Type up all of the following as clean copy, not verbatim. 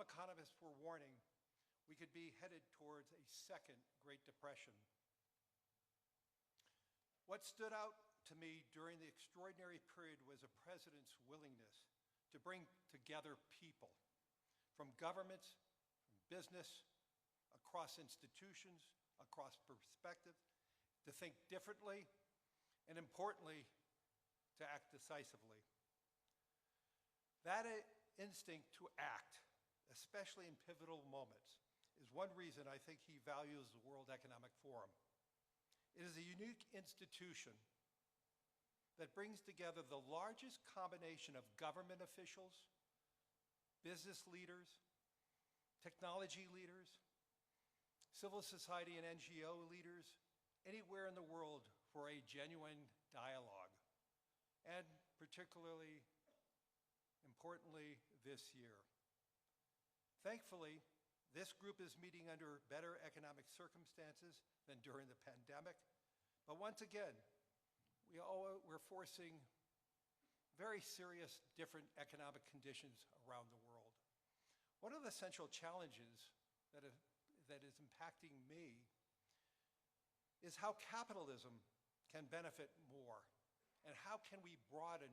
economists were warning we could be headed towards a second Great Depression. What stood out to me during the extraordinary period was a president's willingness to bring together people from governments, from business, across institutions, across perspectives, to think differently, and importantly, to act decisively. That instinct to act, especially in pivotal moments, is one reason I think he values the World Economic Forum. It is a unique institution that brings together the largest combination of government officials, business leaders, technology leaders, civil society and NGO leaders, anywhere in the world for a genuine dialogue, and particularly, importantly, this year. Thankfully, this group is meeting under better economic circumstances than during the pandemic, but once again, we're facing very serious different economic conditions around the world. One of the central challenges that is impacting me is how capitalism can benefit more, and how can we broaden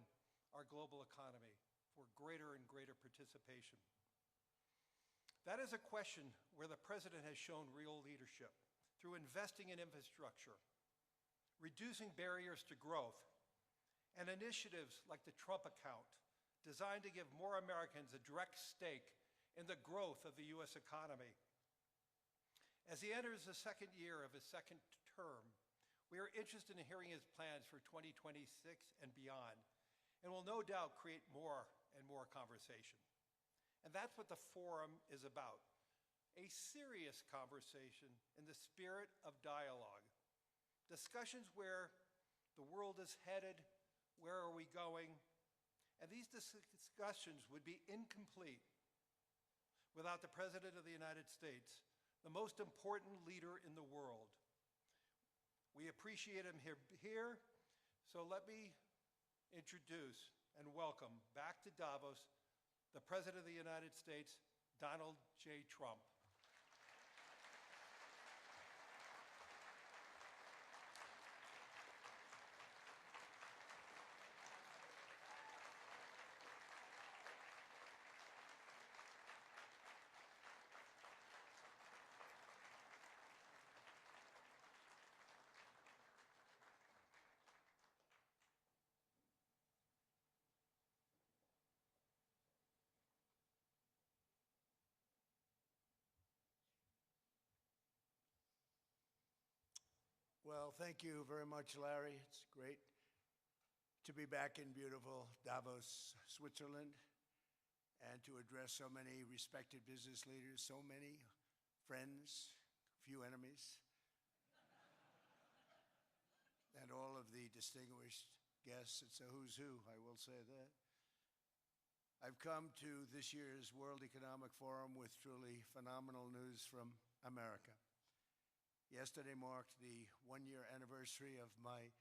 our global economy for greater and greater participation. That is a question where the president has shown real leadership through investing in infrastructure, reducing barriers to growth, and initiatives like the Trump account, designed to give more Americans a direct stake in the growth of the U.S. economy. As he enters the second year of his second term, we are interested in hearing his plans for 2026 and beyond, and will no doubt create more and more conversation. And that's what the forum is about, a serious conversation in the spirit of dialogue. Discussions where the world is headed, where are we going, and these discussions would be incomplete without the President of the United States, the most important leader in the world. We appreciate him here, so let me introduce and welcome back to Davos the President of the United States, Donald J. Trump. Well, thank you very much, Larry. It's great to be back in beautiful Davos, Switzerland, and to address so many respected business leaders, so many friends, few enemies, and all of the distinguished guests. It's a who's who, I will say that. I've come to this year's World Economic Forum with truly phenomenal news from America. Yesterday marked the one-year anniversary of my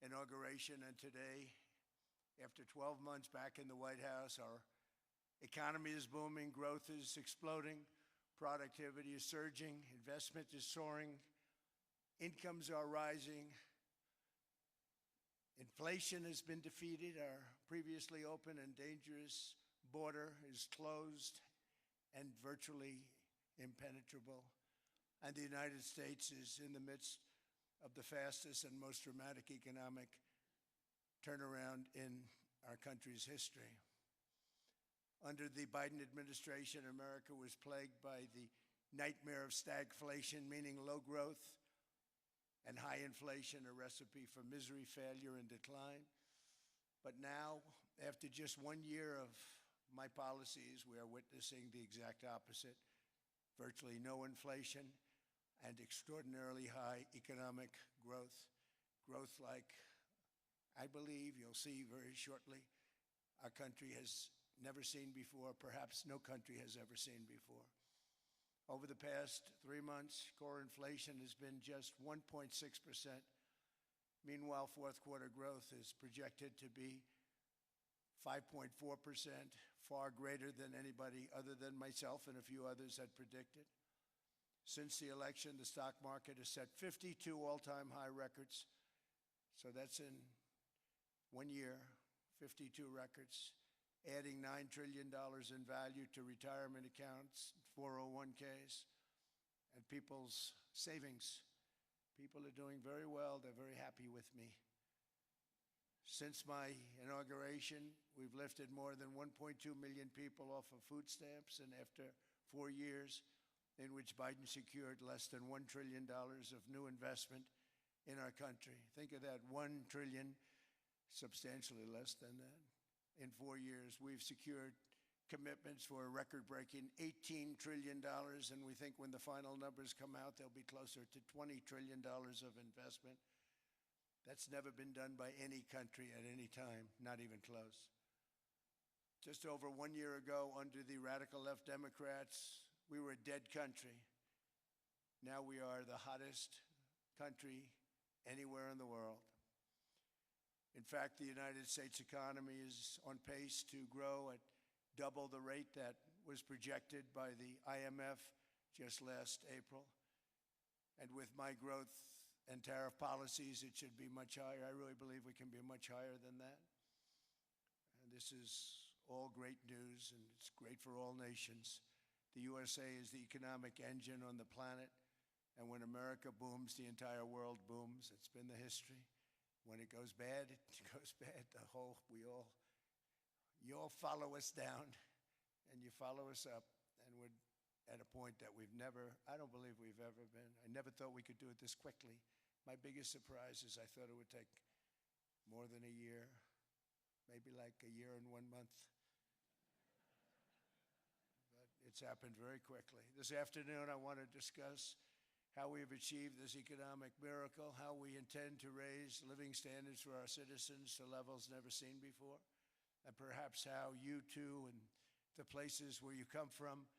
inauguration, and today, after 12 months back in the White House, our economy is booming, growth is exploding, productivity is surging, investment is soaring, incomes are rising, inflation has been defeated, our previously open and dangerous border is closed and virtually impenetrable. And the United States is in the midst of the fastest and most dramatic economic turnaround in our country's history. Under the Biden administration, America was plagued by the nightmare of stagflation, meaning low growth and high inflation, a recipe for misery, failure, and decline. But now, after just 1 year of my policies, we are witnessing the exact opposite: virtually no inflation and extraordinarily high economic growth. Growth like I believe you'll see very shortly our country has never seen before, perhaps no country has ever seen before. Over the past 3 months, core inflation has been just 1.6%. Meanwhile, fourth quarter growth is projected to be 5.4%, far greater than anybody other than myself and a few others had predicted. Since the election, the stock market has set 52 all-time high records. So that's in 1 year, 52 records, adding $9 trillion in value to retirement accounts, 401ks, and people's savings. People are doing very well. They're very happy with me. Since my inauguration, we've lifted more than 1.2 million people off of food stamps, and after 4 years in which Biden secured less than $1 trillion of new investment in our country. Think of that, $1 trillion, substantially less than that. In 4 years, we've secured commitments for a record-breaking $18 trillion, and we think when the final numbers come out, they'll be closer to $20 trillion of investment. That's never been done by any country at any time, not even close. Just over 1 year ago, under the radical left Democrats, we were a dead country. Now we are the hottest country anywhere in the world. In fact, the United States economy is on pace to grow at double the rate that was projected by the IMF just last April. And with my growth and tariff policies, it should be much higher. I really believe we can be much higher than that. And this is all great news, and it's great for all nations. The USA is the economic engine on the planet, and when America booms, the entire world booms. It's been the history. When it goes bad, it goes bad. You all follow us down, and you follow us up, and we're at a point that I don't believe we've ever been. I never thought we could do it this quickly. My biggest surprise is I thought it would take more than a year, maybe like a year and 1 month. But it's happened very quickly. This afternoon, I want to discuss how we have achieved this economic miracle, how we intend to raise living standards for our citizens to levels never seen before, and perhaps how you too and the places where you come from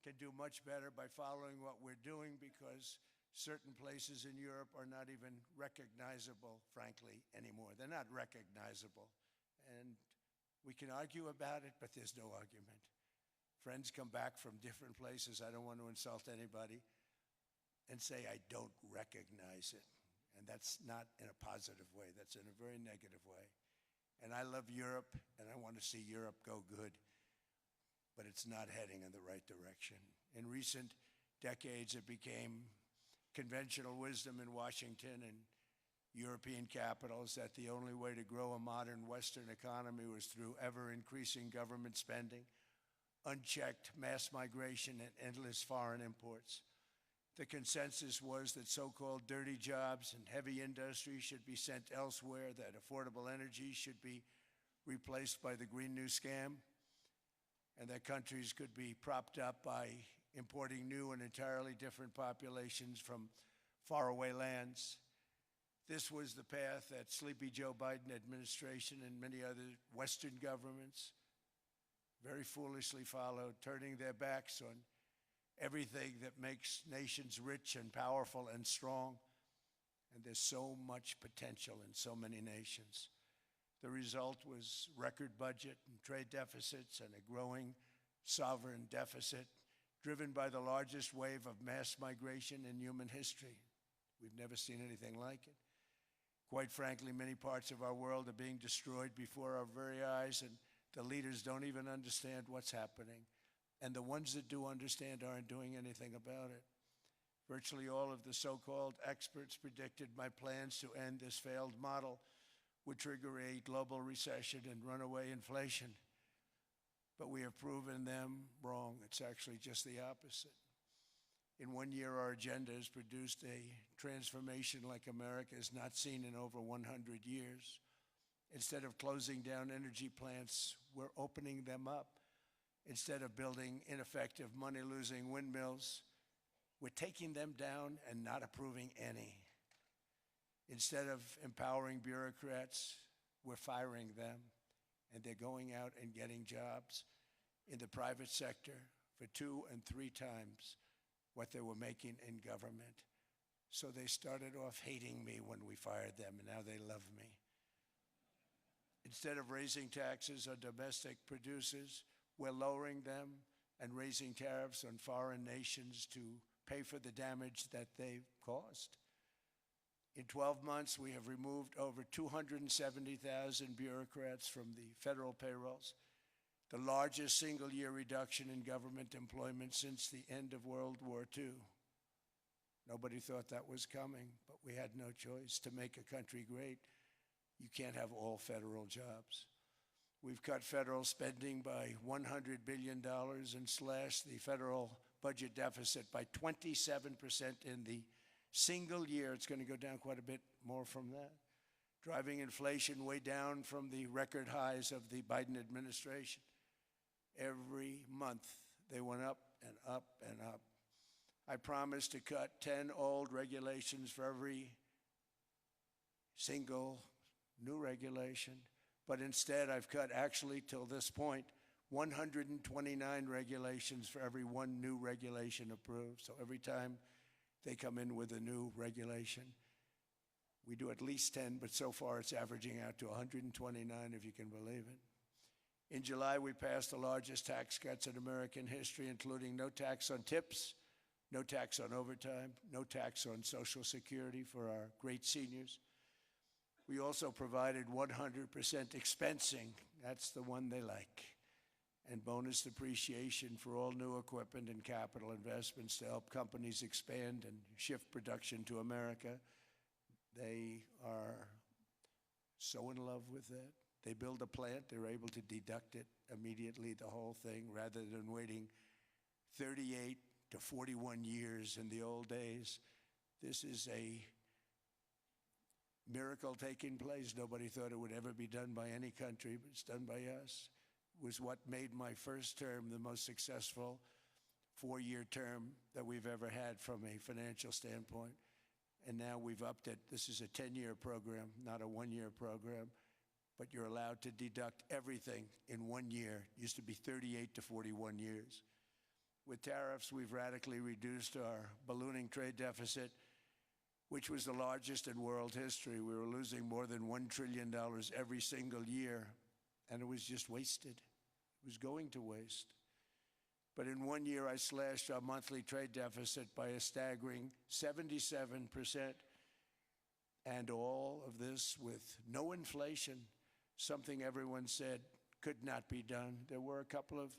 can do much better by following what we're doing, because certain places in Europe are not even recognizable, frankly, anymore. They're not recognizable. And we can argue about it, but there's no argument. Friends come back from different places. I don't want to insult anybody and say I don't recognize it. And that's not in a positive way. That's in a very negative way. And I love Europe, and I want to see Europe go good, but it's not heading in the right direction. In recent decades, it became conventional wisdom in Washington and European capitals that the only way to grow a modern Western economy was through ever-increasing government spending, unchecked mass migration, and endless foreign imports. The consensus was that so-called dirty jobs and heavy industry should be sent elsewhere, that affordable energy should be replaced by the Green New Scam, and that countries could be propped up by importing new and entirely different populations from faraway lands. This was the path that Sleepy Joe Biden administration and many other Western governments very foolishly followed, turning their backs on everything that makes nations rich and powerful and strong. And there's so much potential in so many nations. The result was record budget and trade deficits and a growing sovereign deficit driven by the largest wave of mass migration in human history. We've never seen anything like it. Quite frankly, many parts of our world are being destroyed before our very eyes, and the leaders don't even understand what's happening. And the ones that do understand aren't doing anything about it. Virtually all of the so-called experts predicted my plans to end this failed model would trigger a global recession and runaway inflation. But we have proven them wrong. It's actually just the opposite. In 1 year, our agenda has produced a transformation like America has not seen in over 100 years. Instead of closing down energy plants, we're opening them up. Instead of building ineffective, money-losing windmills, we're taking them down and not approving any. Instead of empowering bureaucrats, we're firing them, and they're going out and getting jobs in the private sector for 2 and 3 times what they were making in government. So they started off hating me when we fired them, and now they love me. Instead of raising taxes on domestic producers, we're lowering them and raising tariffs on foreign nations to pay for the damage that they've caused. In 12 months, we have removed over 270,000 bureaucrats from the federal payrolls, the largest single-year reduction in government employment since the end of World War II. Nobody thought that was coming, but we had no choice. To make a country great, you can't have all federal jobs. We've cut federal spending by $100 billion and slashed the federal budget deficit by 27% in the single year. It's going to go down quite a bit more from that, driving inflation way down from the record highs of the Biden administration. Every month, they went up and up and up. I promised to cut 10 old regulations for every single new regulation, but instead I've cut, actually till this point, 129 regulations for every one new regulation approved. So every time they come in with a new regulation, we do at least 10, but so far it's averaging out to 129, if you can believe it. In July, we passed the largest tax cuts in American history, including no tax on tips, no tax on overtime, no tax on Social Security for our great seniors. We also provided 100% expensing, that's the one they like, and bonus depreciation for all new equipment and capital investments to help companies expand and shift production to America. They are so in love with that. They build a plant, they're able to deduct it immediately, the whole thing, rather than waiting 38 to 41 years in the old days. This is a miracle taking place. Nobody thought it would ever be done by any country, but it's done by us. It was what made my first term the most successful 4-year term that we've ever had from a financial standpoint. And now we've upped it. This is a 10-year program, not a 1-year program, but you're allowed to deduct everything in 1 year. It used to be 38 to 41 years. With tariffs, we've radically reduced our ballooning trade deficit, which was the largest in world history. We were losing more than $1 trillion every single year, and it was just wasted. It was going to waste. But in 1 year, I slashed our monthly trade deficit by a staggering 77%, and all of this with no inflation, something everyone said could not be done. There were a couple of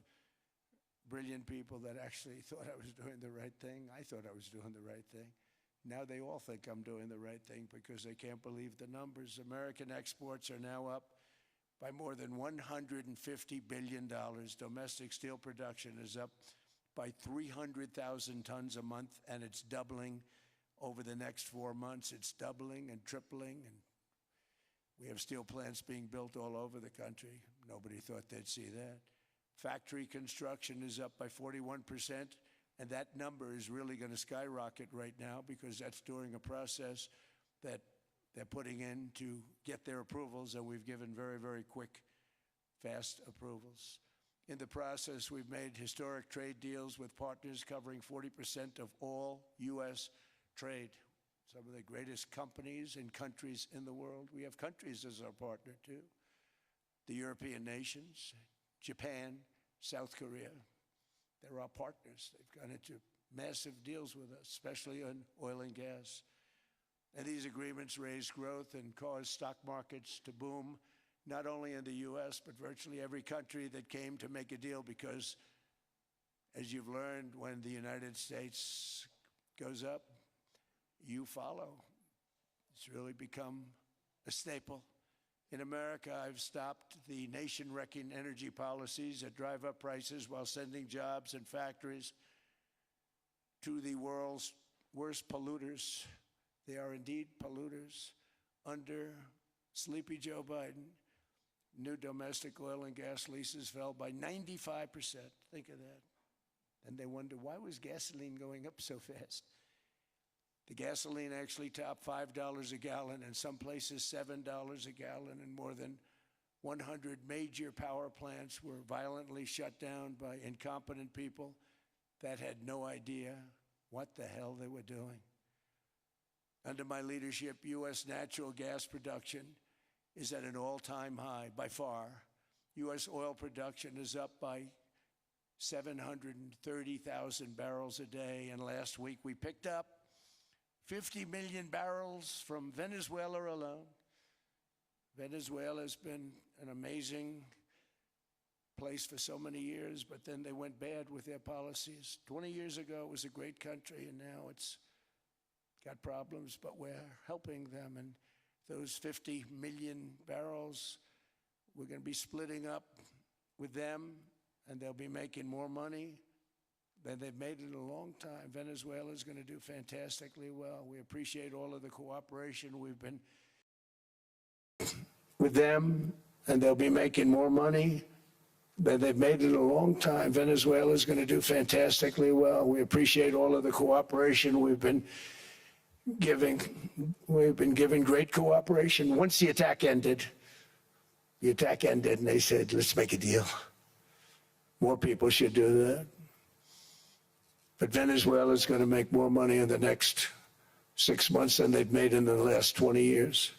brilliant people that actually thought I was doing the right thing. I thought I was doing the right thing. Now they all think I'm doing the right thing because they can't believe the numbers. American exports are now up by more than $150 billion. Domestic steel production is up by 300,000 tons a month, and it's doubling over the next 4 months. It's doubling and tripling, and we have steel plants being built all over the country. Nobody thought they'd see that. Factory construction is up by 41%, and that number is really going to skyrocket right now because that's during a process that they're putting in to get their approvals, and we've given very, very quick, fast approvals. In the process, we've made historic trade deals with partners covering 40% of all U.S. trade. Some of the greatest companies and countries in the world. We have countries as our partner, too. The European nations, Japan, South Korea. They're our partners. They've gone into massive deals with us, especially on oil and gas. And these agreements raise growth and cause stock markets to boom, not only in the U.S., but virtually every country that came to make a deal because, as you've learned, when the United States goes up, you follow. It's really become a staple. In America, I've stopped the nation-wrecking energy policies that drive up prices while sending jobs and factories to the world's worst polluters. They are indeed polluters. Under Sleepy Joe Biden, new domestic oil and gas leases fell by 95%. Think of that. And they wonder, why was gasoline going up so fast? The gasoline actually topped $5 a gallon, and some places $7 a gallon, and more than 100 major power plants were violently shut down by incompetent people that had no idea what the hell they were doing. Under my leadership, U.S. natural gas production is at an all-time high by far. U.S. oil production is up by 730,000 barrels a day, and last week we picked up 50 million barrels from Venezuela alone. Venezuela has been an amazing place for so many years, but then they went bad with their policies. 20 years ago, it was a great country, and now it's got problems, but we're helping them. And those 50 million barrels, we're going to be splitting up with them, and they'll be making more money than they've made in a long time. Venezuela is going to do fantastically well. We appreciate all of the cooperation we've been with them, and they'll be making more money than they've made in a long time. Venezuela is going to do fantastically well. We appreciate all of the cooperation we've been giving. We've been giving great cooperation. Once the attack ended, and they said, let's make a deal. More people should do that. But Venezuela is going to make more money in the next 6 months than they've made in the last 20 years.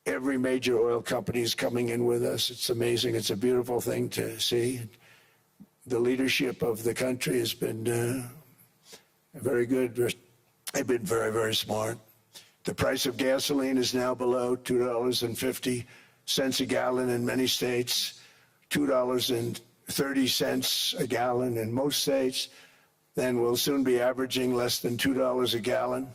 Every major oil company is coming in with us. It's amazing. It's a beautiful thing to see. The leadership of the country has been very good. They've been very, very smart. The price of gasoline is now below $2.50 a gallon in many states, $2.30 a gallon in most states. Then we'll soon be averaging less than $2 a gallon.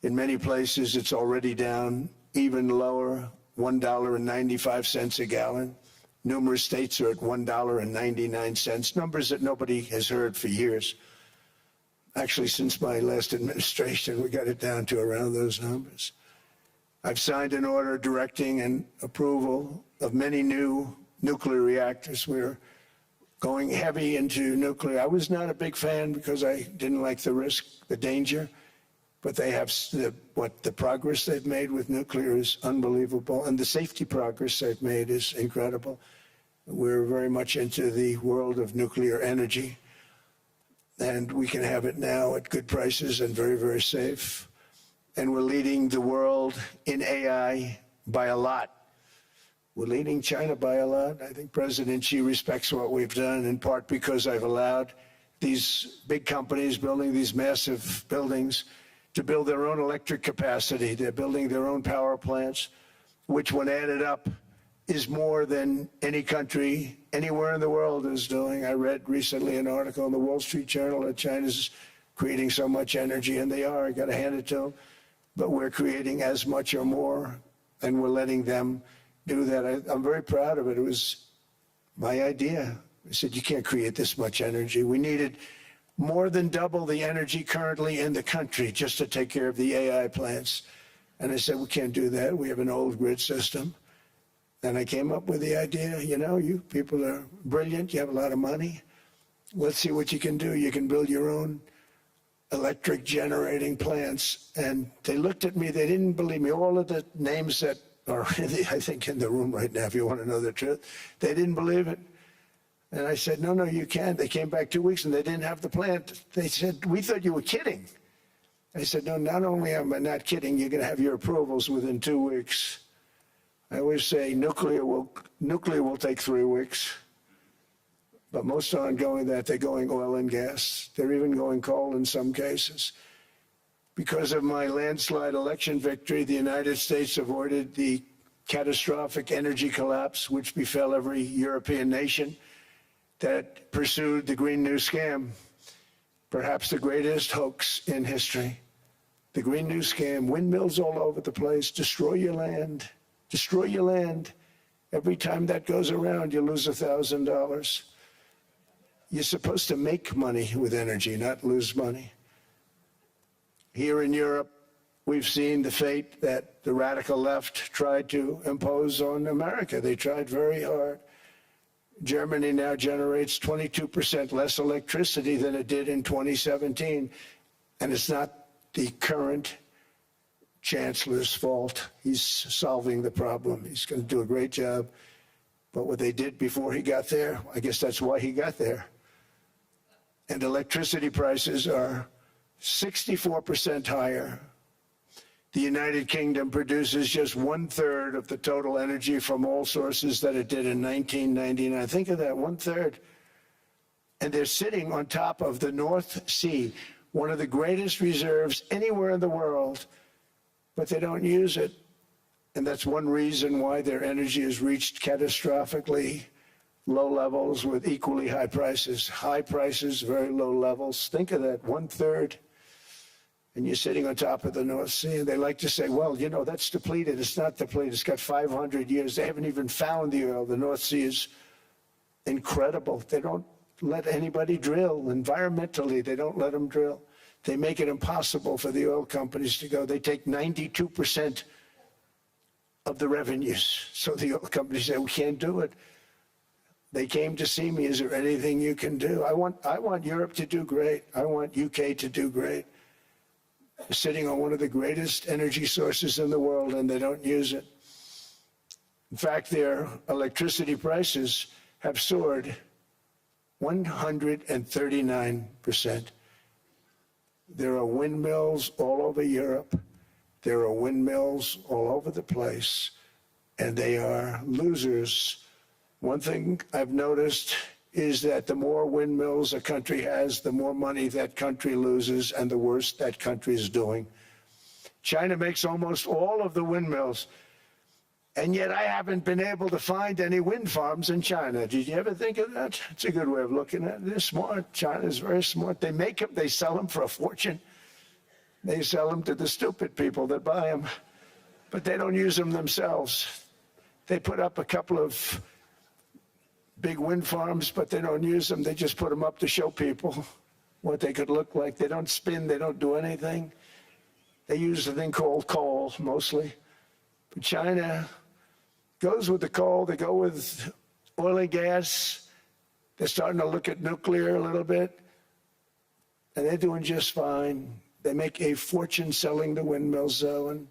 In many places, it's already down even lower, $1.95 a gallon. Numerous states are at $1.99, numbers that nobody has heard for years. Actually, since my last administration, we got it down to around those numbers. I've signed an order directing and approval of many new nuclear reactors. We're going heavy into nuclear. I was not a big fan because I didn't like the risk, the danger. But they have the progress they've made with nuclear is unbelievable, and the safety progress they've made is incredible. We're very much into the world of nuclear energy, and we can have it now at good prices and very, very safe. And we're leading the world in AI by a lot. We're leading China by a lot. I think President Xi respects what we've done, in part because I've allowed these big companies building these massive buildings to build their own electric capacity. They're building their own power plants, which when added up is more than any country anywhere in the world is doing. I read recently an article in the Wall Street Journal that China's creating so much energy, and they are. I got to hand it to them. But we're creating as much or more, and we're letting them do that. I'm very proud of it. It was my idea. I said, you can't create this much energy. We needed more than double the energy currently in the country just to take care of the AI plants. And I said, we can't do that. We have an old grid system. And I came up with the idea, you know, you people are brilliant. You have a lot of money. Let's see what you can do. You can build your own electric generating plants. And they looked at me. They didn't believe me. All of the names that are, I think, in the room right now, if you want to know the truth, they didn't believe it. And I said, no, you can't. They came back 2 weeks and they didn't have the plant. They said, we thought you were kidding. I said, no, not only am I not kidding, you're going to have your approvals within 2 weeks. I always say nuclear will take 3 weeks. But most aren't going that. They're going oil and gas. They're even going coal in some cases. Because of my landslide election victory, the United States avoided the catastrophic energy collapse which befell every European nation that pursued the Green New Scam, perhaps the greatest hoax in history. The Green New Scam, windmills all over the place, destroy your land, destroy your land. Every time that goes around, you lose $1,000. You're supposed to make money with energy, not lose money. Here in Europe, we've seen the fate that the radical left tried to impose on America. They tried very hard. Germany now generates 22% less electricity than it did in 2017. And it's not the current chancellor's fault. He's solving the problem. He's going to do a great job. But what they did before he got there, I guess that's why he got there. And electricity prices are 64% higher The United Kingdom produces just 1/3 of the total energy from all sources that it did in 1999. Think of that, 1/3. And they're sitting on top of the North Sea, one of the greatest reserves anywhere in the world, but they don't use it. And that's one reason why their energy has reached catastrophically low levels with equally high prices. High prices, very low levels. Think of that, 1/3. And you're sitting on top of the North Sea. And they like to say, well, you know, that's depleted. It's not depleted. It's got 500 years. They haven't even found the oil. The North Sea is incredible. They don't let anybody drill. Environmentally, they don't let them drill. They make it impossible for the oil companies to go. They take 92% of the revenues. So the oil companies say, we can't do it. They came to see me. Is there anything you can do? I want Europe to do great. I want UK to do great. They're sitting on one of the greatest energy sources in the world, and they don't use it. In fact, their electricity prices have soared 139%. There are windmills all over Europe. There are windmills all over the place, and they are losers. One thing I've noticed is that the more windmills a country has, the more money that country loses, and the worse that country is doing. China makes almost all of the windmills, and yet I haven't been able to find any wind farms in China. Did you ever think of that? It's a good way of looking at it. They're smart. China's very smart. They make them, they sell them for a fortune. They sell them to the stupid people that buy them, but they don't use them themselves. They put up a couple of big wind farms, but they don't use them. They just put them up to show people what they could look like. They don't spin. They don't do anything. They use a thing called coal, mostly. But China goes with the coal. They go with oil and gas. They're starting to look at nuclear a little bit, and they're doing just fine. They make a fortune selling the windmills, though, and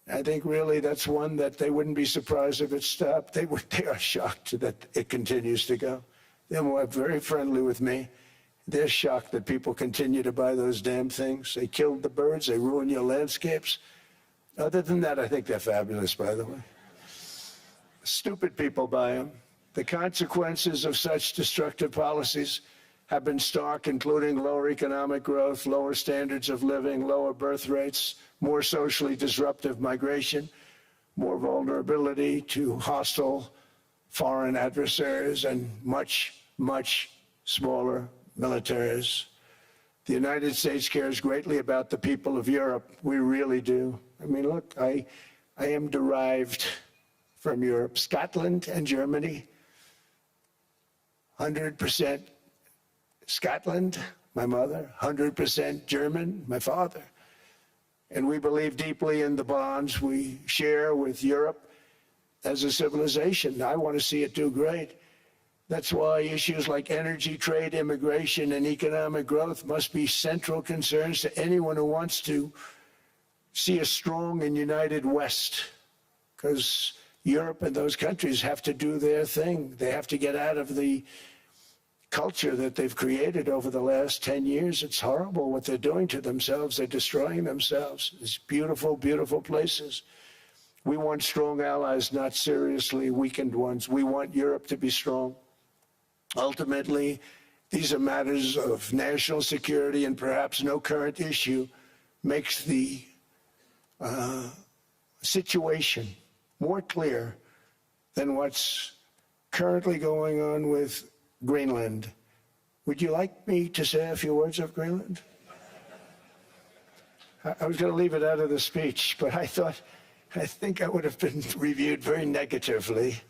I think really that's one that they wouldn't be surprised if it stopped. They are shocked that it continues to go. They're very friendly with me. They're shocked that people continue to buy those damn things. They killed the birds. They ruin your landscapes. Other than that, I think they're fabulous, by the way. Stupid people buy them. The consequences of such destructive policies have been stark, including lower economic growth, lower standards of living, lower birth rates, more socially disruptive migration, more vulnerability to hostile foreign adversaries, and much, much smaller militaries. The United States cares greatly about the people of Europe. We really do. I mean, look, I am derived from Europe. Scotland and Germany, 100% Scotland, my mother, 100% German, my father. And we believe deeply in the bonds we share with Europe as a civilization. I want to see it do great. That's why issues like energy, trade, immigration, and economic growth must be central concerns to anyone who wants to see a strong and united West, because Europe and those countries have to do their thing. They have to get out of the culture that they've created over the last 10 years. It's horrible what they're doing to themselves. They're destroying themselves. These beautiful, beautiful places. We want strong allies, not seriously weakened ones. We want Europe to be strong. Ultimately, these are matters of national security, and perhaps no current issue makes the situation more clear than what's currently going on with Greenland. Would you like me to say a few words of Greenland? I was going to leave it out of the speech, but I think I would have been reviewed very negatively.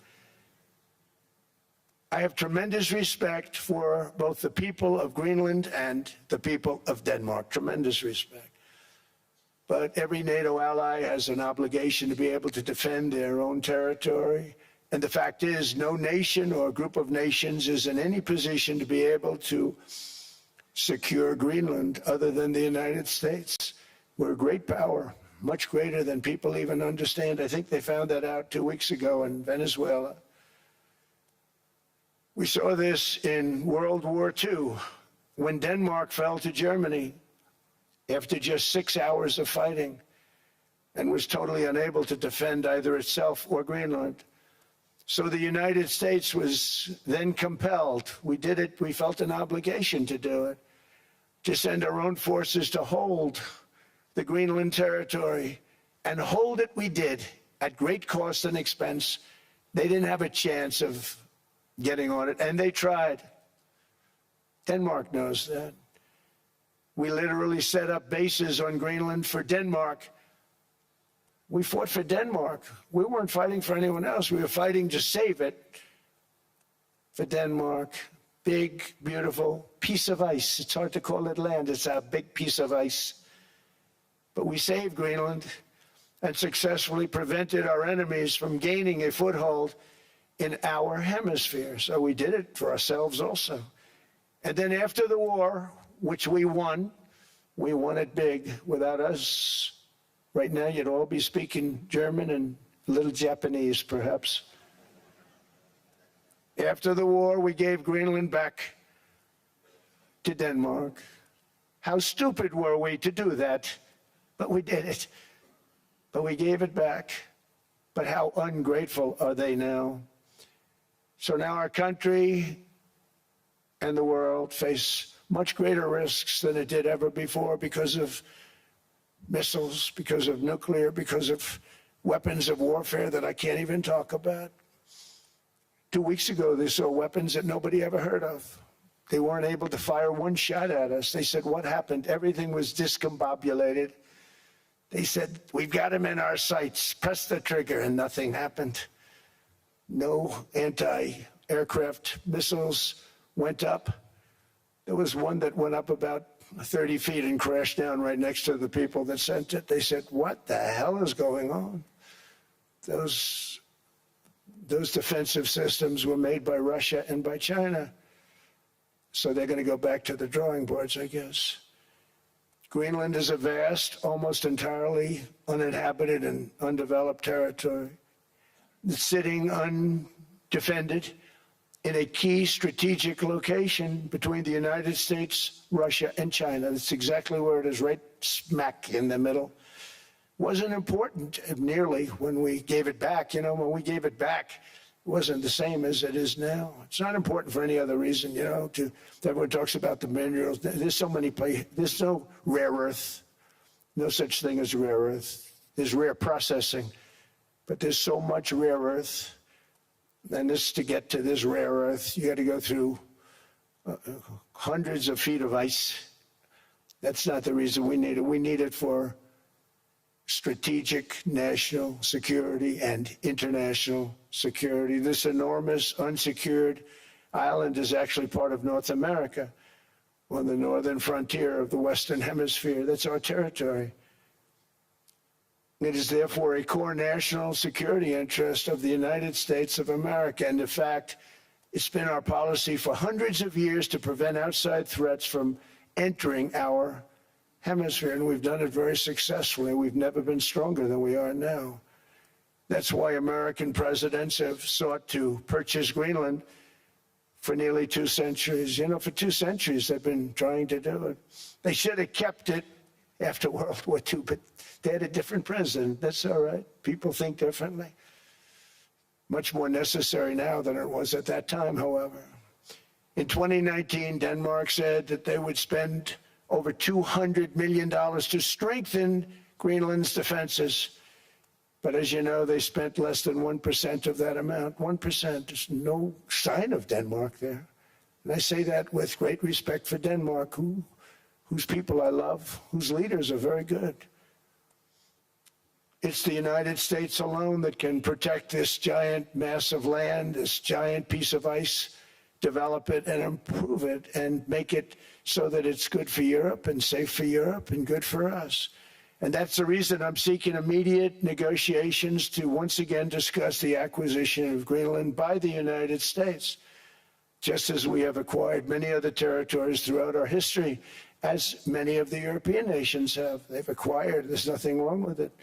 I have tremendous respect for both the people of Greenland and the people of Denmark, tremendous respect. But every NATO ally has an obligation to be able to defend their own territory. And the fact is, no nation or group of nations is in any position to be able to secure Greenland other than the United States. We're a great power, much greater than people even understand. I think they found that out 2 weeks ago in Venezuela. We saw this in World War II, when Denmark fell to Germany after just 6 hours of fighting. and was totally unable to defend either itself or Greenland. So the United States was then compelled, we did it, we felt an obligation to do it, to send our own forces to hold the Greenland territory, and hold it we did at great cost and expense. They didn't have a chance of getting on it, and they tried. Denmark knows that. We literally set up bases on Greenland for Denmark. We fought for Denmark. We weren't fighting for anyone else. We were fighting to save it for Denmark. Big, beautiful piece of ice. It's hard to call it land. It's a big piece of ice. But we saved Greenland and successfully prevented our enemies from gaining a foothold in our hemisphere. So we did it for ourselves also. And then after the war, which we won it big. Without us, right now you'd all be speaking German and a little Japanese, perhaps. After the war, we gave Greenland back to Denmark. How stupid were we to do that? But we did it. But we gave it back. But how ungrateful are they now? So now our country and the world face much greater risks than it did ever before because of missiles, because of nuclear, because of weapons of warfare that I can't even talk about. 2 weeks ago, they saw weapons that nobody ever heard of. They weren't able to fire one shot at us. They said, what happened? Everything was discombobulated. They said, we've got them in our sights. Press the trigger, and nothing happened. No anti-aircraft missiles went up. There was one that went up about 30 feet and crashed down right next to the people that sent it. They said, what the hell is going on? Those defensive systems were made by Russia and by China. So they're going to go back to the drawing boards, I guess. Greenland is a vast, almost entirely uninhabited and undeveloped territory. It's sitting undefended in a key strategic location between the United States, Russia, and China. That's exactly where it is, right smack in the middle. Wasn't important nearly when we gave it back. You know, when we gave it back, it wasn't the same as it is now. It's not important for any other reason, you know, everyone talks about the minerals. There's so many places. There's no rare earth, no such thing as rare earth. There's rare processing, but there's so much rare earth. And this, to get to this rare earth, you got to go through hundreds of feet of ice. That's not the reason we need it. We need it for strategic national security and international security. This enormous unsecured island is actually part of North America, on the northern frontier of the Western Hemisphere. That's our territory. It is therefore a core national security interest of the United States of America. And in fact, it's been our policy for hundreds of years to prevent outside threats from entering our hemisphere, and we've done it very successfully. We've never been stronger than we are now. That's why American presidents have sought to purchase Greenland for nearly 2 centuries. You know, for 2 centuries they've been trying to do it. They should have kept it after World War II, but they had a different president. That's all right. People think differently. Much more necessary now than it was at that time, however. In 2019, Denmark said that they would spend over $200 million to strengthen Greenland's defenses. But as you know, they spent less than 1% of that amount. 1%. There's no sign of Denmark there. And I say that with great respect for Denmark, whose people I love, whose leaders are very good. It's the United States alone that can protect this giant mass of land, this giant piece of ice, develop it and improve it and make it so that it's good for Europe and safe for Europe and good for us. And that's the reason I'm seeking immediate negotiations to once again discuss the acquisition of Greenland by the United States, just as we have acquired many other territories throughout our history, as many of the European nations have. They've acquired, there's nothing wrong with it.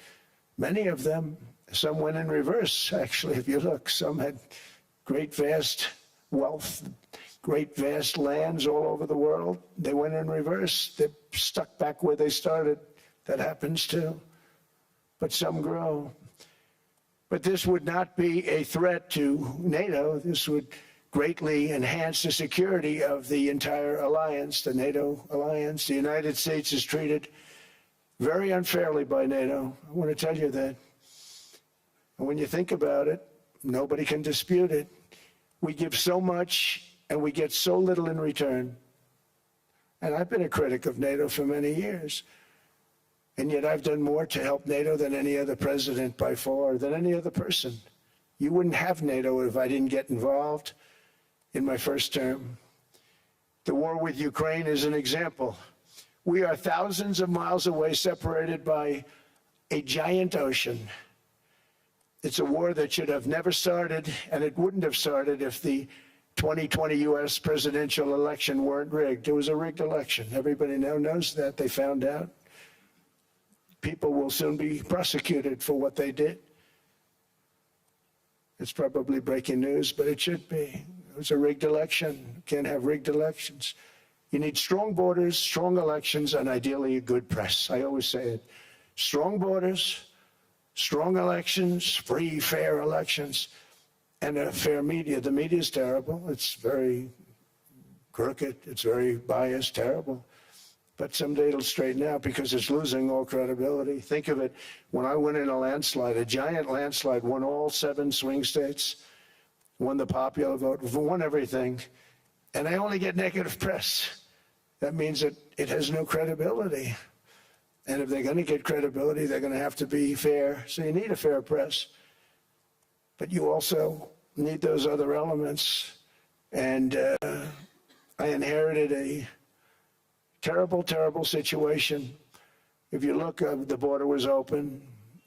Many of them, some went in reverse, actually, if you look. Some had great, vast wealth, great, vast lands all over the world. They went in reverse. They're stuck back where they started. That happens too. but some grow. But this would not be a threat to NATO. This would greatly enhance the security of the entire alliance, the NATO alliance. The United States is treated very unfairly by NATO. I want to tell you that. And when you think about it, nobody can dispute it. We give so much and we get so little in return. And I've been a critic of NATO for many years. And yet I've done more to help NATO than any other president by far, than any other person. You wouldn't have NATO if I didn't get involved in my first term. The war with Ukraine is an example. We are thousands of miles away, separated by a giant ocean. It's a war that should have never started, and it wouldn't have started if the 2020 U.S. presidential election weren't rigged. It was a rigged election. Everybody now knows that. They found out. People will soon be prosecuted for what they did. It's probably breaking news, but it should be. It was a rigged election. You can't have rigged elections. You need strong borders, strong elections, and ideally a good press. I always say it. Strong borders, strong elections, free, fair elections, and a fair media. The media is terrible. It's very crooked. It's very biased, terrible. But someday it'll straighten out because it's losing all credibility. Think of it. When I went in a landslide, a giant landslide, won all 7 swing states, won the popular vote, won everything, and I only get negative press. That means that it has no credibility. And if they're going to get credibility, they're going to have to be fair. So you need a fair press. But you also need those other elements. And I inherited a terrible, terrible situation. If you look, the border was open.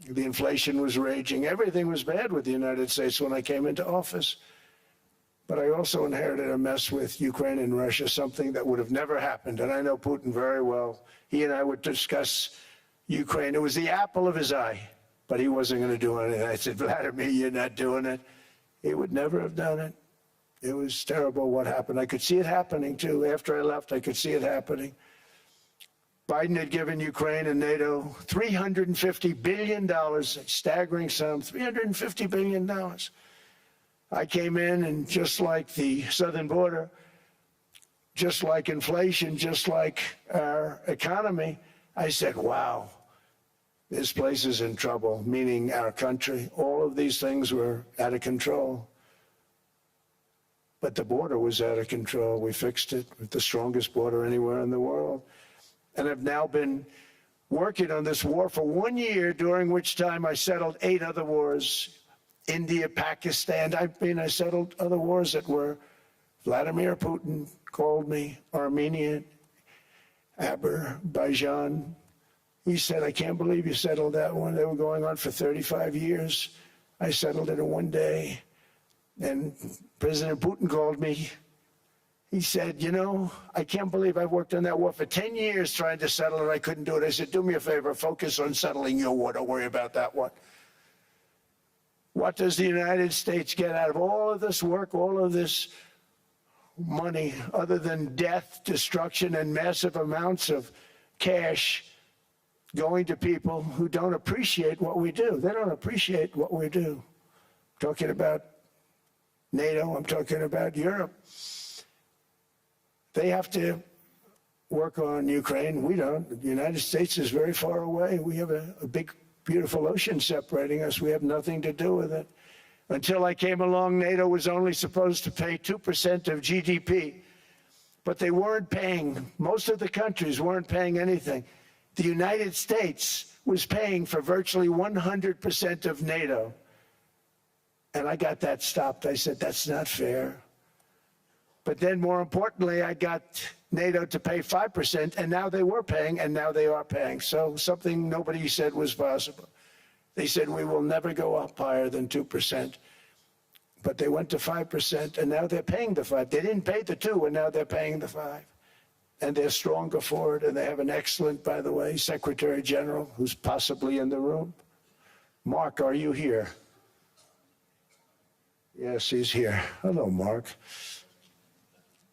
The inflation was raging. Everything was bad with the United States when I came into office. But I also inherited a mess with Ukraine and Russia, something that would have never happened. And I know Putin very well. He and I would discuss Ukraine. It was the apple of his eye, but he wasn't going to do anything. I said, Vladimir, you're not doing it. He would never have done it. It was terrible what happened. I could see it happening, too. After I left, I could see it happening. Biden had given Ukraine and NATO $350 billion, a staggering sum, $350 billion. I came in, and just like the southern border, just like inflation, just like our economy, I said, wow, this place is in trouble, meaning our country. All of these things were out of control. But the border was out of control. We fixed it with the strongest border anywhere in the world. And I've now been working on this war for 1 year, during which time I settled 8 other wars. India, Pakistan. I settled other wars that were Vladimir Putin called me, Armenia, Azerbaijan. He said, I can't believe you settled that one. They were going on for 35 years. I settled it in 1 day. And President Putin called me. He said, you know, I can't believe I've worked on that war for 10 years trying to settle it. I couldn't do it. I said, do me a favor, focus on settling your war. Don't worry about that one. What does the United States get out of all of this work, all of this money, other than death, destruction, and massive amounts of cash going to people who don't appreciate what we do? They don't appreciate what we do. I'm talking about NATO. I'm talking about Europe. They have to work on Ukraine. We don't. The United States is very far away. We have a big, beautiful ocean separating us. We have nothing to do with it. Until I came along, NATO was only supposed to pay 2% of GDP. But they weren't paying. Most of the countries weren't paying anything. The United States was paying for virtually 100% of NATO. And I got that stopped. I said, that's not fair. But then, more importantly, I got NATO to pay 5%, and now they were paying, and now they are paying. So something nobody said was possible. They said, we will never go up higher than 2%. But they went to 5%, and now they're paying the 5. They didn't pay the 2, and now they're paying the 5. And they're stronger for it, and they have an excellent, by the way, Secretary General, who's possibly in the room. Mark, are you here? Yes, he's here. Hello, Mark.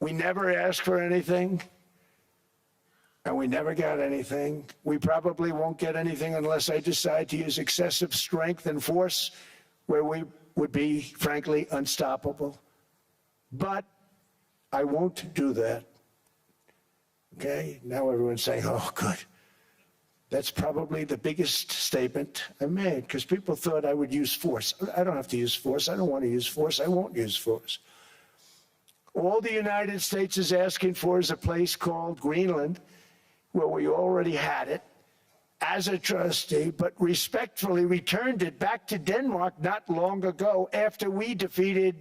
We never ask for anything. and we never got anything. We probably won't get anything unless I decide to use excessive strength and force where we would be, frankly, unstoppable. But I won't do that. Okay? Now everyone's saying, oh, good. That's probably the biggest statement I made, because people thought I would use force. I don't have to use force. I don't want to use force. I won't use force. All the United States is asking for is a place called Greenland, where we already had it as a trustee, but respectfully returned it back to Denmark not long ago after we defeated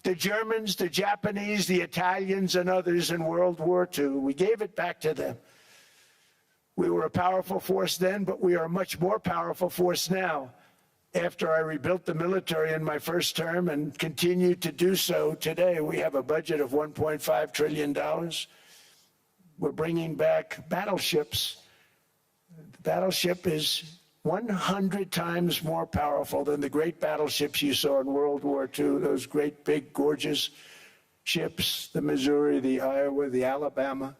the Germans, the Japanese, the Italians, and others in World War II. We gave it back to them. We were a powerful force then, but we are a much more powerful force now. After I rebuilt the military in my first term and continue to do so today, we have a budget of $1.5 trillion. We're bringing back battleships. The battleship is 100 times more powerful than the great battleships you saw in World War II, those great, big, gorgeous ships, the Missouri, the Iowa, the Alabama.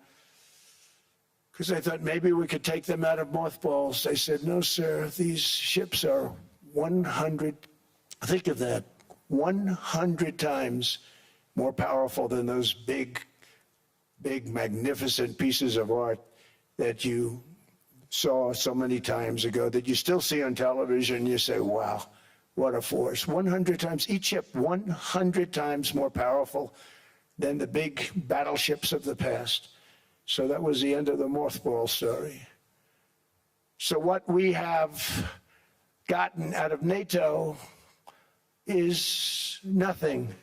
Because I thought maybe we could take them out of mothballs. They said, no, sir, these ships are 100, think of that, 100 times more powerful than those big, magnificent pieces of art that you saw so many times ago, that you still see on television. You say, wow, what a force. 100 times, each ship 100 times more powerful than the big battleships of the past. So that was the end of the mothball story. So what we have gotten out of NATO is nothing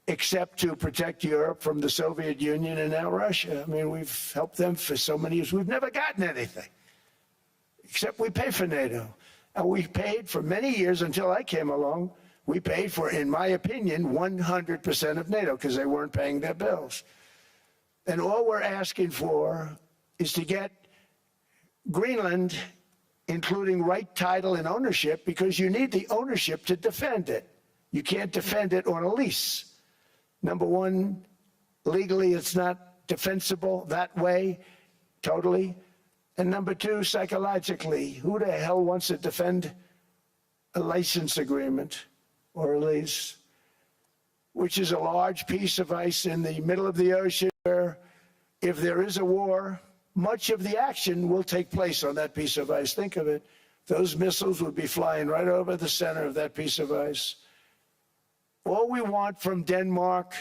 except to protect Europe from the Soviet Union and now Russia. I mean, we've helped them for so many years. We've never gotten anything, except we pay for NATO. And we paid for many years until I came along. We paid for, in my opinion, 100% of NATO because they weren't paying their bills. And all we're asking for is to get Greenland, including right title and ownership, because you need the ownership to defend it. You can't defend it on a lease. Number one, legally it's not defensible that way, totally. And number two, psychologically, who the hell wants to defend a license agreement or a lease, which is a large piece of ice in the middle of the ocean where if there is a war, much of the action will take place on that piece of ice. Think of it. Those missiles would be flying right over the center of that piece of ice. All we want from Denmark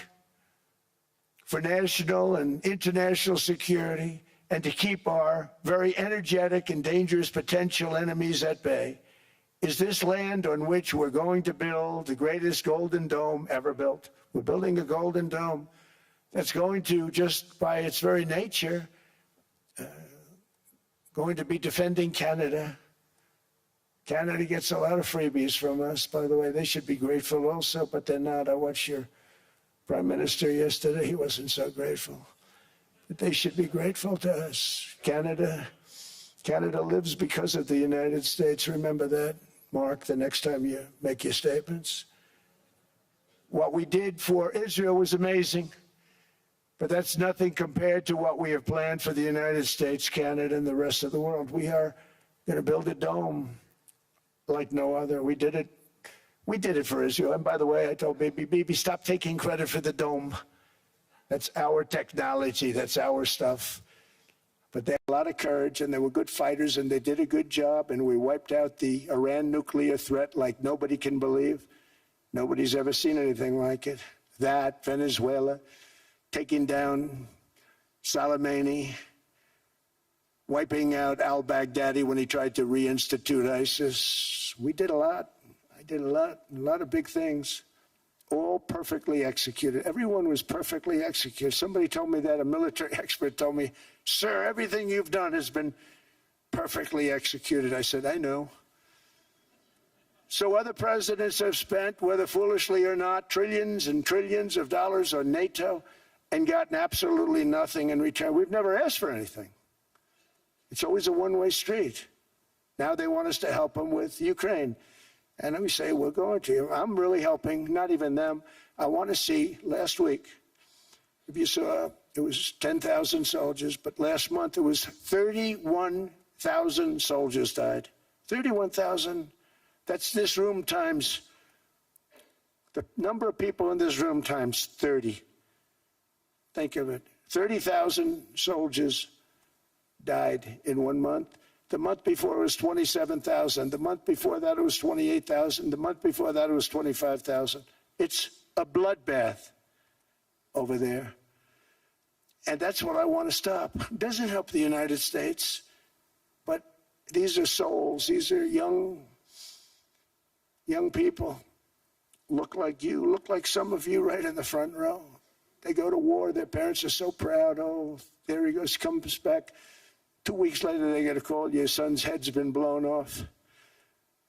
for national and international security and to keep our very energetic and dangerous potential enemies at bay is this land on which we're going to build the greatest golden dome ever built. We're building a golden dome that's going to, just by its very nature, going to be defending Canada. Canada gets a lot of freebies from us, by the way. They should be grateful also, but they're not. I watched your Prime Minister yesterday. He wasn't so grateful. But they should be grateful to us. Canada lives because of the United States. Remember that, Mark, the next time you make your statements. What we did for Israel was amazing, but that's nothing compared to what we have planned for the United States, Canada, and the rest of the world. We are going to build a dome like no other. We did it for Israel. And by the way, I told Bibi, stop taking credit for the dome. That's our technology. That's our stuff. But they had a lot of courage, and they were good fighters, and they did a good job, and we wiped out the Iran nuclear threat like nobody can believe. Nobody's ever seen anything like it. That, Venezuela, taking down Soleimani, wiping out al-Baghdadi when he tried to reinstitute ISIS. We did a lot. I did a lot of big things, all perfectly executed. Everyone was perfectly executed. Somebody told me that, a military expert told me, sir, everything you've done has been perfectly executed. I said, I know. So other presidents have spent, whether foolishly or not, trillions and trillions of dollars on NATO and gotten absolutely nothing in return. We've never asked for anything. It's always a one-way street. Now they want us to help them with Ukraine. And we say, we're going to. I'm really helping, not even them. I want to see, last week, If you saw, it was 10,000 soldiers, but last month it was 31,000 soldiers died. 31,000, that's this room times, the number of people in this room times 30. Think of it. 30,000 soldiers died in 1 month. The month before it was 27,000. The month before that it was 28,000. The month before that it was 25,000. It's a bloodbath over there. And that's what I want to stop. It doesn't help the United States, but these are souls. These are young people. Look like you, look like some of you right in the front row. They go to war. Their parents are so proud. Oh, there he goes, comes back. 2 weeks later, they get a call. Your son's head's been blown off.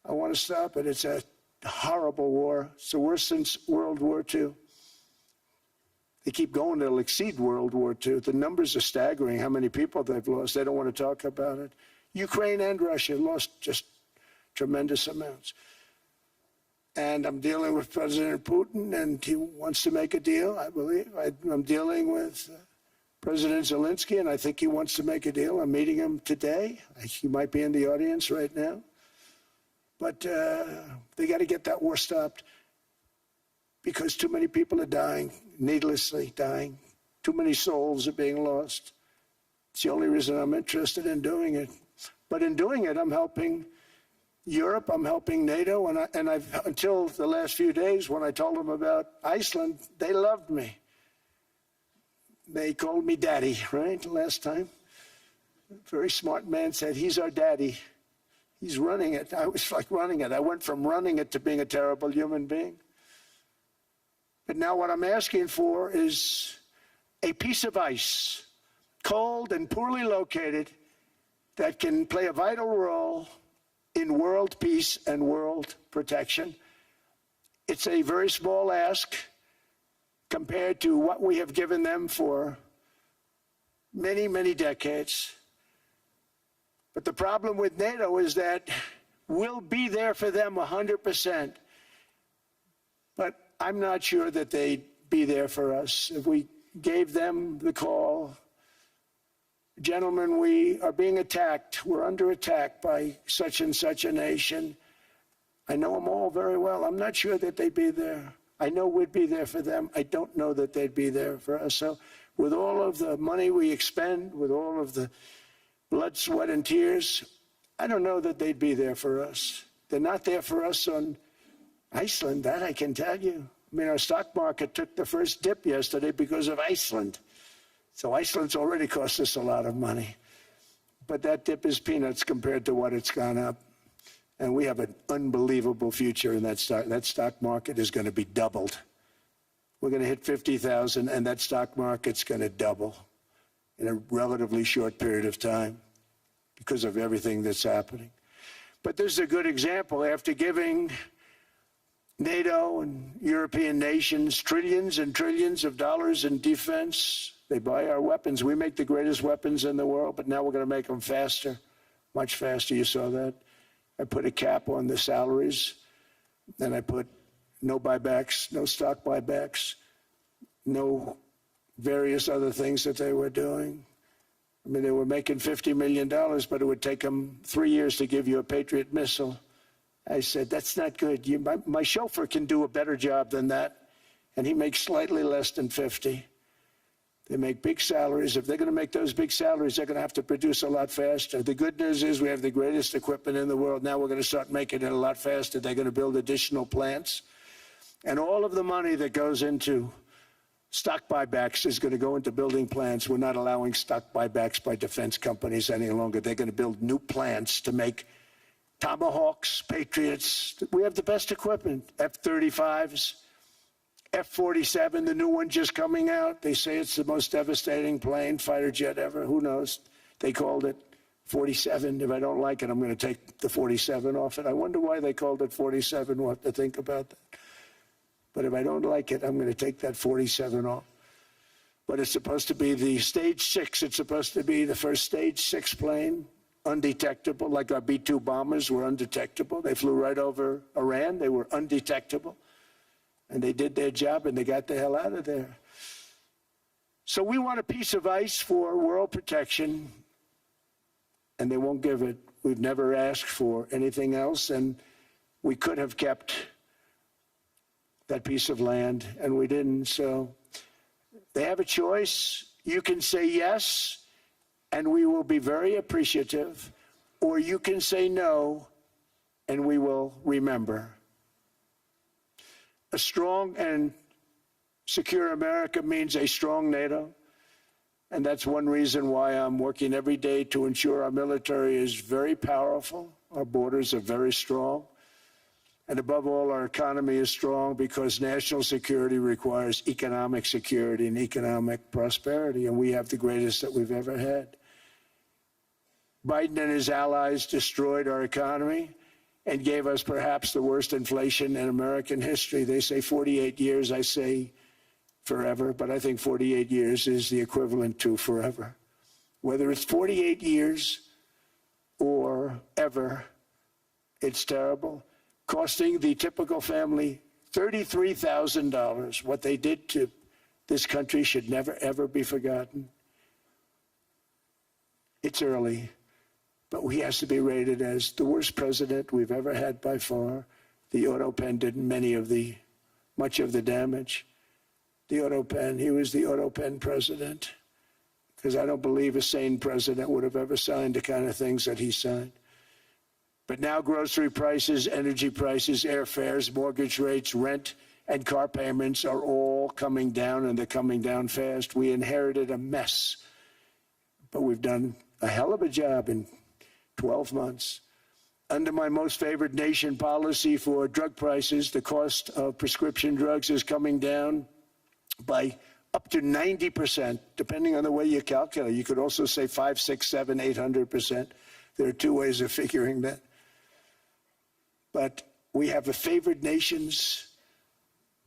I want to stop it. It's a horrible war. It's the worst since World War II. They keep going. They'll exceed World War II. The numbers are staggering, how many people they've lost. They don't want to talk about it. Ukraine and Russia lost just tremendous amounts. And I'm dealing with President Putin, and he wants to make a deal, I believe. I'm dealing with President Zelensky, and I think he wants to make a deal. I'm meeting him today. He might be in the audience right now. But they got to get that war stopped because too many people are dying, needlessly dying. Too many souls are being lost. It's the only reason I'm interested in doing it. But in doing it, I'm helping Europe, I'm helping NATO, and I've until the last few days when I told them about Iceland, they loved me. They called me daddy, right, last time. A very smart man said, he's our daddy. He's running it. I was like running it. I went from running it to being a terrible human being. But now what I'm asking for is a piece of ice, cold and poorly located, that can play a vital role in world peace and world protection. It's a very small ask compared to what we have given them for many, many decades. But the problem with NATO is that we'll be there for them 100%. But I'm not sure that they'd be there for us. If we gave them the call, gentlemen, we are being attacked. We're under attack by such and such a nation. I know them all very well. I'm not sure that they'd be there. I know we'd be there for them. I don't know that they'd be there for us. So with all of the money we expend, with all of the blood, sweat, and tears, I don't know that they'd be there for us. They're not there for us on Iceland, that I can tell you. I mean, our stock market took the first dip yesterday because of Iceland. So Iceland's already cost us a lot of money. But that dip is peanuts compared to what it's gone up. And we have an unbelievable future in that stock. That stock market is going to be doubled. We're going to hit 50,000, and that stock market's going to double in a relatively short period of time because of everything that's happening. But this is a good example. After giving NATO and European nations trillions and trillions of dollars in defense, they buy our weapons. We make the greatest weapons in the world, but now we're going to make them faster, much faster. You saw that. I put a cap on the salaries. Then I put no buybacks, no stock buybacks, no various other things that they were doing. I mean, they were making $50 million, but it would take them 3 years to give you a Patriot missile. I said, that's not good. My chauffeur can do a better job than that, and he makes slightly less than 50. They make big salaries. If they're going to make those big salaries, they're going to have to produce a lot faster. The good news is we have the greatest equipment in the world. Now we're going to start making it a lot faster. They're going to build additional plants. And all of the money that goes into stock buybacks is going to go into building plants. We're not allowing stock buybacks by defense companies any longer. They're going to build new plants to make Tomahawks, Patriots. We have the best equipment, F-35s. F-47, the new one just coming out. They say it's the most devastating plane, fighter jet ever. Who knows? They called it 47. If I don't like it, I'm going to take the 47 off it. I wonder why they called it 47. We'll have to think about that. But if I don't like it, I'm going to take that 47 off. But it's supposed to be the Stage 6. It's supposed to be the first Stage 6 plane, undetectable, like our B-2 bombers were undetectable. They flew right over Iran. They were undetectable. And they did their job, and they got the hell out of there. So we want a piece of ice for world protection, and they won't give it. We've never asked for anything else, and we could have kept that piece of land, and we didn't. So they have a choice. You can say yes, and we will be very appreciative, or you can say no, and we will remember. A strong and secure America means a strong NATO, and that's one reason why I'm working every day to ensure our military is very powerful, our borders are very strong, and above all, our economy is strong, because national security requires economic security and economic prosperity, and we have the greatest that we've ever had. Biden and his allies destroyed our economy and gave us perhaps the worst inflation in American history. They say 48 years, I say forever, but I think 48 years is the equivalent to forever. Whether it's 48 years or ever, it's terrible, costing the typical family $33,000. What they did to this country should never, ever be forgotten. It's early, but he has to be rated as the worst president we've ever had by far. The auto pen did much of the damage. The auto pen, he was the auto pen president, because I don't believe a sane president would have ever signed the kind of things that he signed. But now grocery prices, energy prices, airfares, mortgage rates, rent, and car payments are all coming down, and they're coming down fast. We inherited a mess, but we've done a hell of a job in 12 months. Under my most favored nation policy for drug prices, the cost of prescription drugs is coming down by up to 90%, depending on the way you calculate. You could also say 5, 6, 7, 800%. There are two ways of figuring that. But we have a favored nations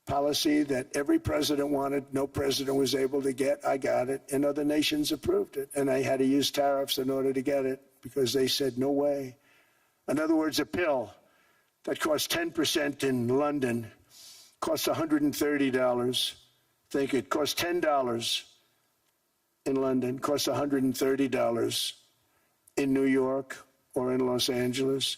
policy that every president wanted, no president was able to get. I got it, and other nations approved it. And I had to use tariffs in order to get it, because they said, no way. In other words, a pill that costs 10% in London costs $130. Think it costs $10 in London, costs $130 in New York or in Los Angeles.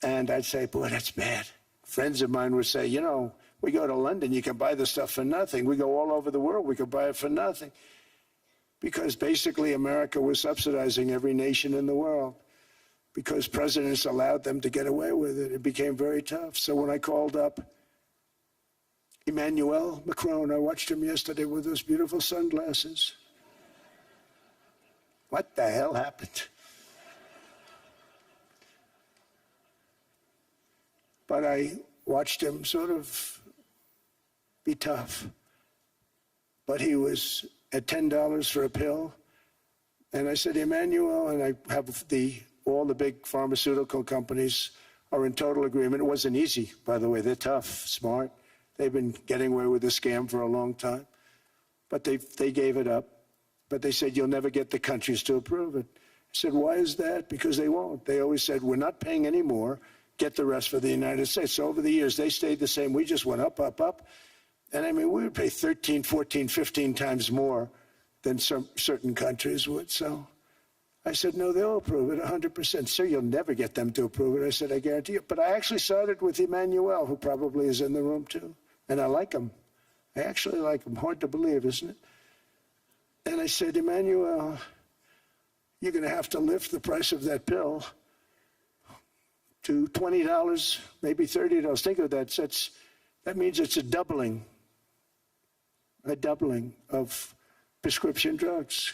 And I'd say, boy, that's bad. Friends of mine would say, you know, we go to London, you can buy the stuff for nothing. We go all over the world, we can buy it for nothing. Because basically America was subsidizing every nation in the world, because presidents allowed them to get away with it. It became very tough. So when I called up Emmanuel Macron, I watched him yesterday with those beautiful sunglasses. What the hell happened? But I watched him sort of be tough. But he was at $10 for a pill. And I said, Emmanuel, and I have all the big pharmaceutical companies are in total agreement. It wasn't easy, by the way. They're tough, smart. They've been getting away with the scam for a long time. But they gave it up. But they said, you'll never get the countries to approve it. I said, why is that? Because they won't. They always said, we're not paying any more. Get the rest for the United States. So over the years, they stayed the same. We just went up, up, up. And I mean, we would pay 13, 14, 15 times more than some certain countries would. So I said, no, they'll approve it 100%. Sir, you'll never get them to approve it. I said, I guarantee you. But I actually started with Emmanuel, who probably is in the room too. And I like him. I actually like him. Hard to believe, isn't it? And I said, Emmanuel, you're going to have to lift the price of that pill to $20, maybe $30. Think of that. That means it's a doubling of prescription drugs.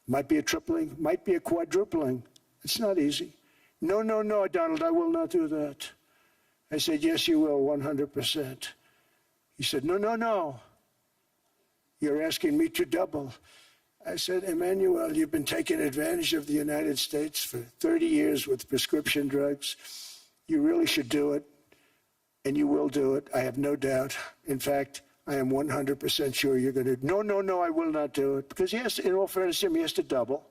Might be a tripling, might be a quadrupling. It's not easy. No, no, no, Donald, I will not do that. I said, yes, you will, 100%. He said, no, no, no. You're asking me to double. I said, Emmanuel, you've been taking advantage of the United States for 30 years with prescription drugs. You really should do it, and you will do it. I have no doubt. In fact, I am 100% sure you're going to. No, no, no, I will not do it. Because he has to, in all fairness to him, he has to double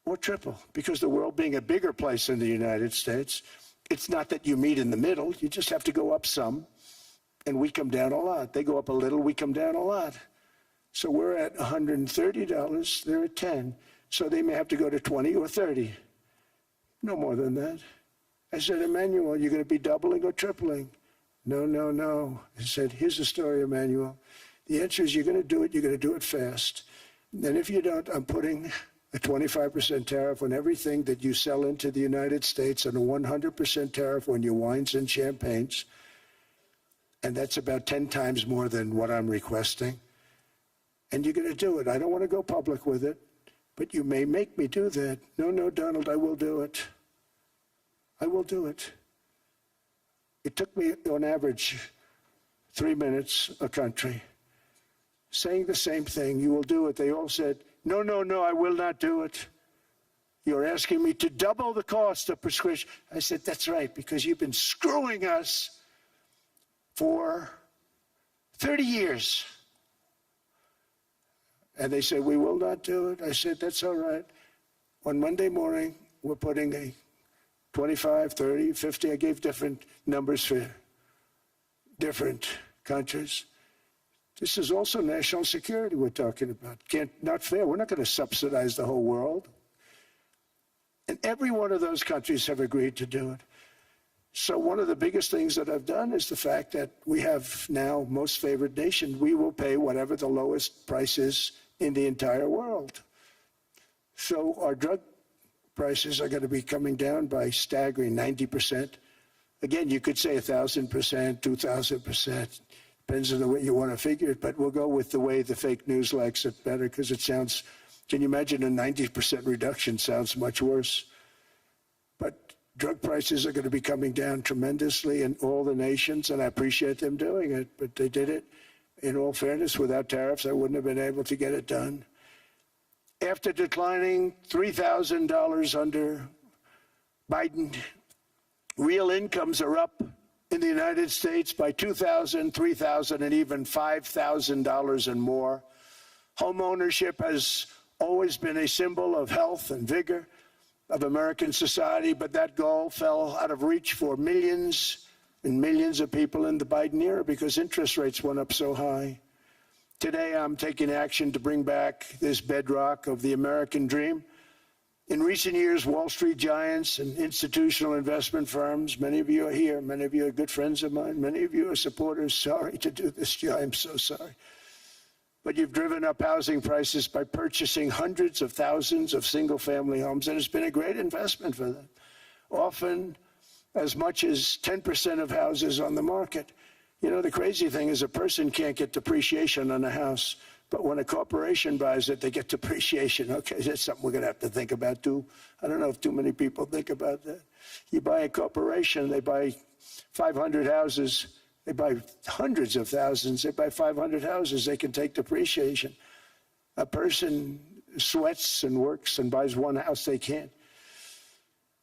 or triple. Because the world being a bigger place than the United States, it's not that you meet in the middle. You just have to go up some, and we come down a lot. They go up a little, we come down a lot. So we're at $130, they're at 10. So they may have to go to 20 or 30. No more than that. I said, Emmanuel, you're going to be doubling or tripling? No, no, no. I said, here's the story, Emmanuel. The answer is you're going to do it fast. And if you don't, I'm putting a 25% tariff on everything that you sell into the United States and a 100% tariff on your wines and champagnes. And that's about 10 times more than what I'm requesting. And you're going to do it. I don't want to go public with it, but you may make me do that. No, no, Donald, I will do it. I will do it. It took me, on average, 3 minutes a country, saying the same thing. You will do it. They all said, no, no, no, I will not do it. You're asking me to double the cost of prescription. I said, that's right, because you've been screwing us for 30 years. And they said, we will not do it. I said, that's all right. On Monday morning, we're putting a 25, 30, 50. I gave different numbers for different countries. This is also national security we're talking about. Not fair. We're not going to subsidize the whole world. And every one of those countries have agreed to do it. So one of the biggest things that I've done is the fact that we have now most favored nation. We will pay whatever the lowest price is in the entire world. So our drug prices are going to be coming down by staggering 90%. Again, you could say 1,000%, 2,000%. Depends on the way you want to figure it, but we'll go with the way the fake news likes it better because it sounds, can you imagine a 90% reduction sounds much worse. But drug prices are going to be coming down tremendously in all the nations, and I appreciate them doing it, but they did it. In all fairness, without tariffs, I wouldn't have been able to get it done. After declining $3,000 under Biden, real incomes are up in the United States by $2,000, $3,000, and even $5,000 and more. Home ownership has always been a symbol of health and vigor of American society, but that goal fell out of reach for millions and millions of people in the Biden era because interest rates went up so high. Today, I'm taking action to bring back this bedrock of the American dream. In recent years, Wall Street giants and institutional investment firms, many of you are here, many of you are good friends of mine, many of you are supporters. Sorry to do this to you, I'm so sorry. But you've driven up housing prices by purchasing hundreds of thousands of single-family homes, and it's been a great investment for them. Often as much as 10% of houses on the market. You know, the crazy thing is a person can't get depreciation on a house, but when a corporation buys it, they get depreciation. Okay, that's something we're going to have to think about, too. I don't know if too many people think about that. You buy a corporation, they buy 500 houses. They buy hundreds of thousands. They buy 500 houses. They can take depreciation. A person sweats and works and buys one house, they can't.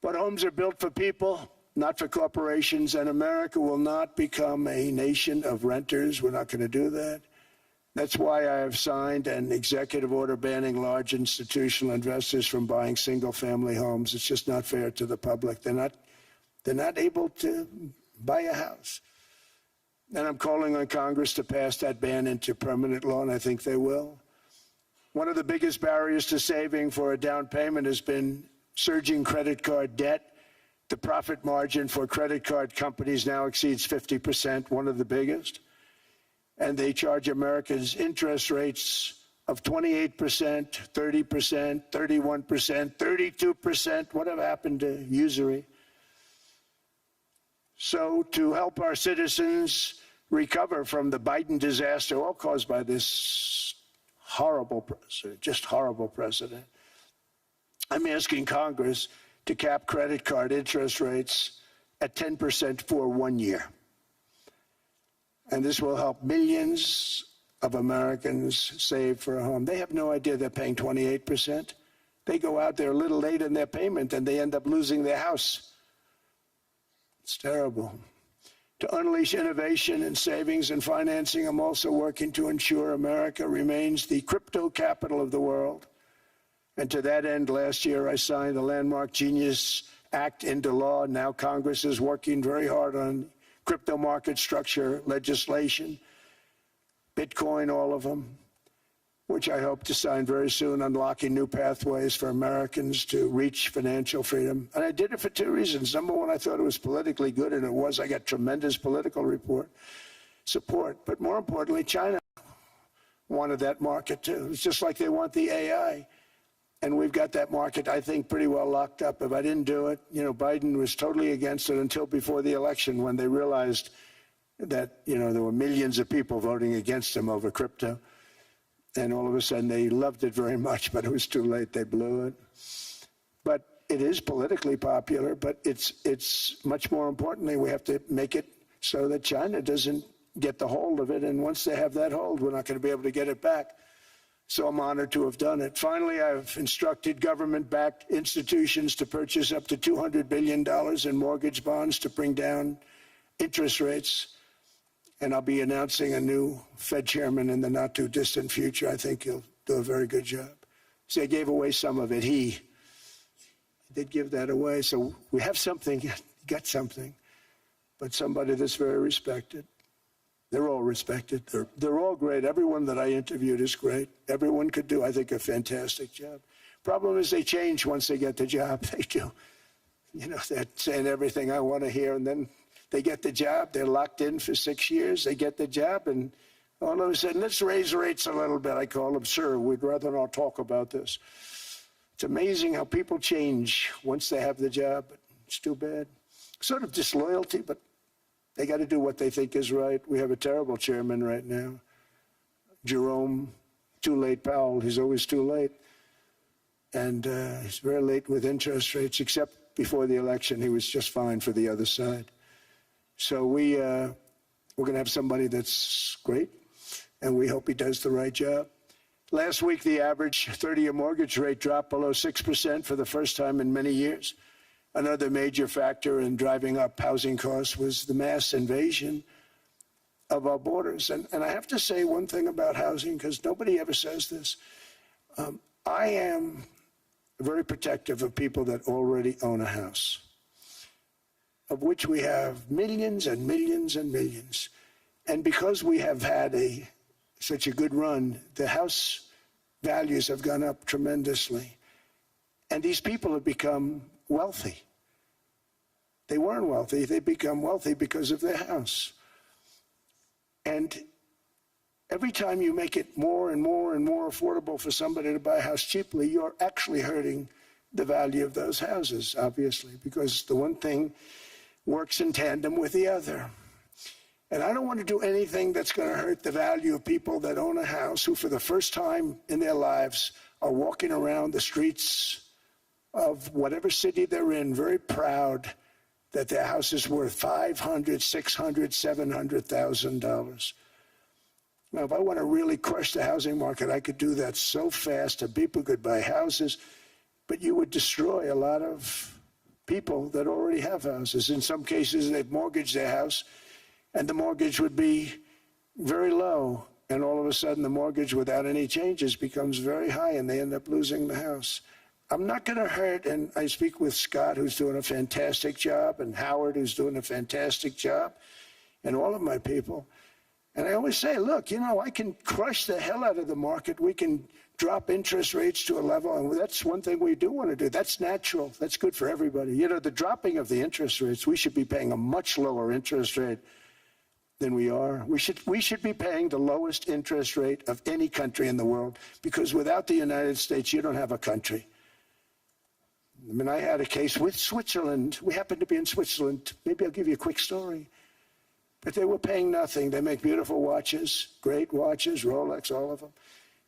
But homes are built for people, not for corporations, and America will not become a nation of renters. We're not going to do that. That's why I have signed an executive order banning large institutional investors from buying single-family homes. It's just not fair to the public. They're not able to buy a house. And I'm calling on Congress to pass that ban into permanent law, and I think they will. One of the biggest barriers to saving for a down payment has been surging credit card debt. The profit margin for credit card companies now exceeds 50%, one of the biggest. And they charge Americans interest rates of 28%, 30%, 31%, 32%. Whatever happened to usury? So to help our citizens recover from the Biden disaster, all caused by this horrible president, just horrible president, I'm asking Congress to cap credit card interest rates at 10% for 1 year. And this will help millions of Americans save for a home. They have no idea they're paying 28%. They go out there a little late in their payment and they end up losing their house. It's terrible. To unleash innovation in savings and financing, I'm also working to ensure America remains the crypto capital of the world. And to that end, last year I signed the landmark Genius Act into law. Now Congress is working very hard on crypto market structure legislation, Bitcoin, all of them. which I hope to sign very soon, unlocking new pathways for Americans to reach financial freedom. And I did it for two reasons. Number one, I thought it was politically good, and it was. I got tremendous political support. But more importantly, China wanted that market too. It's just like they want the AI. And we've got that market, I think, pretty well locked up. If I didn't do it, Biden was totally against it until before the election, when they realized that, there were millions of people voting against him over crypto. And all of a sudden, they loved it very much, but it was too late. They blew it. But it is politically popular, but it's much more importantly, we have to make it so that China doesn't get the hold of it. And once they have that hold, we're not going to be able to get it back. So I'm honored to have done it. Finally, I've instructed government-backed institutions to purchase up to $200 billion in mortgage bonds to bring down interest rates. And I'll be announcing a new Fed chairman in the not-too-distant future. I think he'll do a very good job. See, I gave away some of it. He did give that away. So we have something, got something, but somebody that's very respected. They're all respected. They're all great. Everyone that I interviewed is great. Everyone could do, I think, a fantastic job. Problem is they change once they get the job. They do. They're saying everything I want to hear, and then they get the job. They're locked in for 6 years. They get the job, and all of a sudden, let's raise rates a little bit. I call them, sir, we'd rather not talk about this. It's amazing how people change once they have the job. It's too bad. Sort of disloyalty, but they got to do what they think is right. We have a terrible chairman right now. Jerome, too late Powell. He's always too late. And he's very late with interest rates, except before the election. He was just fine for the other side. So we're going to have somebody that's great, and we hope he does the right job. Last week, the average 30-year mortgage rate dropped below 6% for the first time in many years. Another major factor in driving up housing costs was the mass invasion of our borders. And I have to say one thing about housing, because nobody ever says this. I am very protective of people that already own a house, of which we have millions and millions and millions. And because we have had such a good run, the house values have gone up tremendously. And these people have become wealthy. They weren't wealthy. They become wealthy because of their house. And every time you make it more and more and more affordable for somebody to buy a house cheaply, you're actually hurting the value of those houses, obviously, because the one thing works in tandem with the other. And I don't want to do anything that's going to hurt the value of people that own a house, who for the first time in their lives are walking around the streets of whatever city they're in, very proud that their house is worth $500,000, $600,000, $700,000. Now, if I want to really crush the housing market, I could do that so fast, and people could buy houses, but you would destroy a lot of people that already have houses. In some cases, they've mortgaged their house, and the mortgage would be very low, and all of a sudden the mortgage without any changes becomes very high, and they end up losing the house. I'm not going to hurt, and I speak with Scott, who's doing a fantastic job, and Howard, who's doing a fantastic job, and all of my people. And I always say, look, I can crush the hell out of the market. We can drop interest rates to a level, and that's one thing we do want to do. That's natural. That's good for everybody. The dropping of the interest rates, we should be paying a much lower interest rate than we are. We should be paying the lowest interest rate of any country in the world, because without the United States, you don't have a country. I mean, I had a case with Switzerland. We happened to be in Switzerland. Maybe I'll give you a quick story. But they were paying nothing. They make beautiful watches, great watches, Rolex, all of them.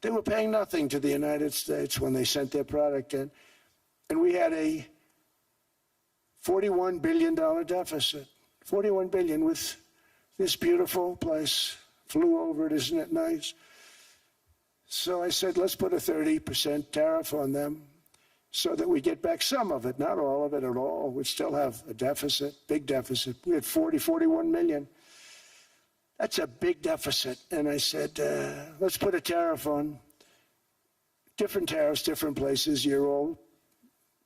They were paying nothing to the United States when they sent their product in. And we had a $41 billion deficit. $41 billion with this beautiful place. Flew over it, isn't it nice? So I said, let's put a 30% tariff on them, so that we get back some of it, not all of it at all. We still have a deficit, big deficit. We had 41 million. That's a big deficit. And I said, let's put a tariff on. Different tariffs, different places. You're all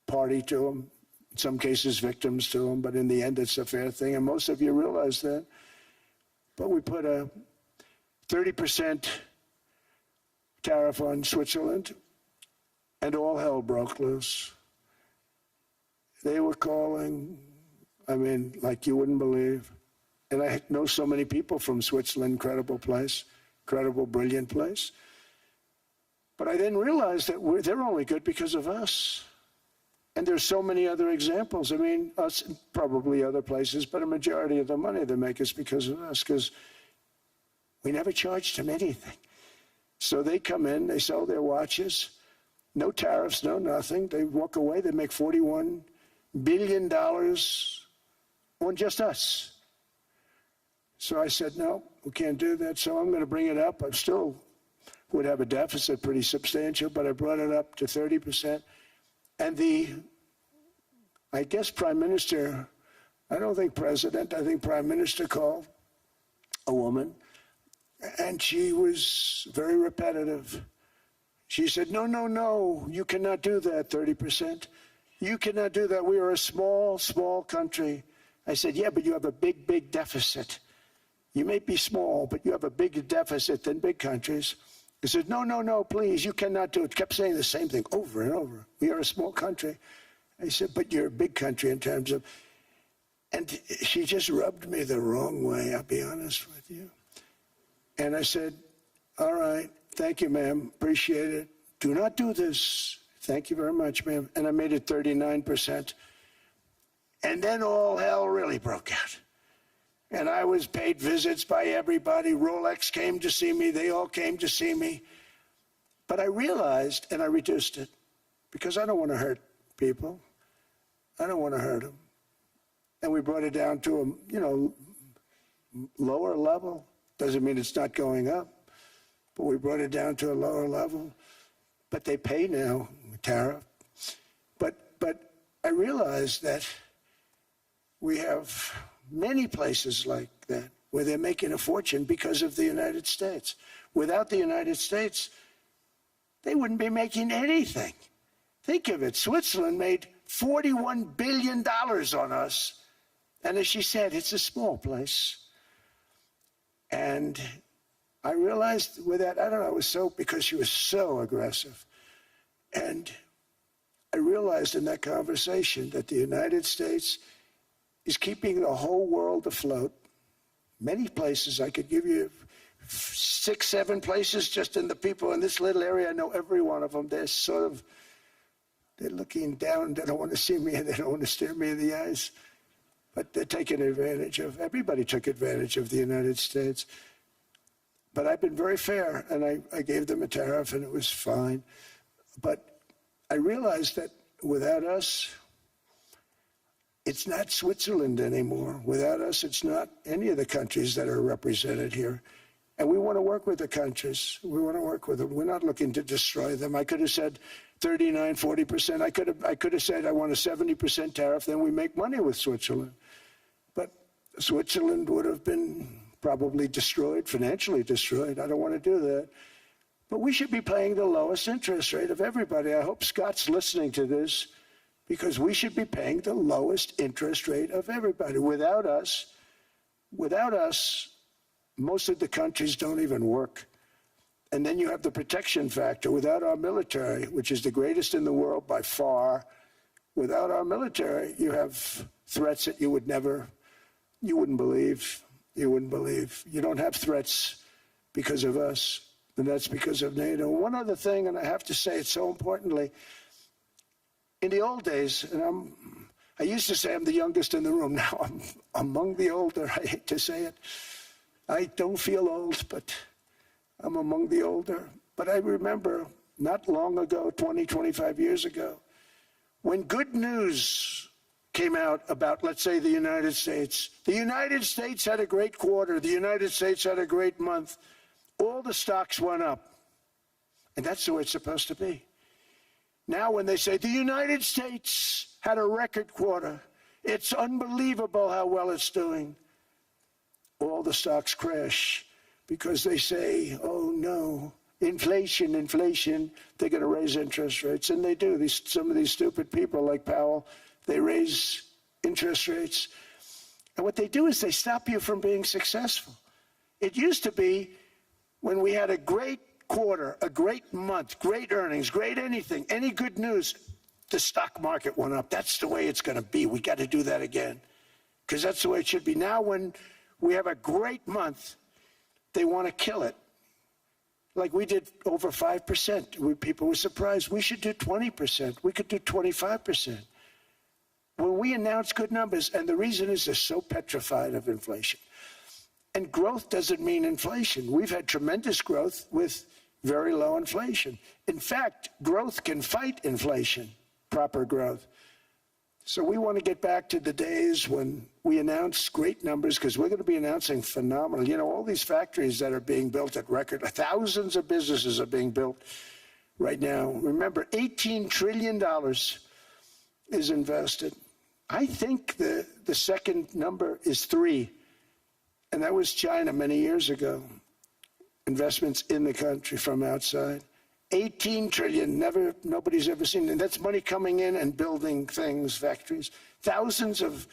party to them. In some cases, victims to them. But in the end, it's a fair thing. And most of you realize that. But we put a 30% tariff on Switzerland, and all hell broke loose. They were calling, I mean, like you wouldn't believe. And I know so many people from Switzerland, incredible place, incredible, brilliant place. But I then realized that they're only good because of us. And there's so many other examples. I mean, us, probably other places, but a majority of the money they make is because of us, because we never charged them anything. So they come in, they sell their watches, no tariffs, no nothing. They walk away, they make $41 billion on just us. So I said, no, we can't do that. So I'm going to bring it up. I still would have a deficit pretty substantial, but I brought it up to 30%. And I guess Prime Minister, I don't think President, I think Prime Minister called a woman, and she was very repetitive. She said, no, no, no, you cannot do that, 30%. You cannot do that. We are a small, small country. I said, yeah, but you have a big, big deficit. You may be small, but you have a bigger deficit than big countries. He said, no, no, no, please, you cannot do it. Kept saying the same thing over and over. We are a small country. I said, but you're a big country in terms of, and she just rubbed me the wrong way, I'll be honest with you. And I said, all right, thank you, ma'am, appreciate it. Do not do this. Thank you very much, ma'am. And I made it 39%. And then all hell really broke out. And I was paid visits by everybody. Rolex came to see me. They all came to see me. But I realized, and I reduced it, because I don't want to hurt people. I don't want to hurt them. And we brought it down to a, lower level. Doesn't mean it's not going up, but we brought it down to a lower level. But they pay now, tariff. But I realized that we have many places like that where they're making a fortune because of the United States. Without the United States, they wouldn't be making anything. Think of it. Switzerland made $41 billion on us. And as she said, it's a small place. And I realized with that, I don't know, it was so, because she was so aggressive. And I realized in that conversation that the United States is keeping the whole world afloat. Many places, I could give you 6, 7 places just in the people in this little area. I know every one of them. They're looking down. They don't want to see me, and they don't want to stare me in the eyes. But they're taking advantage of, everybody took advantage of the United States. But I've been very fair, and I gave them a tariff, and it was fine. But I realized that without us, it's not Switzerland anymore. Without us, it's not any of the countries that are represented here. And we want to work with the countries. We want to work with them. We're not looking to destroy them. I could have said 39, 40%. I could have said I want a 70% tariff, then we make money with Switzerland. But Switzerland would have been probably destroyed, financially destroyed. I don't want to do that. But we should be paying the lowest interest rate of everybody. I hope Scott's listening to this, because we should be paying the lowest interest rate of everybody. Without us, most of the countries don't even work. And then you have the protection factor. Without our military, which is the greatest in the world by far, without our military, you have threats that you wouldn't believe. You wouldn't believe. You don't have threats because of us, and that's because of NATO. One other thing, and I have to say it so importantly, in the old days, and I used to say I'm the youngest in the room. Now I'm among the older. I hate to say it. I don't feel old, but I'm among the older. But I remember not long ago, 20, 25 years ago, when good news came out about, let's say, the United States. The United States had a great quarter. The United States had a great month. All the stocks went up. And that's the way it's supposed to be. Now when they say the United States had a record quarter, it's unbelievable how well it's doing, all the stocks crash because they say, oh no, inflation, they're going to raise interest rates. And they do. Some of these stupid people like Powell, they raise interest rates. And what they do is they stop you from being successful. It used to be when we had a great quarter, a great month, great earnings, great anything, any good news, the stock market went up. That's the way it's going to be. We got to do that again, because that's the way it should be. Now when we have a great month, they want to kill it. Like we did over 5%. People were surprised. We should do 20%. We could do 25%. When we announce good numbers, and the reason is they're so petrified of inflation. And growth doesn't mean inflation. We've had tremendous growth with very low inflation. In fact, growth can fight inflation, proper growth. So we want to get back to the days when we announce great numbers, because we're going to be announcing phenomenal. You know, all these factories that are being built at record, thousands of businesses are being built right now. Remember, $18 trillion is invested. I think the second number is 3, and that was China many years ago. Investments in the country from outside. 18 trillion, nobody's ever seen. And that's money coming in and building things, factories. Thousands of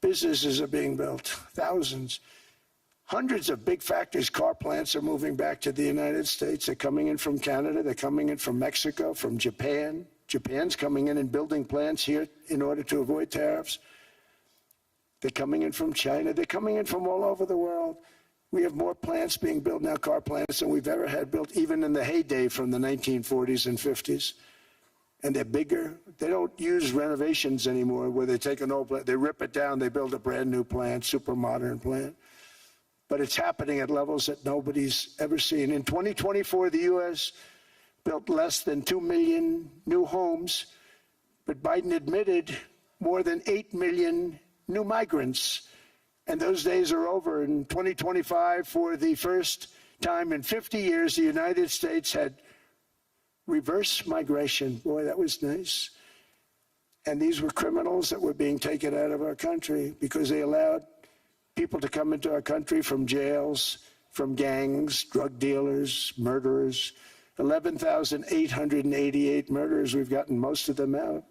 businesses are being built, thousands. Hundreds of big factories, car plants are moving back to the United States. They're coming in from Canada, they're coming in from Mexico, from Japan. Japan's coming in and building plants here in order to avoid tariffs. They're coming in from China, they're coming in from all over the world. We have more plants being built now, car plants, than we've ever had built, even in the heyday from the 1940s and 50s. And they're bigger. They don't use renovations anymore where they take an old plant, they rip it down, they build a brand new plant, super modern plant. But it's happening at levels that nobody's ever seen. In 2024, the U.S. built less than 2 million new homes, but Biden admitted more than 8 million new migrants. And those days are over. In 2025, for the first time in 50 years, the United States had reverse migration. Boy, that was nice. And these were criminals that were being taken out of our country because they allowed people to come into our country from jails, from gangs, drug dealers, murderers. 11,888 murderers. We've gotten most of them out.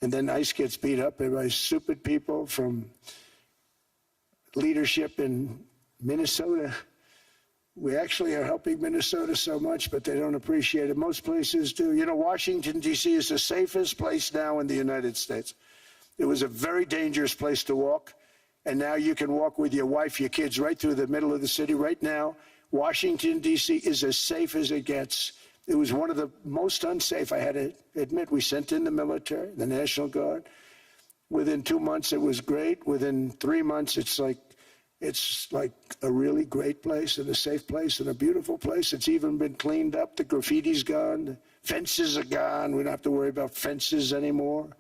And then ICE gets beat up by stupid people from leadership in Minnesota. We actually are helping Minnesota so much, but they don't appreciate it. Most places do. You know, Washington, D.C. is the safest place now in the United States. It was a very dangerous place to walk, and now you can walk with your wife, your kids, right through the middle of the city. Right now, Washington, D.C. is as safe as it gets. It was one of the most unsafe, I had to admit. We sent in the military, the National Guard. Within 2 months, it was great. Within 3 months, it's like a really great place and a safe place and a beautiful place. It's even been cleaned up. The graffiti's gone. The fences are gone. We don't have to worry about fences anymore.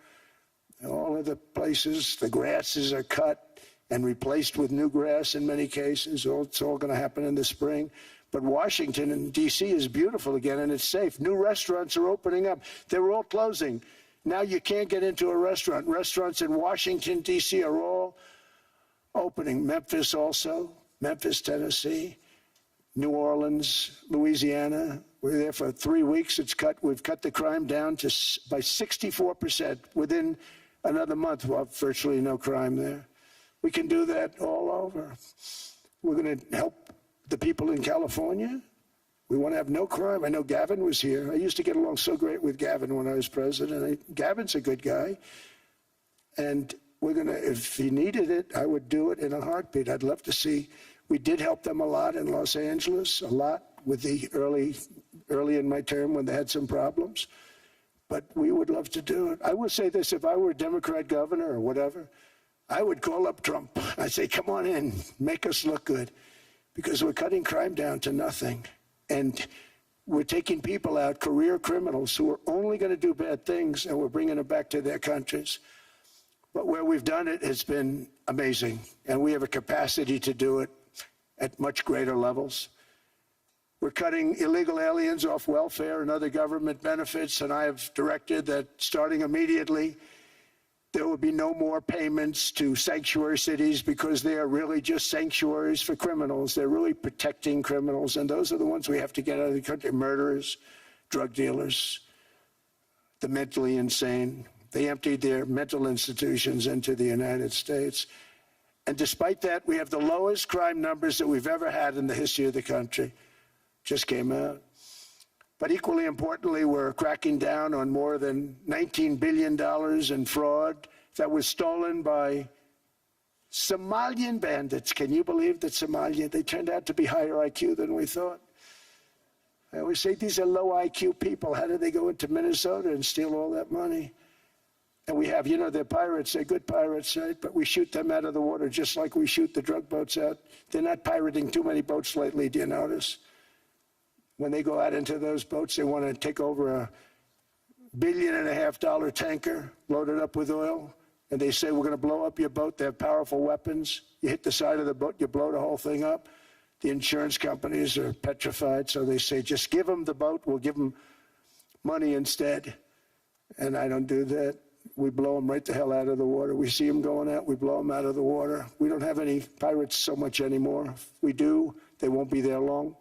All of the places, the grasses are cut and replaced with new grass in many cases. It's all going to happen in the spring. But Washington and D.C. is beautiful again, and it's safe. New restaurants are opening up. They were all closing. Now you can't get into a restaurant. Restaurants in Washington, D.C. are all opening. Memphis also, Memphis, Tennessee, New Orleans, Louisiana. We're there for 3 weeks. We've cut the crime down by 64%. Within another month, we'll have virtually no crime there. We can do that all over. We're going to help the people in California. We want to have no crime. I know Gavin was here. I used to get along so great with Gavin when I was president. Gavin's a good guy. And we're going to, if he needed it, I would do it in a heartbeat. I'd love to see. We did help them a lot in Los Angeles, a lot with the early in my term when they had some problems. But we would love to do it. I will say this, if I were a Democrat governor or whatever, I would call up Trump. I'd say, come on in, make us look good. Because we're cutting crime down to nothing. And we're taking people out, career criminals, who are only going to do bad things, and we're bringing them back to their countries. But where we've done it has been amazing, and we have a capacity to do it at much greater levels. We're cutting illegal aliens off welfare and other government benefits, and I have directed that starting immediately, there will be no more payments to sanctuary cities because they are really just sanctuaries for criminals. They're really protecting criminals, and those are the ones we have to get out of the country. Murderers, drug dealers, the mentally insane. They emptied their mental institutions into the United States. And despite that, we have the lowest crime numbers that we've ever had in the history of the country. Just came out. But equally importantly, we're cracking down on more than $19 billion in fraud that was stolen by Somalian bandits. Can you believe that Somalia, they turned out to be higher IQ than we thought? I always say these are low IQ people. How did they go into Minnesota and steal all that money? And we have, you know, they're pirates, they're good pirates, right? But we shoot them out of the water just like we shoot the drug boats out. They're not pirating too many boats lately, do you notice? When they go out into those boats, they want to take over $1.5 billion tanker loaded up with oil. And they say, we're going to blow up your boat. They have powerful weapons. You hit the side of the boat, you blow the whole thing up. The insurance companies are petrified, so they say, just give them the boat. We'll give them money instead. And I don't do that. We blow them right the hell out of the water. We see them going out, we blow them out of the water. We don't have any pirates so much anymore. If we do, they won't be there long.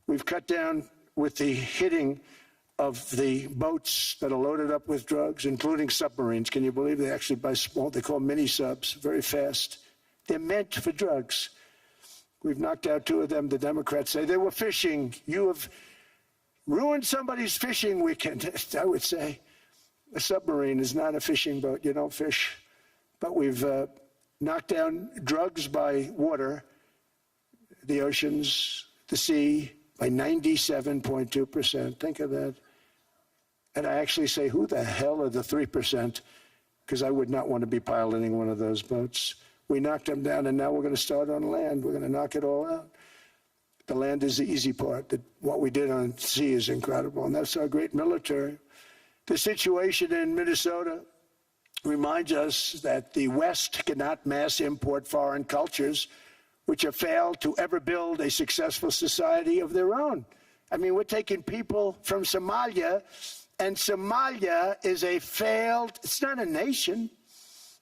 We've cut down with the hitting of the boats that are loaded up with drugs, including submarines. Can you believe they actually buy small, they call them mini subs, very fast. They're meant for drugs. We've knocked out 2 of them. The Democrats say they were fishing. You have ruined somebody's fishing weekend, I would say. A submarine is not a fishing boat. You don't fish. But we've knocked down drugs by water, the oceans, the sea, by 97.2%. Think of that. And I actually say, who the hell are the 3%? Because I would not want to be piloting one of those boats. We knocked them down, and now we're going to start on land. We're going to knock it all out. The land is the easy part. What we did on sea is incredible, and that's our great military. The situation in Minnesota reminds us that the West cannot mass import foreign cultures which have failed to ever build a successful society of their own. I mean, we're taking people from Somalia, and Somalia is a failed, it's not a nation.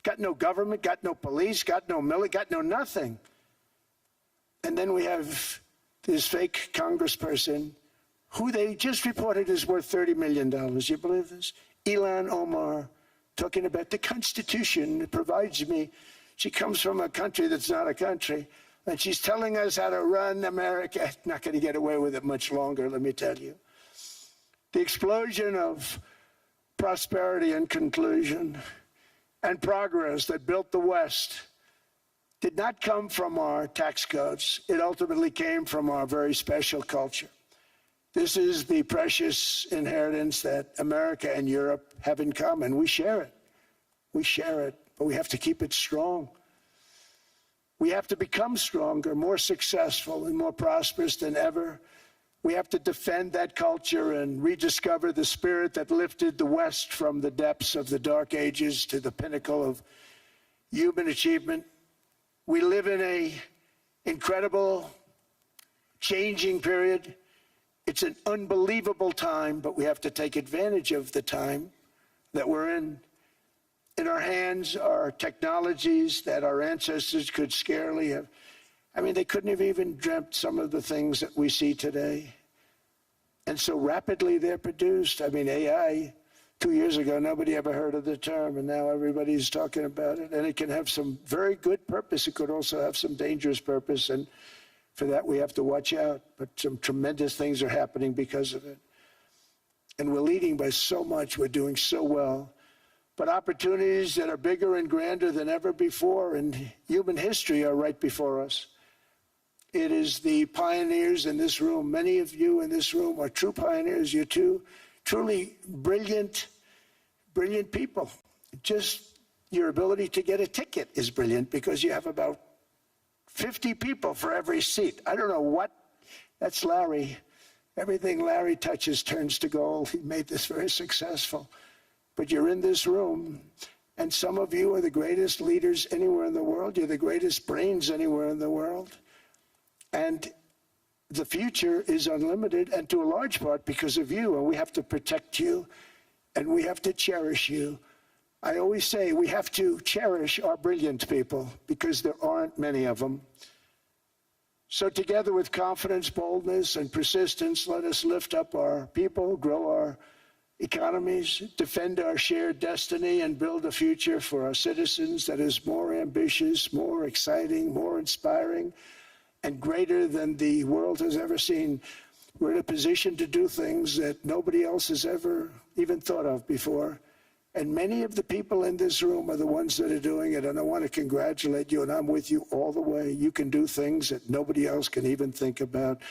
Got no government, got no police, got no military, got no nothing. And then we have this fake congressperson who they just reported is worth $30 million. You believe this? Ilhan Omar, talking about the Constitution that provides me. She comes from a country that's not a country, and she's telling us how to run America. Not going to get away with it much longer, let me tell you. The explosion of prosperity and conclusion and progress that built the West did not come from our tax codes. It ultimately came from our very special culture. This is the precious inheritance that America and Europe have in common. We share it. We share it, but we have to keep it strong. We have to become stronger, more successful, and more prosperous than ever. We have to defend that culture and rediscover the spirit that lifted the West from the depths of the Dark Ages to the pinnacle of human achievement. We live in an incredible, changing period. It's an unbelievable time, but we have to take advantage of the time that we're in. In our hands are technologies that our ancestors could scarcely have. I mean, they couldn't have even dreamt some of the things that we see today. And so rapidly they're produced. I mean, AI, 2 years ago, nobody ever heard of the term, and now everybody's talking about it. And it can have some very good purpose. It could also have some dangerous purpose, and for that we have to watch out. But some tremendous things are happening because of it. And we're leading by so much. We're doing so well. But opportunities that are bigger and grander than ever before in human history are right before us. It is the pioneers in this room. Many of you in this room are true pioneers. You're two truly brilliant, brilliant people. Just your ability to get a ticket is brilliant because you have about 50 people for every seat. I don't know what. That's Larry. Everything Larry touches turns to gold. He made this very successful. But you're in this room, and some of you are the greatest leaders anywhere in the world. You're the greatest brains anywhere in the world. And the future is unlimited, and to a large part because of you, and we have to protect you, and we have to cherish you. I always say we have to cherish our brilliant people because there aren't many of them. So together with confidence, boldness, and persistence, let us lift up our people, grow our economies, defend our shared destiny, and build a future for our citizens that is more ambitious, more exciting, more inspiring, and greater than the world has ever seen. We're in a position to do things that nobody else has ever even thought of before. And many of the people in this room are the ones that are doing it. And I want to congratulate you, and I'm with you all the way. You can do things that nobody else can even think about.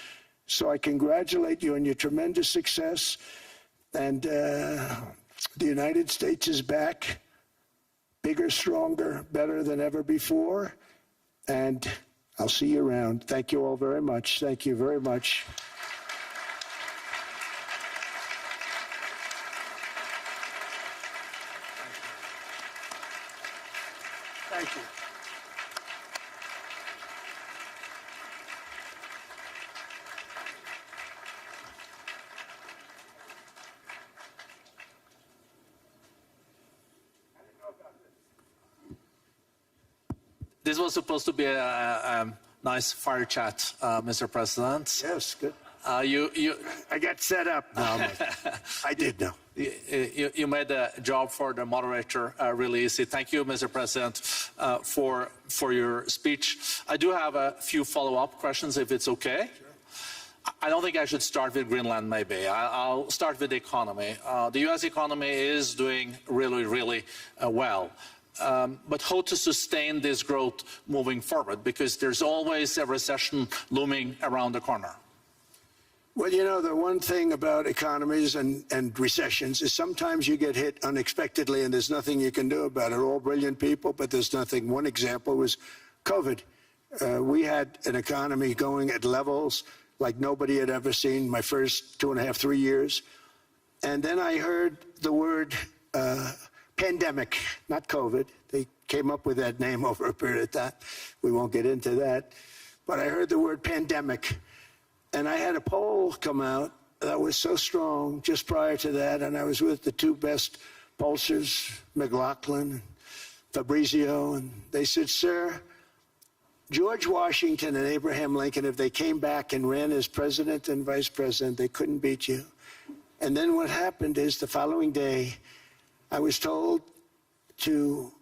So I congratulate you on your tremendous success. And the United States is back, bigger, stronger, better than ever before. And I'll see you around. Thank you all very much. Thank you very much. Thank you. This was supposed to be a nice fire chat, Mr. President. Yes, good. I got set up. No, I did know. You made the job for the moderator really easy. Thank you, Mr. President, for your speech. I do have a few follow-up questions, if it's okay. Sure. I don't think I should start with Greenland, maybe. I'll start with the economy. The U.S. economy is doing really, really well. But how to sustain this growth moving forward? Because there's always a recession looming around the corner. Well, you know, the one thing about economies and recessions is sometimes you get hit unexpectedly and there's nothing you can do about it. All brilliant people, but there's nothing. One example was COVID. We had an economy going at levels like nobody had ever seen my first 2.5, 3 years. And then I heard the word pandemic, not COVID. They came up with that name over a period of time. We won't get into that. But I heard the word pandemic. And I had a poll come out that was so strong just prior to that, and I was with the two best pollsters, McLaughlin and Fabrizio, and they said, sir, George Washington and Abraham Lincoln, if they came back and ran as president and vice president, they couldn't beat you. And then what happened is the following day, I was told to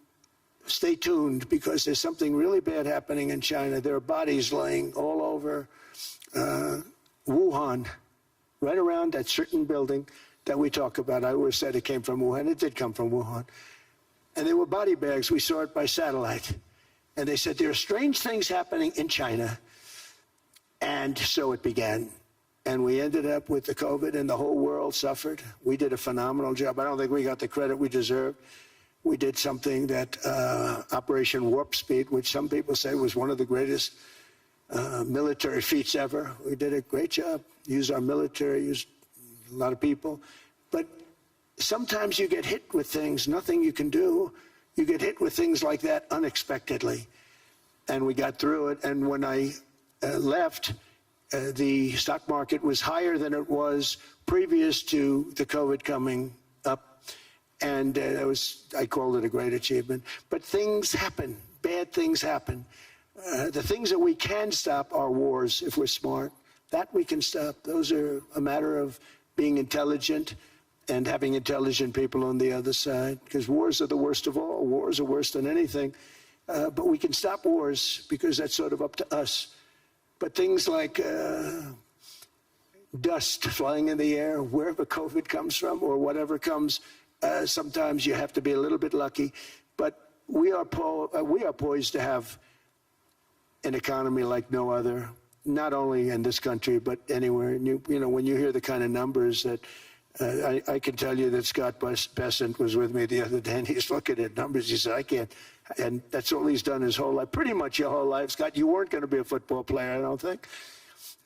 stay tuned because there's something really bad happening in China. There are bodies laying all over Wuhan, right around that certain building that we talk about. I always said it came from Wuhan. It did come from Wuhan. And there were body bags. We saw it by satellite. And they said, there are strange things happening in China. And so it began. And we ended up with the COVID, and the whole world suffered. We did a phenomenal job. I don't think we got the credit we deserved. We did something that Operation Warp Speed, which some people say was one of the greatest military feats ever. We did a great job. Used our military, used a lot of people. But sometimes you get hit with things, nothing you can do. You get hit with things like that unexpectedly. And we got through it. And when I left, the stock market was higher than it was previous to the COVID coming up. And I called it a great achievement. But things happen. Bad things happen. The things that we can stop are wars if we're smart. That we can stop. Those are a matter of being intelligent and having intelligent people on the other side. Because wars are the worst of all. Wars are worse than anything. But we can stop wars because that's sort of up to us. But things like dust flying in the air, wherever COVID comes from or whatever comes, sometimes you have to be a little bit lucky. But we are poised to have an economy like no other, not only in this country, but anywhere. And you know, when you hear the kind of numbers that, I can tell you that Scott Bessent was with me the other day, and he's looking at numbers. He said, I can't, and that's all he's done his whole life, pretty much your whole life. Scott, you weren't going to be a football player, I don't think.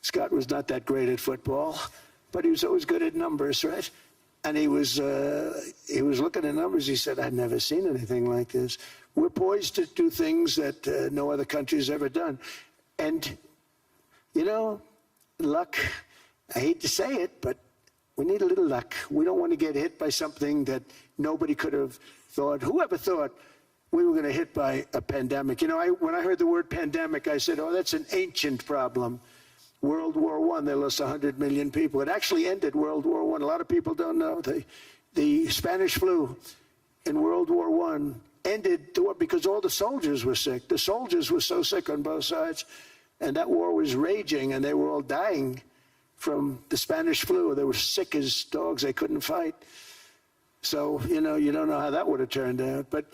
Scott was not that great at football, but he was always good at numbers, right? And he was looking at numbers. He said, I've never seen anything like this. We're poised to do things that no other country has ever done. And, you know, luck, I hate to say it, but we need a little luck. We don't want to get hit by something that nobody could have thought. Whoever thought we were going to hit by a pandemic? You know, when I heard the word pandemic, I said, oh, that's an ancient problem. World War I, they lost 100 million people. It actually ended World War I. A lot of people don't know. The Spanish flu in World War I ended the war because all the soldiers were sick. The soldiers were so sick on both sides, and that war was raging, and they were all dying from the Spanish flu. They were sick as dogs. They couldn't fight. So, you don't know how that would have turned out. But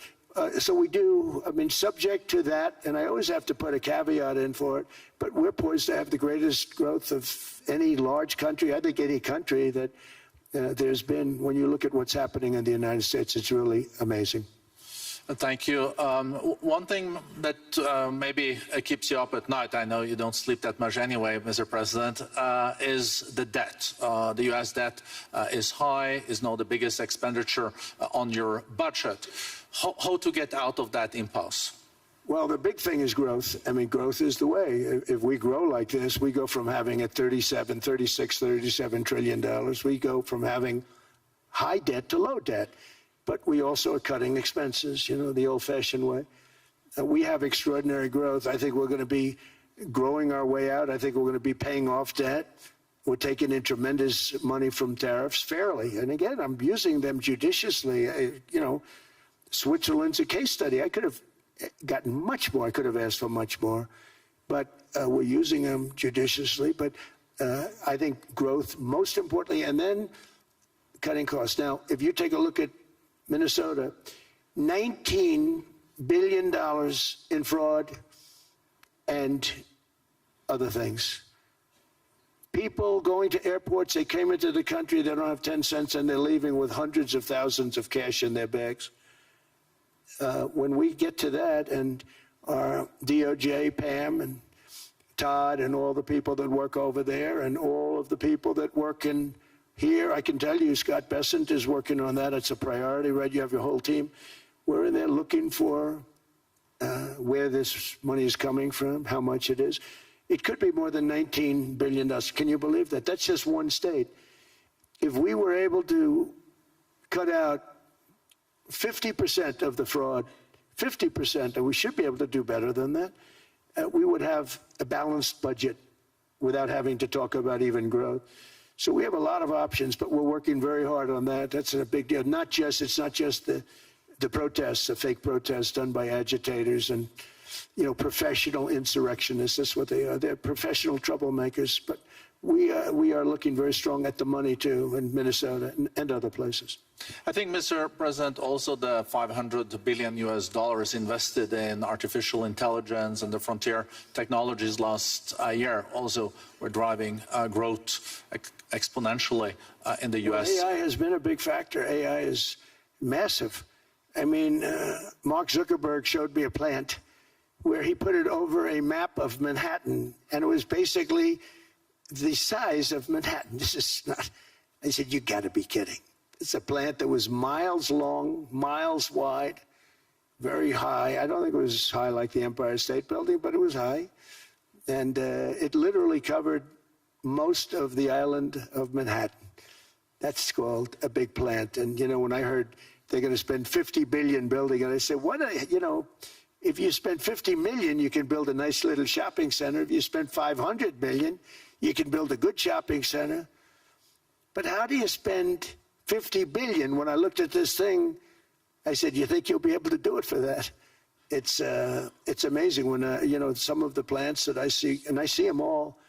so we do, subject to that, and I always have to put a caveat in for it, but we're poised to have the greatest growth of any large country, I think any country that there's been. When you look at what's happening in the United States, it's really amazing. Thank you. One thing that maybe keeps you up at night, I know you don't sleep that much anyway, Mr. President, is the debt. The U.S. debt is high, is now the biggest expenditure on your budget. How to get out of that impasse? Well, the big thing is growth. Growth is the way. If we grow like this, we go from having at $37 trillion, we go from having high debt to low debt. But we also are cutting expenses, the old-fashioned way. We have extraordinary growth. I think we're going to be growing our way out. I think we're going to be paying off debt. We're taking in tremendous money from tariffs fairly. And again, I'm using them judiciously. Switzerland's a case study. I could have gotten much more. I could have asked for much more. But we're using them judiciously. But I think growth, most importantly, and then cutting costs. Now, if you take a look at Minnesota, $19 billion in fraud and other things. People going to airports, they came into the country, they don't have 10 cents, and they're leaving with hundreds of thousands of cash in their bags. When we get to that, and our DOJ, Pam, and Todd, and all the people that work over there, and all of the people that work in here, I can tell you, Scott Bessent is working on that. It's a priority, right? You have your whole team. We're in there looking for where this money is coming from, how much it is. It could be more than $19 billion. Can you believe that? That's just one state. If we were able to cut out 50% of the fraud, 50%, and we should be able to do better than that, we would have a balanced budget without having to talk about even growth. So we have a lot of options, but we're working very hard on that. That's a big deal. It's not just the protests, the fake protests done by agitators and, professional insurrectionists. That's what they are. They're professional troublemakers. But we are looking very strong at the money, too, in Minnesota and other places. I think, Mr. President, also the $500 billion invested in artificial intelligence and the frontier technologies last year also were driving growth exponentially in the U.S. Well, AI has been a big factor. AI is massive. Mark Zuckerberg showed me a plant where he put it over a map of Manhattan, and it was basically the size of Manhattan. This is not, I said, you got to be kidding. It's a plant that was miles long, miles wide, very high. I don't think it was high like the Empire State Building, but it was high. And it literally covered most of the island of Manhattan. That's called a big plant. And, when I heard they're going to spend $50 billion building it, I said, if you spend $50 million, you can build a nice little shopping center. If you spend $500 million, you can build a good shopping center. But how do you spend $50 billion? When I looked at this thing, I said, you think you'll be able to do it for that? It's amazing when, some of the plants that I see, and I see them all,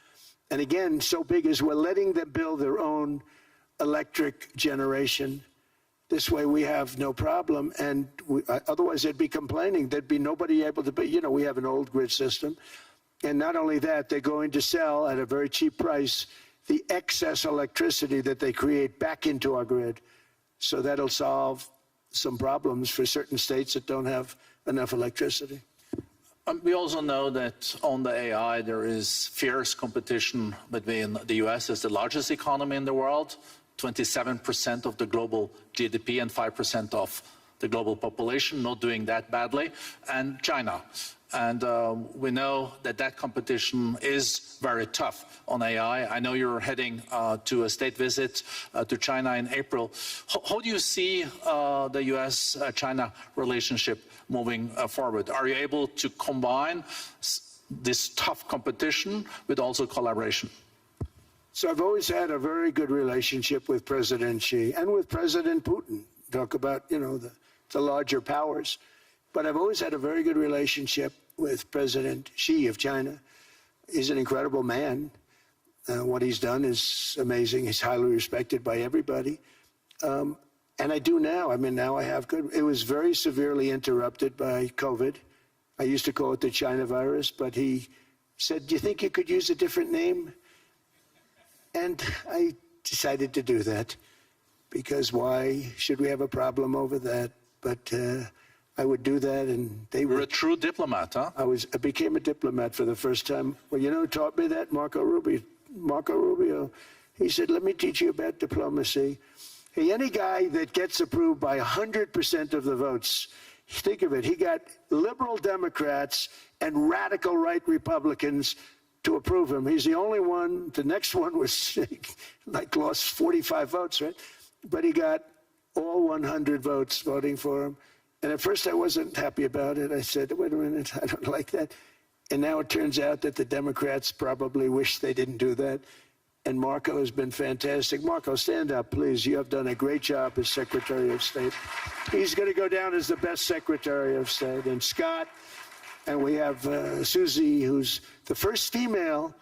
and again, so big is we're letting them build their own electric generation. This way we have no problem, and otherwise they'd be complaining. There'd be nobody able to be, we have an old grid system. And not only that, they're going to sell at a very cheap price the excess electricity that they create back into our grid. So that'll solve some problems for certain states that don't have enough electricity. We also know that on the AI, there is fierce competition between the U.S. as the largest economy in the world, 27% of the global GDP and 5% of the global population, not doing that badly, and China. And we know that competition is very tough on AI. I know you're heading to a state visit to China in April. How do you see the U.S.-China relationship moving forward? Are you able to combine this tough competition with also collaboration? So I've always had a very good relationship with President Xi and with President Putin. Talk about, the larger powers. But I've always had a very good relationship with President Xi of China. He's an incredible man. What he's done is amazing. He's highly respected by everybody. And I do now. I mean, now I have good. It was very severely interrupted by COVID. I used to call it the China virus, but he said, do you think you could use a different name? And I decided to do that because why should we have a problem over that? But I would do that, and they were... You're a true diplomat, huh? I became a diplomat for the first time. Well, you know who taught me that? Marco Rubio. He said, let me teach you about diplomacy. Hey, any guy that gets approved by 100% of the votes, think of it, he got liberal Democrats and radical right Republicans to approve him. He's the only one. The next one was like lost 45 votes, right? But he got all 100 votes voting for him. And at first I wasn't happy about it. I said, wait a minute, I don't like that. And now it turns out that the Democrats probably wish they didn't do that. And Marco has been fantastic. Marco, stand up, please. You have done a great job as Secretary of State. He's going to go down as the best Secretary of State. And Scott, and we have Susie, who's the first female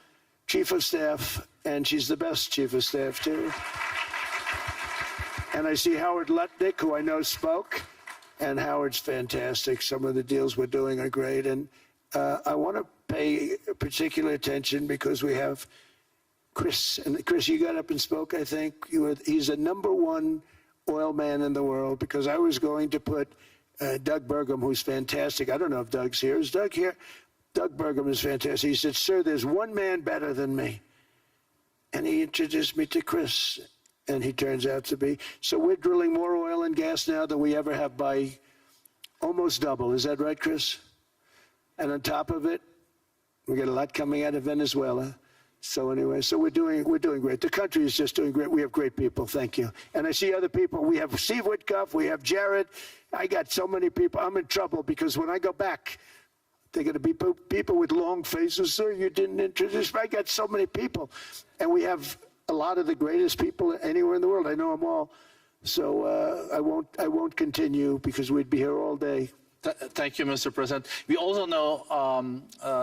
Chief of Staff, and she's the best Chief of Staff, too. And I see Howard Lutnick, who I know spoke, and Howard's fantastic. Some of the deals we're doing are great. And I want to pay particular attention because we have Chris. And Chris, you got up and spoke, I think. He's the #1 oil man in the world because I was going to put Doug Burgum, who's fantastic. I don't know if Doug's here. Is Doug here? Doug Burgum is fantastic. He said, sir, there's one man better than me. And he introduced me to Chris. And he turns out to be. So we're drilling more oil and gas now than we ever have by almost double. Is that right, Chris? And on top of it, we get a lot coming out of Venezuela. So anyway, so we're doing great. The country is just doing great. We have great people. Thank you. And I see other people. We have Steve Witkoff. We have Jared. I got so many people. I'm in trouble because when I go back, they're going to be people with long faces. Sir, you didn't introduce me. I got so many people. And we have a lot of the greatest people anywhere in the world. I know them all. So I won't continue because we'd be here all day. Thank you, Mr. President. We also know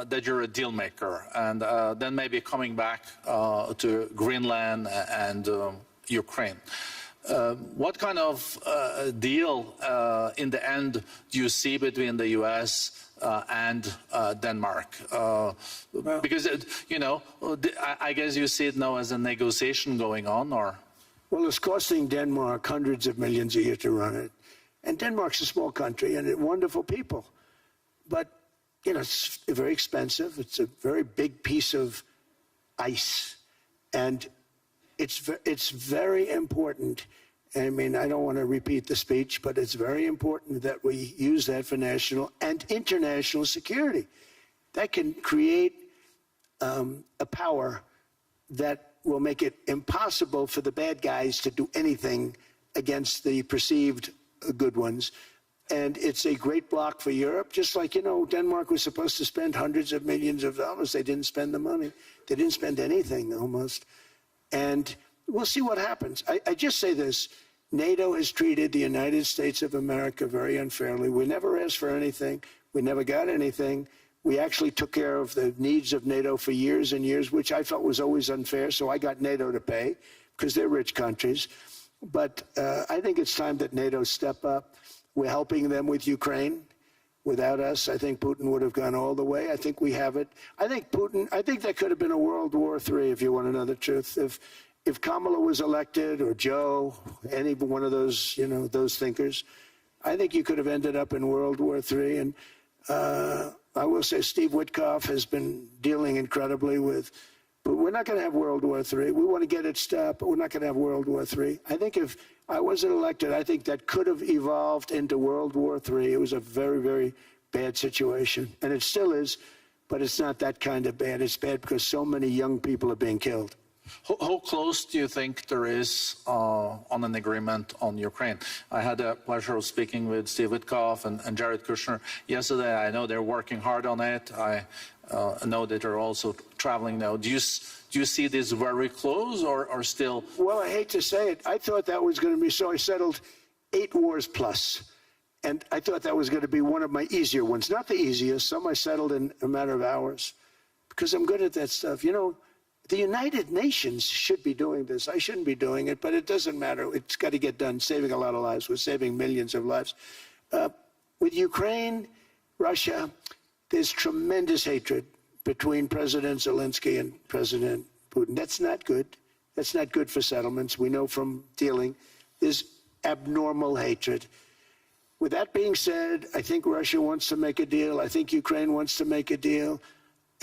that you're a deal maker, and then maybe coming back to Greenland and Ukraine. What kind of deal in the end do you see between the U.S. And Denmark? Because, you know, I guess you see it now as a negotiation going on, or? Well, it's costing Denmark hundreds of millions a year to run it. And Denmark's a small country and wonderful people. But, you know, it's very expensive. It's a very big piece of ice. And it's very important. I mean, I don't want to repeat the speech, but it's very important that we use that for national and international security. That can create a power that will make it impossible for the bad guys to do anything against the perceived good ones. And it's a great block for Europe, just like, you know, Denmark was supposed to spend hundreds of millions of dollars. They didn't spend the money. They didn't spend anything, almost. And we'll see what happens. I just say this. NATO has treated the United States of America very unfairly. We never asked for anything. We never got anything. We actually took care of the needs of NATO for years and years, which I felt was always unfair. So I got NATO to pay because they're rich countries. But I think it's time that NATO step up. We're helping them with Ukraine. Without us, I think Putin would have gone all the way. I think we have it. I think that could have been a World War III, if you want to know the truth. If Kamala was elected, or Joe, any one of those, you know, those thinkers, I think you could have ended up in World War III. And I will say Steve Witkoff has been dealing incredibly with, but we're not going to have World War III. We want to get it stopped, but we're not going to have World War III. I think if I wasn't elected, I think that could have evolved into World War III. It was a very, very bad situation, and it still is, but it's not that kind of bad. It's bad because so many young people are being killed. How close do you think there is on an agreement on Ukraine? I had the pleasure of speaking with Steve Witkoff and Jared Kushner yesterday. I know they're working hard on it. I know that they're also traveling now. Do you see this very close or still? Well, I hate to say it. I thought that was going to be so. I settled 8 wars plus. And I thought that was going to be one of my easier ones. Not the easiest. Some I settled in a matter of hours because I'm good at that stuff. You know, The United Nations should be doing this. I shouldn't be doing it, but it doesn't matter. It's got to get done, saving a lot of lives. We're saving millions of lives. With Ukraine, Russia, there's tremendous hatred between President Zelensky and President Putin. That's not good. That's not good for settlements. We know from dealing. There's abnormal hatred. With that being said, I think Russia wants to make a deal. I think Ukraine wants to make a deal.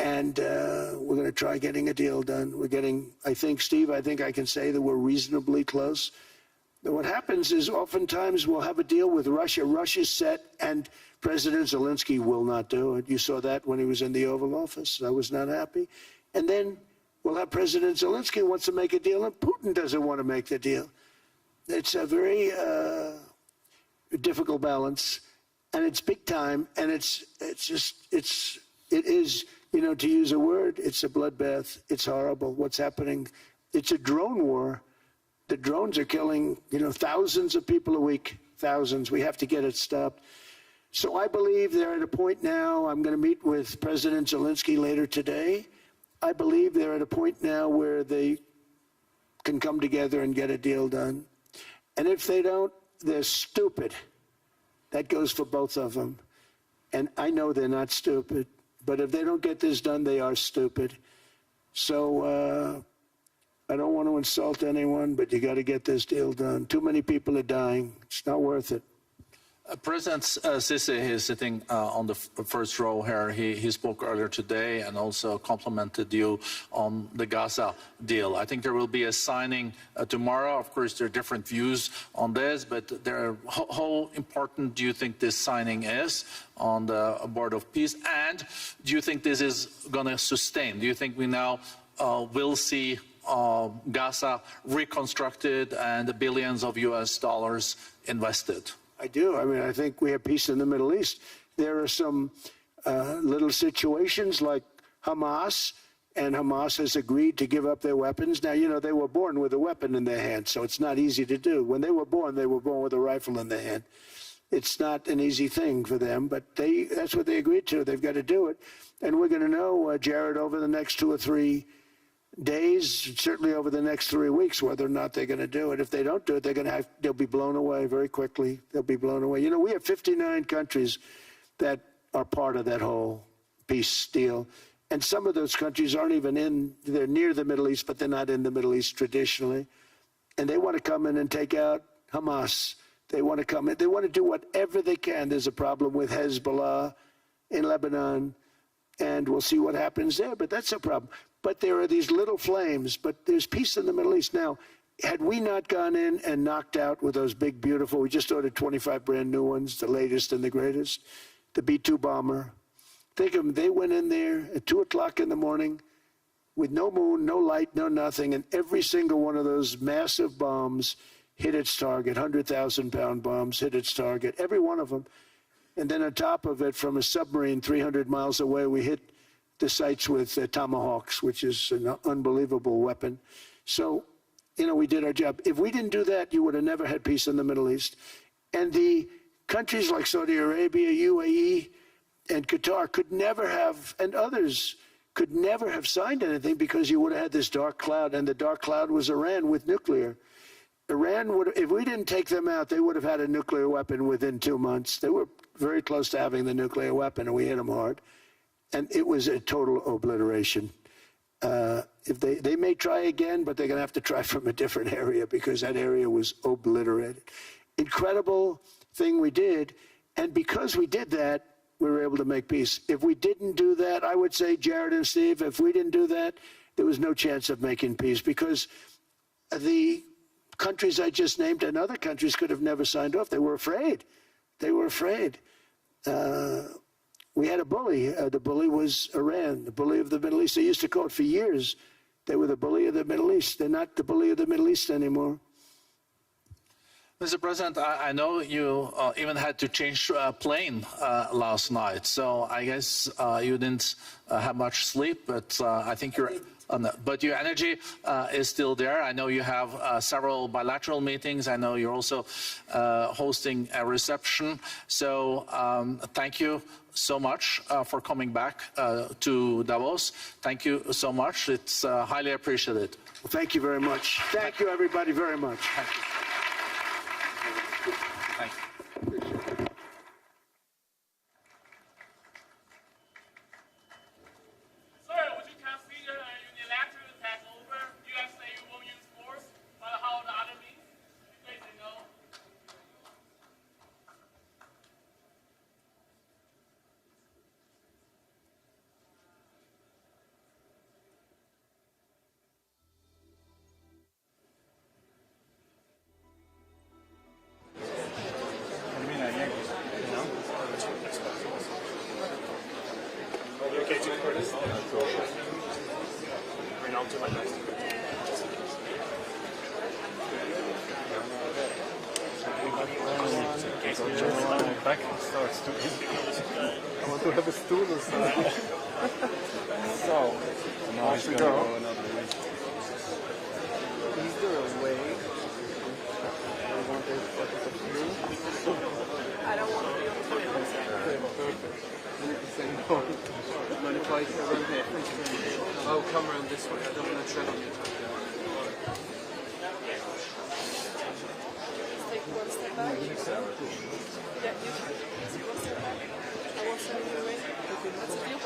And we're going to try getting a deal done. We're getting, I think, Steve, I think I can say that we're reasonably close. But what happens is oftentimes we'll have a deal with Russia. Russia's set, and President Zelensky will not do it. You saw that when he was in the Oval Office. I was not happy. And then we'll have President Zelensky wants to make a deal, and Putin doesn't want to make the deal. It's a very difficult balance, and it's big time, and it is, you know, to use a word, it's a bloodbath. It's horrible what's happening. It's a drone war. The drones are killing, you know, thousands of people a week, thousands. We have to get it stopped. So I believe they're at a point now. I'm going to meet with President Zelensky later today. I believe they're at a point now where they can come together and get a deal done. And if they don't, they're stupid. That goes for both of them. And I know they're not stupid. But if they don't get this done, they are stupid. So I don't want to insult anyone, but you got to get this deal done. Too many people are dying. It's not worth it. President Sisi is sitting on the first row here. He spoke earlier today and also complimented you on the Gaza deal. I think there will be a signing tomorrow. Of course, there are different views on this, but how important do you think this signing is on the Board of Peace? And do you think this is going to sustain? Do you think we now will see Gaza reconstructed and the billions of US dollars invested? I do. I mean, I think we have peace in the Middle East. There are some little situations like Hamas, and Hamas has agreed to give up their weapons. Now, you know, they were born with a weapon in their hand, so it's not easy to do. When they were born with a rifle in their hand. It's not an easy thing for them, but that's what they agreed to. They've got to do it. And we're going to know, Jared, over the next 2 or 3 days, certainly over the next 3 weeks, whether or not they're going to do it. If they don't do it, they'll be blown away very quickly. They'll be blown away. You know, we have 59 countries that are part of that whole peace deal. And some of those countries aren't even they're near the Middle East, but they're not in the Middle East traditionally. And they want to come in and take out Hamas. They want to come in. They want to do whatever they can. There's a problem with Hezbollah in Lebanon, and we'll see what happens there, but that's a problem. But there are these little flames, but there's peace in the Middle East. Now, had we not gone in and knocked out with those big, beautiful, we just ordered 25 brand new ones, the latest and the greatest, the B-2 bomber. Think of them, they went in there at 2 o'clock in the morning with no moon, no light, no nothing, and every single one of those massive bombs hit its target, 100,000-pound bombs hit its target, every one of them. And then on top of it, from a submarine 300 miles away, we hit the sites with tomahawks, which is an unbelievable weapon. So, you know, we did our job. If we didn't do that, you would have never had peace in the Middle East. And the countries like Saudi Arabia, UAE, and Qatar could never have, and others could never have signed anything because you would have had this dark cloud, and the dark cloud was Iran with nuclear. Iran would, if we didn't take them out, they would have had a nuclear weapon within 2 months. They were very close to having the nuclear weapon, and we hit them hard. And it was a total obliteration. If they may try again, but they're going to have to try from a different area because that area was obliterated. Incredible thing we did. And because we did that, we were able to make peace. If we didn't do that, I would say, Jared and Steve, if we didn't do that, there was no chance of making peace because the countries I just named and other countries could have never signed off. They were afraid. They were afraid. We had a bully. The bully was Iran, the bully of the Middle East. They used to call it for years. They were the bully of the Middle East. They're not the bully of the Middle East anymore. Mr. President, I know you even had to change plane last night, so I guess you didn't have much sleep, but I think but your energy is still there. I know you have several bilateral meetings. I know you're also hosting a reception. So thank you so much for coming back to Davos. Thank you so much. It's highly appreciated. Well, thank you very much. Thank you, everybody, very much. Thank you. Thank you. Sir, would you consider a unilateral takeover? U.S. say you won't use force, but how the other means? You say no. Back starts to I want to have a stool or something. So, now we go. Is there a way I want to focus a few? I don't want to be on the table. Okay, perfect. You need to say no. But if I can run here, I'll come around this way. I don't want to tread on your toe. Take one step back. Yeah, you can. Take one step back. I won't send you away. That's a deal.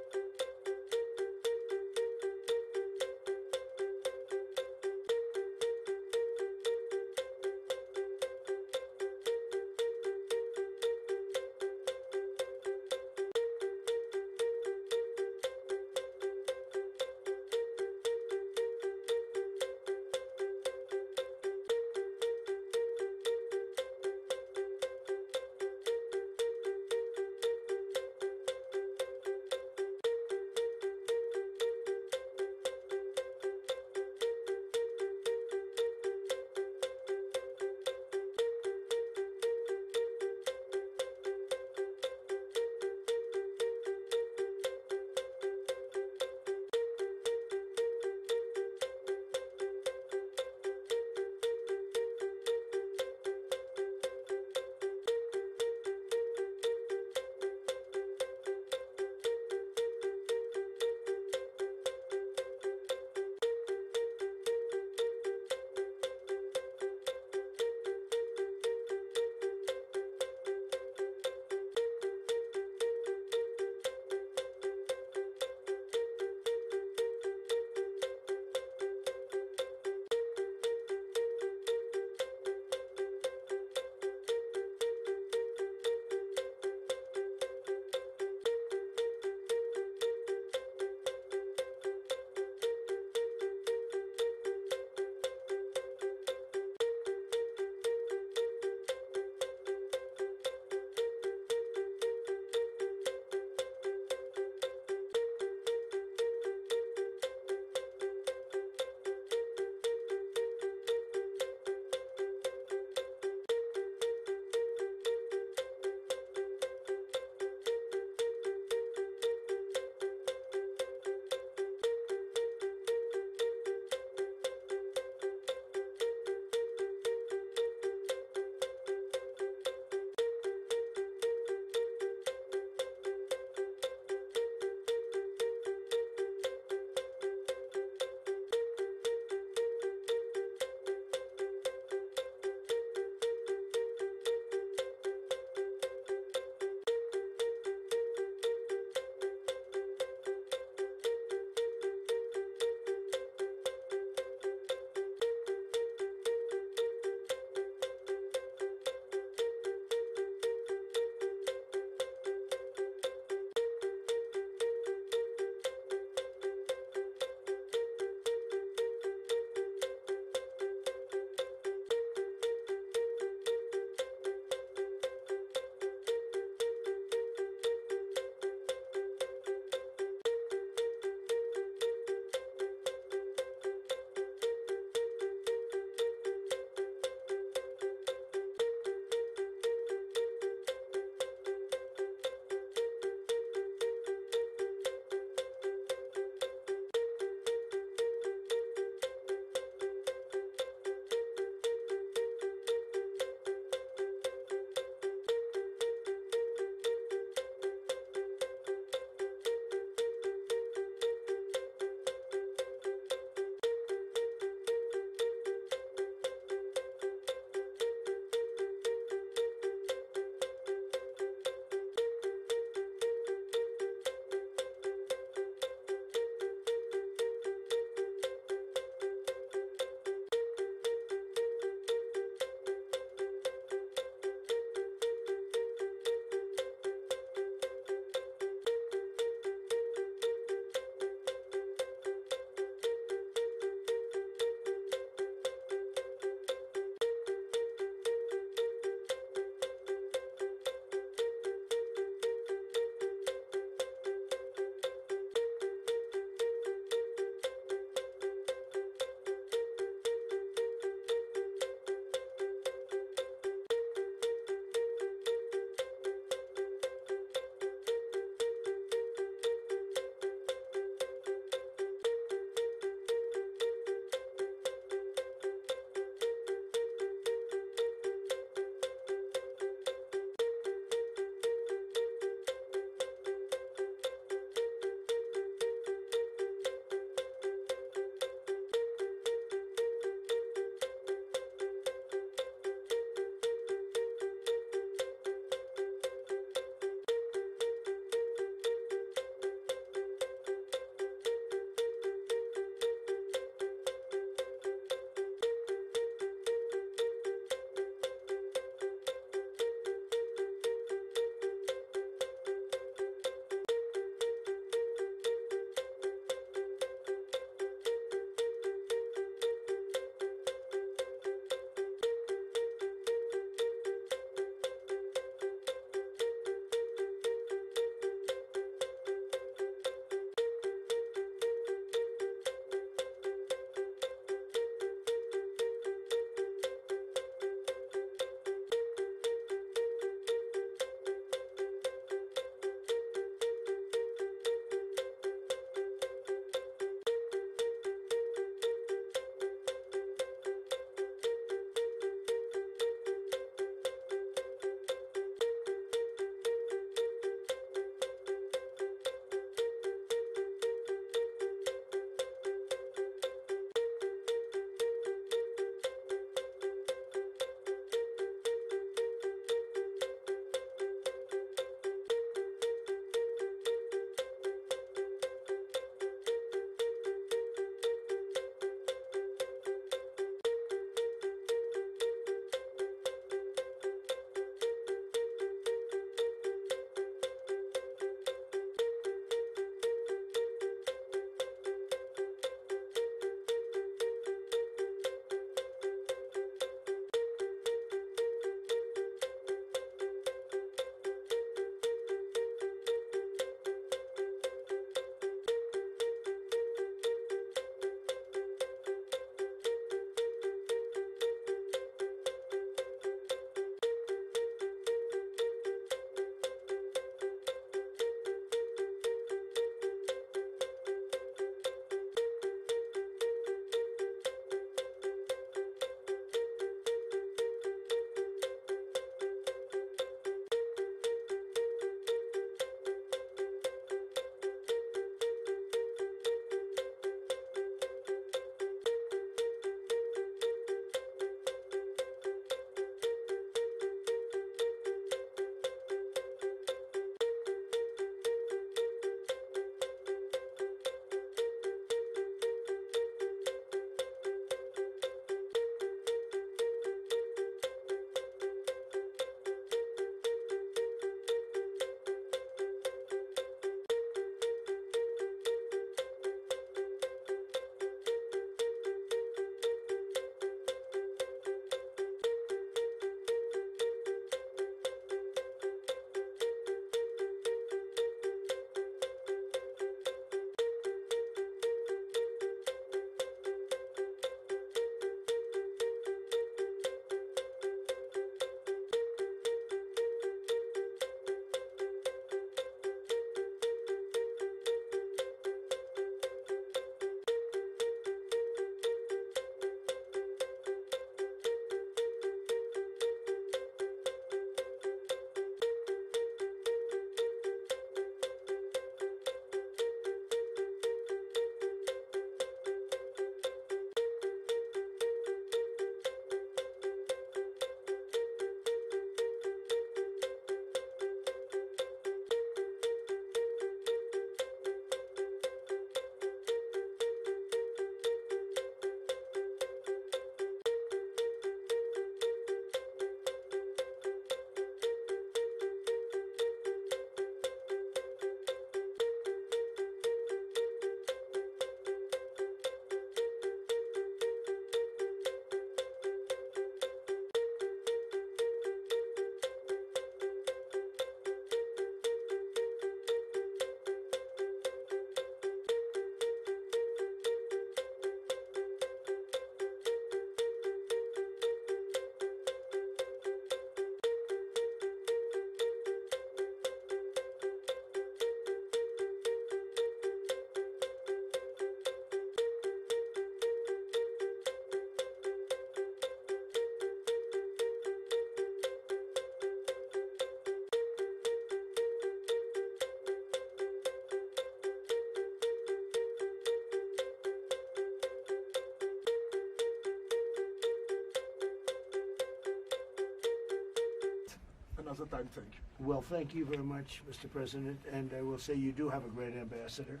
another time. Thank you. Well, thank you very much, Mr. President, and I will say you do have a great ambassador,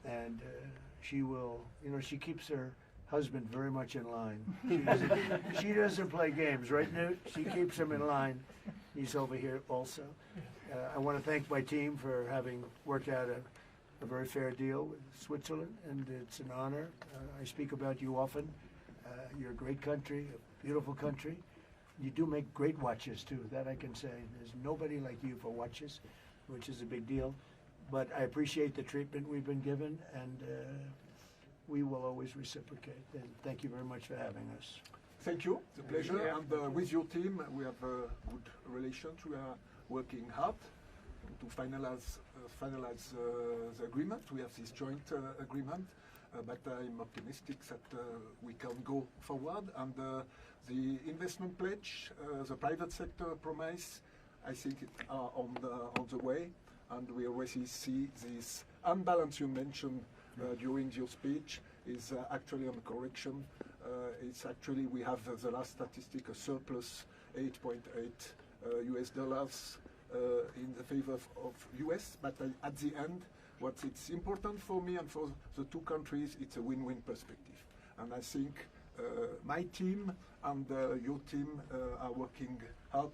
and she will, you know, she keeps her husband very much in line. She doesn't play games, right, Newt? She keeps him in line. He's over here also. I want to thank my team for having worked out a very fair deal with Switzerland, and it's an honor. I speak about you often. You're a great country, a beautiful country. You do make great watches, too. That I can say. There's nobody like you for watches, which is a big deal. But I appreciate the treatment we've been given, and we will always reciprocate. And thank you very much for having us. Thank you. It's a pleasure. And with your team, we have good relations. We are working hard to finalize the agreement. We have this joint agreement. But I'm optimistic that we can go forward. And the investment pledge, the private sector promise, I think are on the way. And we already see this unbalance you mentioned during your speech is actually on correction. It's actually, we have the last statistic, a surplus $8.8 US dollars in the favor of US. But at the end, what it's important for me and for the two countries, it's a win-win perspective. And I think my team and your team are working hard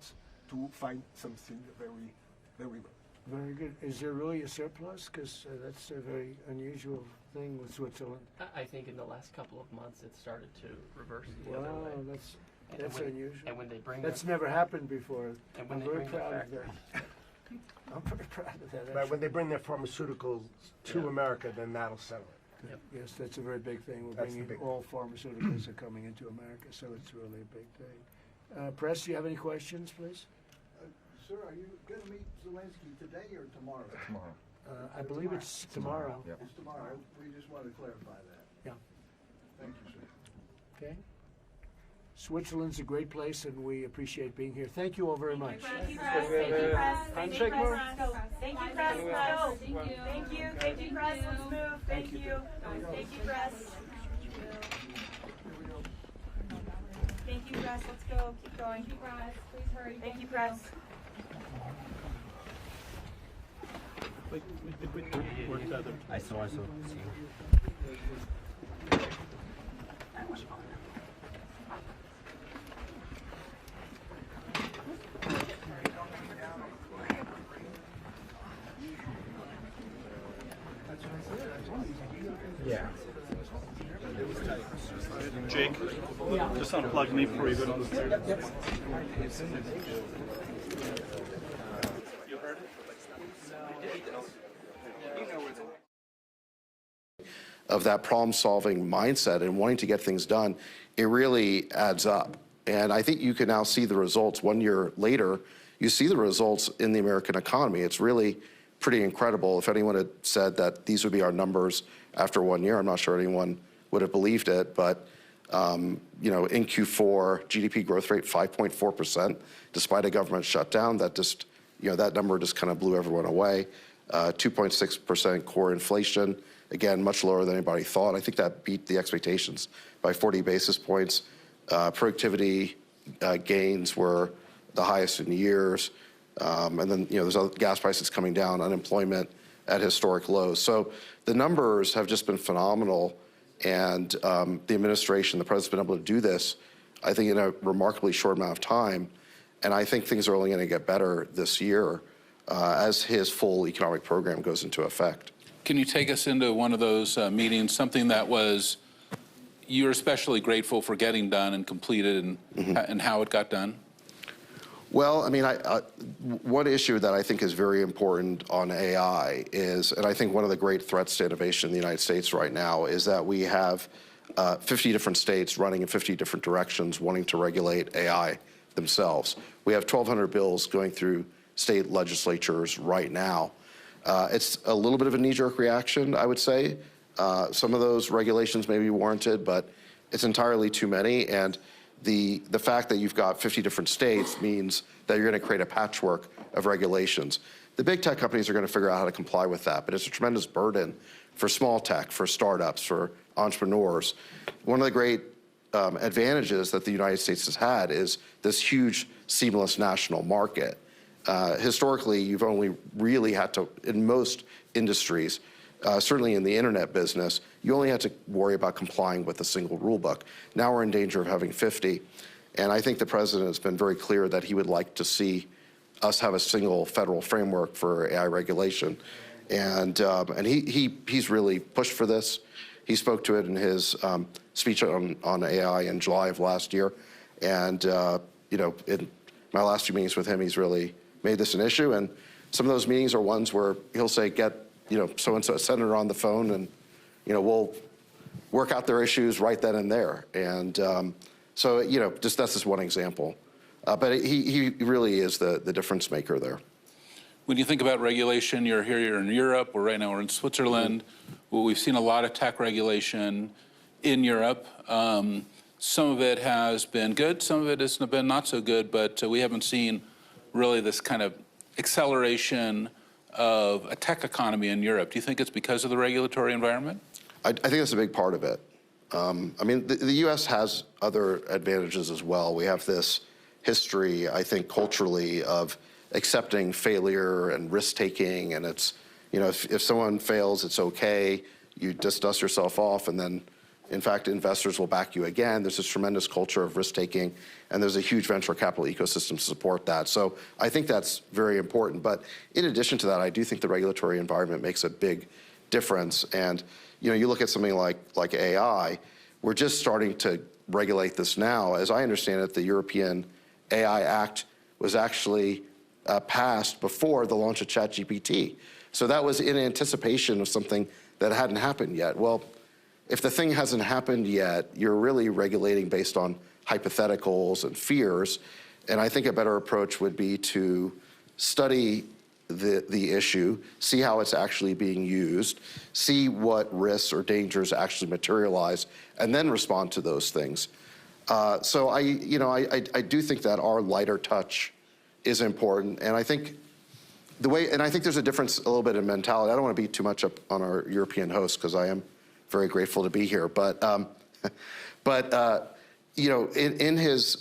to find something very, very well. Very good. Is there really a surplus? Because that's a very unusual thing with Switzerland. I think in the last couple of months it started to reverse the other way. Wow, that's unusual. And when they bring that's never happened before. And when I'm they very bring the proud of factory. that. I'm very proud of that. Right, when they bring their pharmaceuticals to America, then that'll settle it. Yep. Yes, that's a very big thing. We're That's the bringing big all pharmaceuticals are coming into America, so it's really a big thing. Press, do you have any questions, please? Sir, are you going to meet Zelensky today or tomorrow? Tomorrow. I believe it's tomorrow. Yep. It's tomorrow. We just want to clarify that. Yeah. Thank you, sir. Okay. Switzerland's a great place, and we appreciate being here. Thank you all very much. Thank you, press. Thank you, press. Thank you, press. Let's go. Thank you, press. Let's go. Thank you. Thank you. Thank you, press. Let's move. Thank you. Thank you, press. Thank you, press. Let's go. Keep going. Thank you, press. Please hurry. Thank you, press. I saw. Yeah. Jake, just unplug me before you go down the stairs. You heard it? Of that problem-solving mindset and wanting to get things done, it really adds up. And I think you can now see the results 1 year later. You see the results in the American economy. It's really pretty incredible. If anyone had said that these would be our numbers after 1 year, I'm not sure anyone would have believed it. But you know, in Q4, GDP growth rate 5.4%, despite a government shutdown. That just, you know, that number just kind of blew everyone away. 2.6% core inflation, again, much lower than anybody thought. I think that beat the expectations by 40 basis points. Productivity gains were the highest in years. And then, you know, there's other gas prices coming down, unemployment at historic lows. So the numbers have just been phenomenal. And the administration, the president's been able to do this, I think, in a remarkably short amount of time. And I think things are only going to get better this year as his full economic program goes into effect. Can you take us into one of those meetings, something that was you're especially grateful for getting done and completed, and how it got done? Well, I mean, one issue that I think is very important on AI is, and I think one of the great threats to innovation in the United States right now is that we have 50 different states running in 50 different directions wanting to regulate AI themselves. We have 1,200 bills going through state legislatures right now. It's a little bit of a knee-jerk reaction, I would say. Some of those regulations may be warranted, but it's entirely too many. And the fact that you've got 50 different states means that you're going to create a patchwork of regulations. The big tech companies are going to figure out how to comply with that, but it's a tremendous burden for small tech, for startups, for entrepreneurs. One of the great advantages that the United States has had is this huge seamless national market. Historically, you've only really had to, in most industries, certainly in the internet business, you only had to worry about complying with a single rule book. Now we're in danger of having 50. And I think the president has been very clear that he would like to see us have a single federal framework for AI regulation. And he's really pushed for this. He spoke to it in his speech on AI in July of last year. And, you know, in my last few meetings with him, he's really made this an issue. And some of those meetings are ones where he'll say, get, you know, so-and-so, a senator on the phone, and, you know, we'll work out their issues right then and there. And so, you know, that's just one example. But he really is the difference maker there. When you think about regulation, you're in Europe, or right now we're in Switzerland. Well, we've seen a lot of tech regulation in Europe. Some of it has been good, some of it has been not so good, but we haven't seen really this kind of acceleration of a tech economy in Europe. Do you think it's because of the regulatory environment? I think that's a big part of it. I mean, the U.S. has other advantages as well. We have this history, I think, culturally of accepting failure and risk-taking, and it's, you know, if someone fails, it's okay. You just dust yourself off, and then, in fact, investors will back you again. There's this tremendous culture of risk-taking, and there's a huge venture capital ecosystem to support that. So I think that's very important. But in addition to that, I do think the regulatory environment makes a big difference. And, you know, you look at something like AI, we're just starting to regulate this now. As I understand it, the European AI Act was actually passed before the launch of ChatGPT. So that was in anticipation of something that hadn't happened yet. Well, if the thing hasn't happened yet, you're really regulating based on hypotheticals and fears. And I think a better approach would be to study the issue, see how it's actually being used, see what risks or dangers actually materialize, and then respond to those things. So I do think that our lighter touch is important, and I think there's a difference a little bit in mentality. I don't want to beat too much up on our European host because I am very grateful to be here. But you know, in his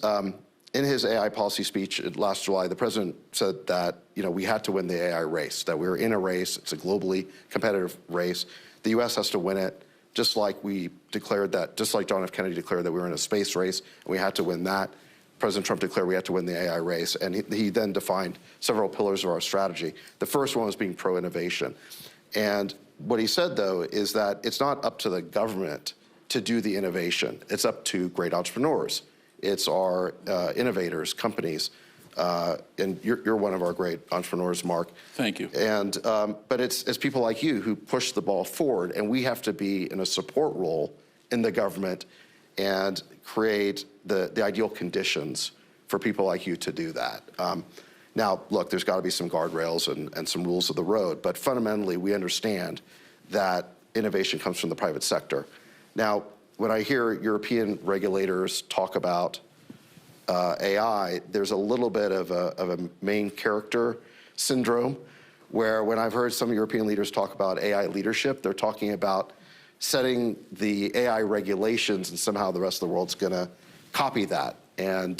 AI policy speech last July, the president said that, you know, we had to win the AI race, that we were in a race. It's a globally competitive race. The U.S. has to win it, just like we declared that, just like John F. Kennedy declared that we were in a space race, and we had to win that. President Trump declared we had to win the AI race, and he then defined several pillars of our strategy. The first one was being pro-innovation. And what he said, though, is that it's not up to the government to do the innovation. It's up to great entrepreneurs. It's our innovators, companies, and you're one of our great entrepreneurs, Mark. Thank you. And but it's people like you who push the ball forward, and we have to be in a support role in the government and create the ideal conditions for people like you to do that. Now, look, there's got to be some guardrails and some rules of the road, but fundamentally, we understand that innovation comes from the private sector. Now, when I hear European regulators talk about AI, there's a little bit of a main character syndrome, where when I've heard some European leaders talk about AI leadership, they're talking about setting the AI regulations and somehow the rest of the world's going to copy that. And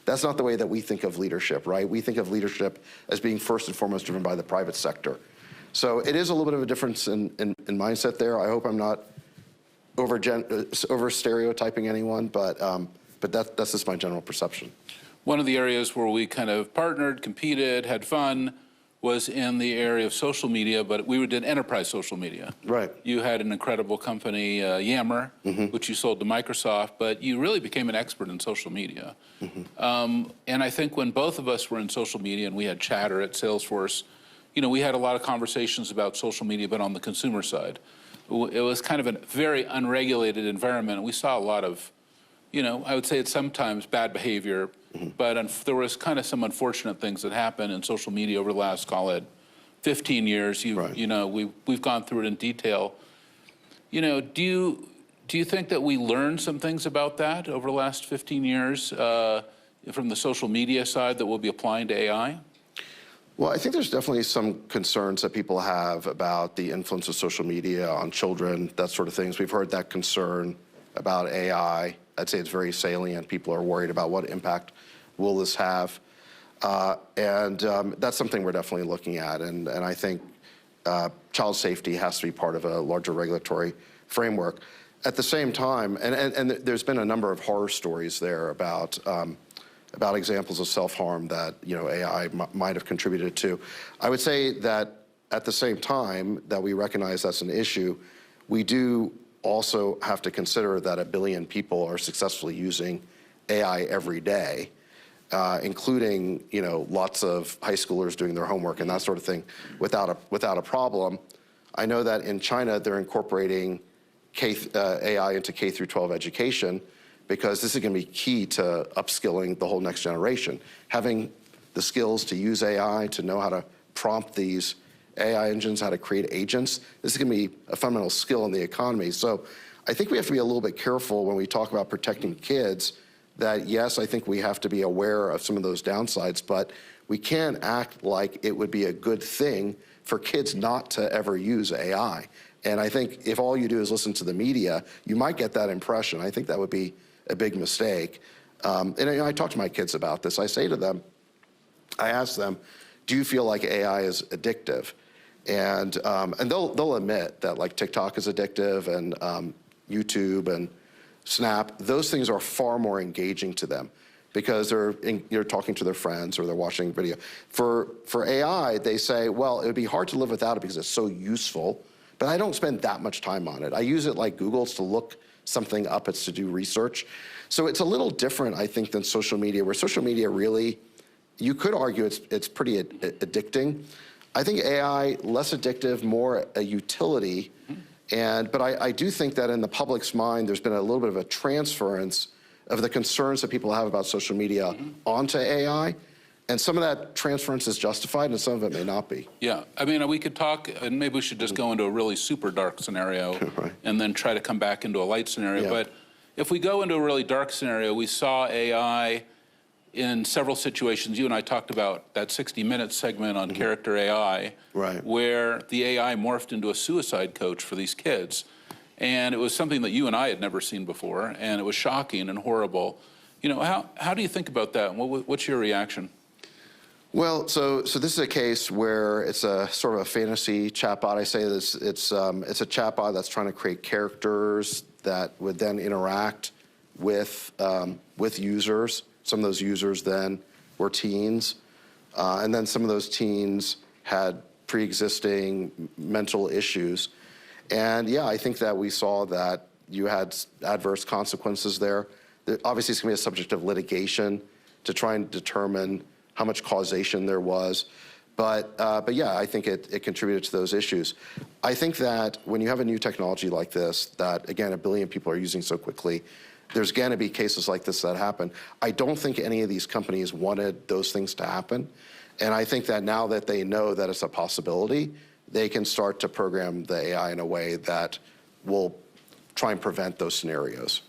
that's not the way that we think of leadership, right? We think of leadership as being first and foremost driven by the private sector. So it is a little bit of a difference in mindset there. I hope I'm not over stereotyping anyone, but that's just my general perception. One of the areas where we kind of partnered, competed, had fun was in the area of social media, but we did enterprise social media. Right. You had an incredible company, Yammer, which you sold to Microsoft, but you really became an expert in social media. And I think when both of us were in social media and we had Chatter at Salesforce, you know, we had a lot of conversations about social media, but on the consumer side. It was kind of a very unregulated environment. We saw a lot of, you know, I would say it's sometimes bad behavior, but there was kind of some unfortunate things that happened in social media over the last, call it, 15 years. You know, we've gone through it in detail. You know, do you think that we learned some things about that over the last 15 years from the social media side that we'll be applying to AI? Well, I think there's definitely some concerns that people have about the influence of social media on children, that sort of things. We've heard that concern about AI I'd say it's very salient. People are worried about what impact will this have. And that's something we're definitely looking at. And I think child safety has to be part of a larger regulatory framework. At the same time, and there's been a number of horror stories there about examples of self-harm that AI might have contributed to. I would say that at the same time that we recognize that's an issue, we do also have to consider that 1 billion people are successfully using AI every day, including lots of high schoolers doing their homework and that sort of thing without a problem. I know that in China they're incorporating AI into K through 12 education because this is going to be key to upskilling the whole next generation. Having the skills to use AI, to know how to prompt these AI engines, how to create agents, this is going to be a fundamental skill in the economy. So I think we have to be a little bit careful when we talk about protecting kids that, yes, I think we have to be aware of some of those downsides, but we can't act like it would be a good thing for kids not to ever use AI. And I think if all you do is listen to the media, you might get that impression. I think that would be a big mistake. And I talk to my kids about this. I say to them, I ask them, do you feel like AI is addictive? And they'll admit that like TikTok is addictive and YouTube and Snap, those things are far more engaging to them because they're talking to their friends or they're watching video. For AI, they say, well, it would be hard to live without it because it's so useful, but I don't spend that much time on it. I use it like Google's to look something up, it's to do research. So it's a little different, I think, than social media, where social media really, you could argue it's pretty addicting. I think AI, less addictive, more a utility. But I do think that in the public's mind, there's been a little bit of a transference of the concerns that people have about social media onto AI. And some of that transference is justified and some of it may not be. Yeah, I mean, we could talk, and maybe we should just go into a really super dark scenario right. And then try to come back into a light scenario. Yeah. But if we go into a really dark scenario, we saw AI in several situations. You and I talked about that 60 Minutes segment on character AI, right. Where the AI morphed into a suicide coach for these kids. And it was something that you and I had never seen before, and it was shocking and horrible. How do you think about that? What's your reaction? Well, so this is a case where it's a sort of a fantasy chatbot. I say this, it's a chatbot that's trying to create characters that would then interact with users. Some of those users then were teens, and then some of those teens had pre-existing mental issues. And yeah, I think that we saw that you had adverse consequences there. Obviously, it's going to be a subject of litigation to try and determine how much causation there was. But yeah, I think it contributed to those issues. I think that when you have a new technology like this, that again, 1 billion people are using so quickly, there's going to be cases like this that happen. I don't think any of these companies wanted those things to happen. And I think that now that they know that it's a possibility, they can start to program the AI in a way that will try and prevent those scenarios.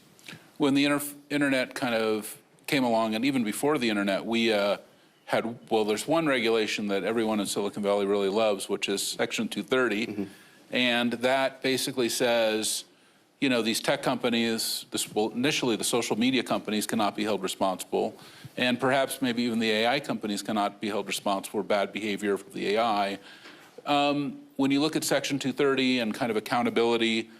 When the internet kind of came along, and even before the internet, we there's one regulation that everyone in Silicon Valley really loves, which is Section 230. Mm-hmm. And that basically says, these tech companies, initially the social media companies cannot be held responsible, and perhaps maybe even the AI companies cannot be held responsible for bad behavior of the AI. When you look at Section 230 and kind of accountability,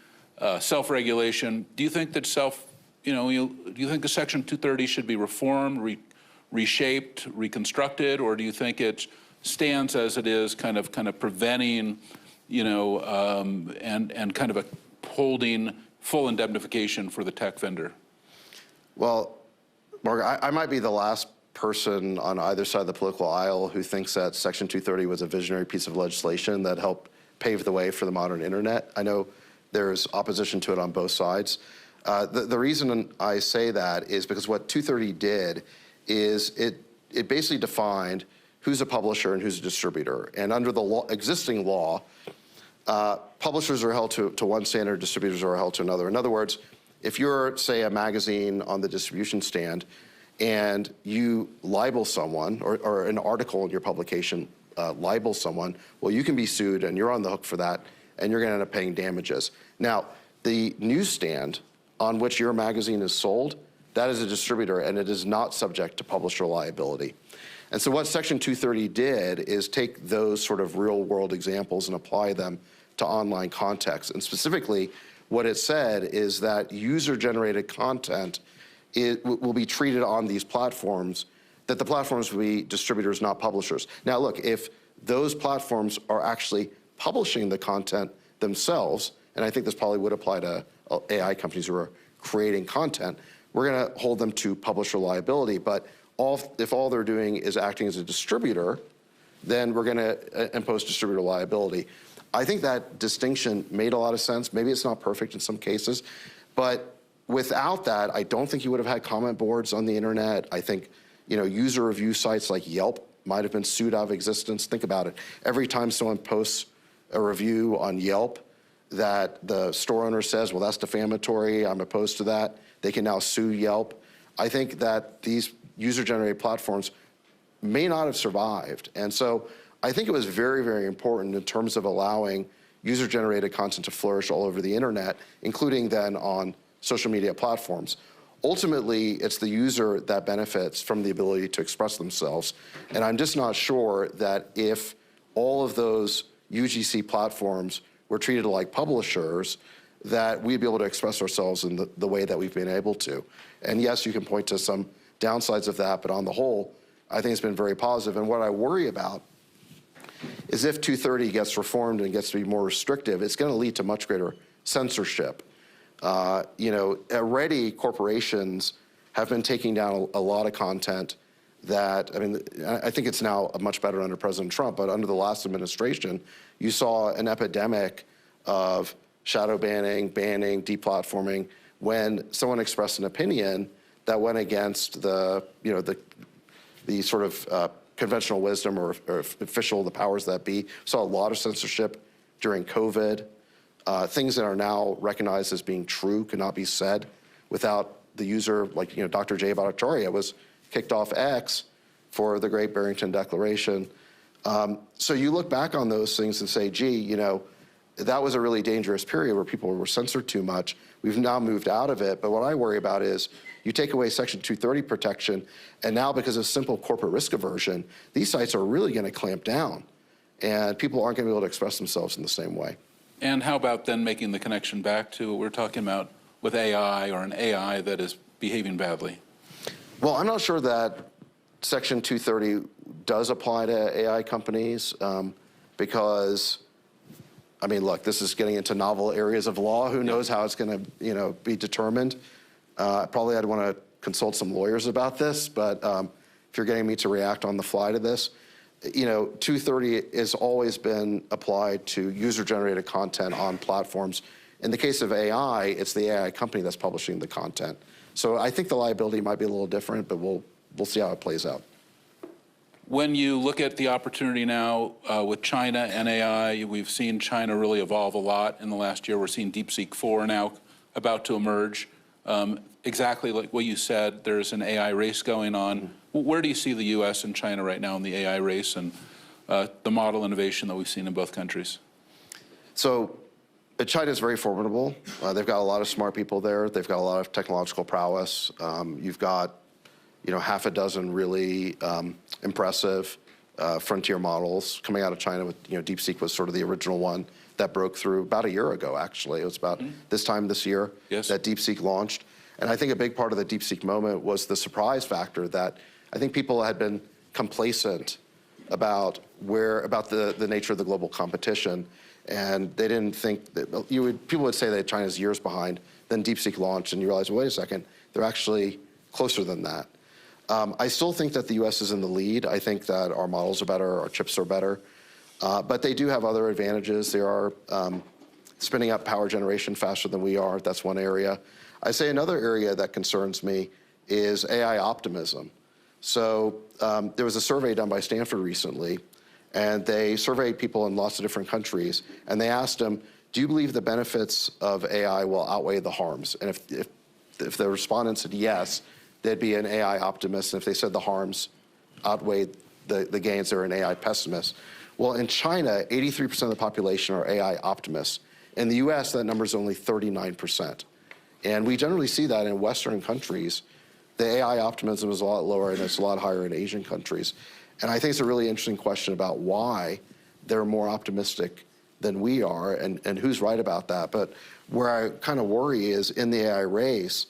self-regulation, do you think that do you think the Section 230 should be reformed, reshaped, reconstructed, or do you think it stands as it is, kind of preventing, and kind of holding full indemnification for the tech vendor? Well, Mark, I might be the last person on either side of the political aisle who thinks that Section 230 was a visionary piece of legislation that helped pave the way for the modern internet. I know there's opposition to it on both sides. The reason I say that is because what 230 did is it basically defined who's a publisher and who's a distributor. And under the existing law, publishers are held to one standard, distributors are held to another. In other words, if you're, say, a magazine on the distribution stand and you libel someone, or an article in your publication libels someone, well, you can be sued and you're on the hook for that, and you're going to end up paying damages. Now, the newsstand on which your magazine is sold, that is a distributor, and it is not subject to publisher liability. And so what Section 230 did is take those sort of real-world examples and apply them to online context. And specifically, what it said is that user-generated content will be treated on these platforms, that the platforms will be distributors, not publishers. Now, look, if those platforms are actually publishing the content themselves, and I think this probably would apply to AI companies who are creating content, we're going to hold them to publisher liability. But if all they're doing is acting as a distributor, then we're going to impose distributor liability. I think that distinction made a lot of sense. Maybe it's not perfect in some cases, but without that, I don't think you would have had comment boards on the internet. I think, user review sites like Yelp might have been sued out of existence. Think about it. Every time someone posts a review on Yelp that the store owner says, well, that's defamatory, I'm opposed to that, they can now sue Yelp. I think that these user-generated platforms may not have survived. And so I think it was very, very important in terms of allowing user-generated content to flourish all over the internet, including then on social media platforms. Ultimately, it's the user that benefits from the ability to express themselves. And I'm just not sure that if all of those UGC platforms were treated like publishers, that we'd be able to express ourselves in the way that we've been able to. And yes, you can point to some downsides of that, but on the whole, I think it's been very positive. And what I worry about is if 230 gets reformed and gets to be more restrictive, it's going to lead to much greater censorship. Already corporations have been taking down a lot of content that, I think it's now much better under President Trump, but under the last administration, you saw an epidemic of shadow banning, deplatforming, when someone expressed an opinion that went against the sort of conventional wisdom or the powers that be. Saw a lot of censorship during COVID. Things that are now recognized as being true could not be said without the user, like Dr. Jay Bhattacharya was kicked off X for the Great Barrington Declaration. So you look back on those things and say, gee, that was a really dangerous period where people were censored too much. We've now moved out of it, but what I worry about is you take away Section 230 protection, and now because of simple corporate risk aversion, these sites are really going to clamp down, and people aren't going to be able to express themselves in the same way. And how about then making the connection back to what we're talking about with AI, or an AI that is behaving badly? Well, I'm not sure that Section 230 does apply to AI companies because, look, this is getting into novel areas of law. Who knows how it's going to, be determined? Probably I'd want to consult some lawyers about this, but if you're getting me to react on the fly to this, 230 has always been applied to user-generated content on platforms. In the case of AI, it's the AI company that's publishing the content. So I think the liability might be a little different, but we'll see how it plays out. When you look at the opportunity now with China and AI, we've seen China really evolve a lot in the last year. We're seeing DeepSeek 4 now about to emerge. Exactly like what you said, there's an AI race going on. Where do you see the U.S. and China right now in the AI race and the model innovation that we've seen in both countries? So China is very formidable. They've got a lot of smart people there. They've got a lot of technological prowess. You've got half a dozen really impressive frontier models coming out of China. With DeepSeek was sort of the original one that broke through about a year ago, actually. It was about this time this year that DeepSeek launched. And I think a big part of the DeepSeek moment was the surprise factor that I think people had been complacent about the nature of the global competition. And they didn't think that people would say that China's years behind. Then DeepSeek launched, and you realize, well, wait a second, they're actually closer than that. I still think that the U.S. is in the lead. I think that our models are better, our chips are better. But they do have other advantages. They are spinning up power generation faster than we are. That's one area. I say another area that concerns me is AI optimism. So there was a survey done by Stanford recently, and they surveyed people in lots of different countries, and they asked them, do you believe the benefits of AI will outweigh the harms? And if the respondents said yes, they'd be an AI optimist, and if they said the harms outweighed the gains, they're an AI pessimist. Well, in China, 83% of the population are AI optimists. In the US, that number is only 39%. And we generally see that in Western countries. The AI optimism is a lot lower and it's a lot higher in Asian countries. And I think it's a really interesting question about why they're more optimistic than we are and who's right about that. But where I kind of worry is in the AI race,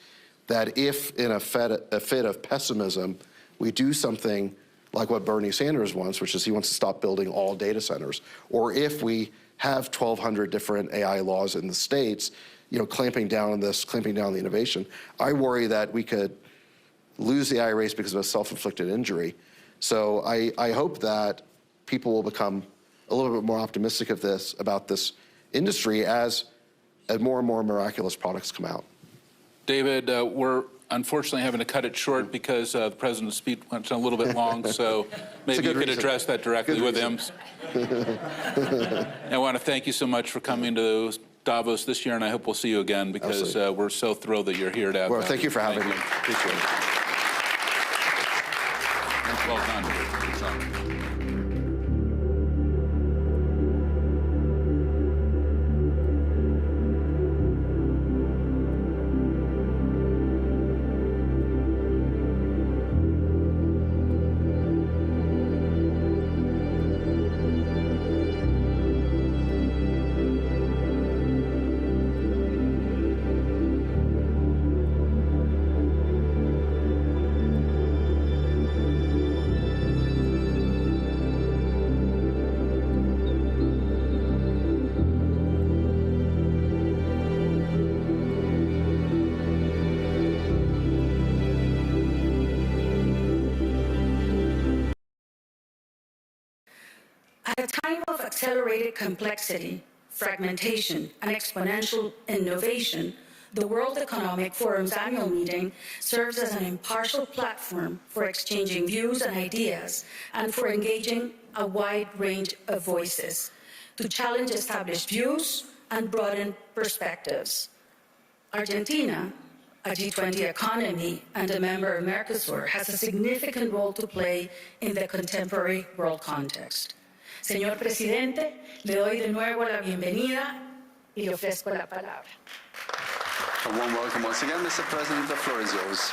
that if in a fit of pessimism, we do something like what Bernie Sanders wants, which is he wants to stop building all data centers, or if we have 1,200 different AI laws in the states, clamping down on this, clamping down on the innovation, I worry that we could lose the AI race because of a self-inflicted injury. So I hope that people will become a little bit more optimistic about this industry as more and more miraculous products come out. David, we're unfortunately having to cut it short because the president's speech went a little bit long, so maybe you could address that directly with him. I want to thank you so much for coming to Davos this year, and I hope we'll see you again because we're so thrilled that you're here to have. Well, thank you for having me. Appreciate it. Well done. Good job. At a time of accelerated complexity, fragmentation, and exponential innovation, the World Economic Forum's annual meeting serves as an impartial platform for exchanging views and ideas and for engaging a wide range of voices to challenge established views and broaden perspectives. Argentina, a G20 economy and a member of Mercosur, has a significant role to play in the contemporary world context. Señor Presidente, le doy de nuevo la bienvenida y le ofrezco la palabra. A warm welcome once again, Mr. President. The floor is yours.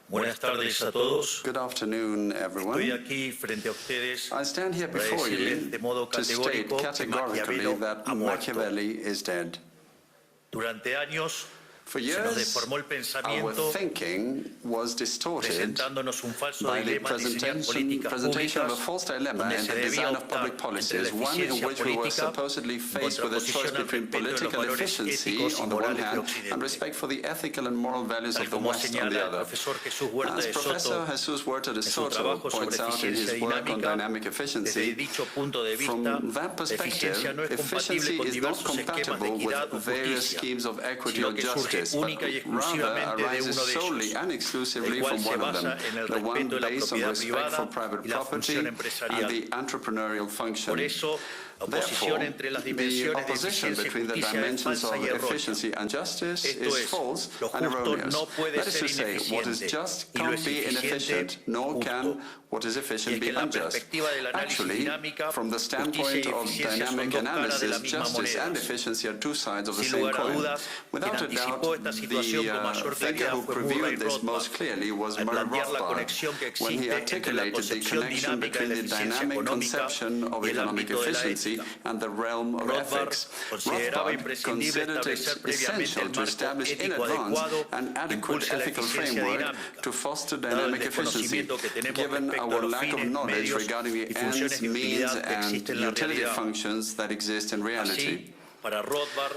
Buenas tardes a todos. Good afternoon, everyone. Estoy aquí frente a ustedes I stand here before you to state categorically that Machiavelli is dead. Durante años For se nos years, deformó el our pensamiento, thinking was distorted presentándonos un falso by the dilema al diseñar políticas presentation of a públicas false dilemma donde in se the debía design of optar public entre policies, la one in eficiencia which we were política supposedly en faced with a choice contraposición al between respeto de los political valores efficiency éticos y on the one morales de hand Occidente. and respect for the ethical and moral values Tal of the como West on señala the el other. profesor Jesús Huerta As de Professor Soto Jesus Huerta de en su Soto trabajo points sobre out in his eficiencia work on dinámica, dynamic desde efficiency, dicho punto de vista, from that la perspective, eficiencia no es efficiency compatible con is not diversos esquemas de compatible equidad o with various justicia, schemes of equity sino or que surge justice, but única y rather exclusivamente de arises uno de solely ellos, and el exclusively cual from se one of them, basa en el the one respeto de la based on propiedad respect for privada private y la property función and empresarial. the entrepreneurial function. Por eso, la oposición Therefore, entre las the dimensiones de opposition eficiencia y between the justicia es dimensions falsa of y errónea. efficiency and justice Esto is es, false lo and justo erroneous. no puede That is to ser say, what is ineficiente, just y lo can't be eficiente inefficient, nor justo. can what is Y efficient es que be en la unjust. perspectiva del análisis Actually, dinámica, from the justicia y standpoint of eficiencia son dynamic dos caras de la analysis, misma justice and moneda. efficiency are two sides of the Sin same lugar a coin. dudas, Without quien a doubt, anticipó esta situación con mayor figure claridad who fue Murray previewed this Rothbard most clearly was al Murray plantear la Rothbard conexión que when he existe entre la articulated the concepción connection dinámica de between la the eficiencia dynamic económica conception of y el economic ámbito de la efficiency ética. and the realm of Rothbard ethics. consideraba Rothbard imprescindible considered establecer it previamente essential el to marco establish in ético advance adecuado an que adequate impulse la ethical eficiencia framework dinámica, to foster dado el dynamic efficiency, desconocimiento que tenemos given respecto a our los lack of fines, knowledge medios regarding the y funciones ends, de means, utilidad que and existen en la utility realidad. functions that exist in reality. Así, para Rothbard,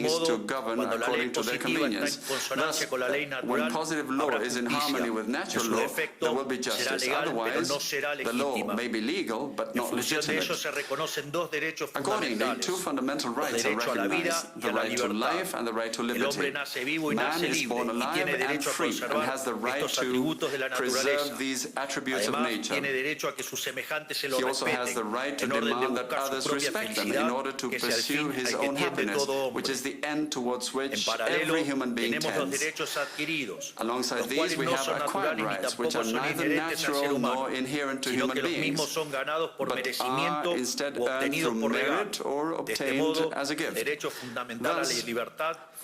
beings modo, to govern cuando la ley according to their positiva está en convenience. consonancia Thus, con la ley when natural, positive law habrá is in justicia. harmony with En natural su law, defecto, there will be será justice. legal, pero Otherwise, no será the law legítima. may be legal, but En not función de eso legitimate. se reconocen dos derechos Accordingly, fundamentales. two fundamental El rights are derecho a la vida recognized, y the a la right to libertad. life and the right to El liberty. hombre nace vivo y Man nace is born libre y alive tiene and derecho a free and conservar has the right estos to atributos de la preserve naturaleza. these attributes of Además, nature. tiene derecho a que sus semejantes se lo He also has the respeten right to en orden de demand that buscar su others propia respect them in felicidad, order to que es el pursue fin his al que own tiende happiness, todo hombre. which is the end towards En which paralelo, every human being tenemos los tends. derechos adquiridos, Alongside los these, cuales we no have son acquired naturales ni rights, which tampoco are son neither inherentes al ser natural humano, nor inherent to sino human que los beings, mismos son ganados por but merecimiento are instead o earned obtenidos through por regalo. merit or De este obtained modo, as a el gift. derecho fundamental a la Thus, libertad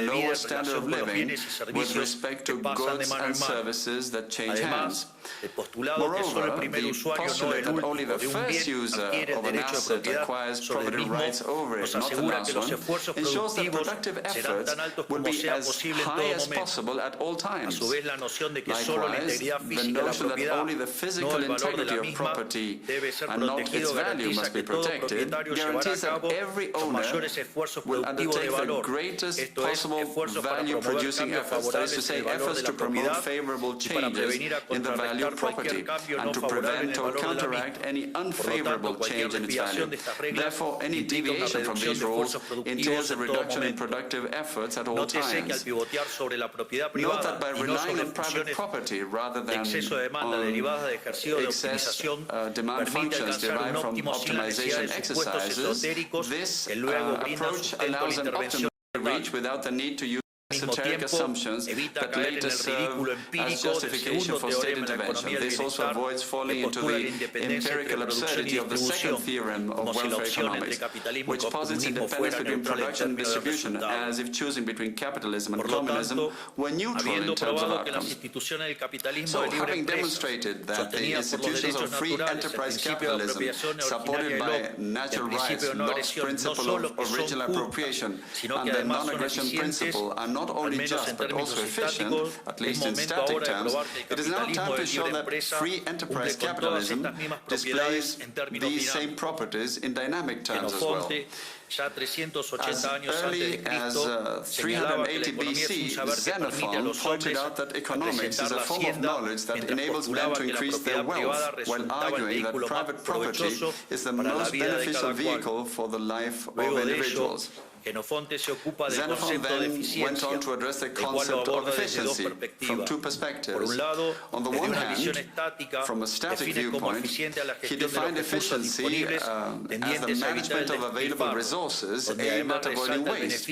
a lower standard of living with respect to goods and services that change hands. Moreover, the postulate that only the first user of an asset acquires property rights over it, not the last one, ensures that productive efforts will be as high as possible at all times. Likewise, the notion that only the physical integrity of property and not its value must be protected guarantees that every owner will undertake the greatest possible value-producing efforts, that is to say, efforts to promote favorable changes in the value value of property and to prevent or counteract any unfavorable change in its value. Therefore, any deviation from these rules entails a reduction in productive efforts at all times. Note that by relying on private property rather than excess demand functions derived from optimization exercises, this approach allows an optimal reach without the need to use esoteric assumptions that later serve as justification for state intervention. This also avoids falling into the empirical absurdity of the second theorem of welfare economics, which posits independence between production and distribution, as if choosing between capitalism and communism were neutral in terms of outcomes. So, having demonstrated that the institutions of free enterprise capitalism, supported by natural rights, not principle of original appropriation, and the non-aggression principle are not only just but also efficient, at least in static terms, it is now time to show that free enterprise capitalism displays these same properties in dynamic terms as well. As early as 380 BC, Xenophon pointed out that economics is a form of knowledge that enables men to increase their wealth, while arguing that private property is the most beneficial vehicle for the life of individuals. Xenophon then went on to address the concept of efficiency from two perspectives. On the one hand, from a static viewpoint, he defined efficiency as the management of available resources aimed at avoiding waste,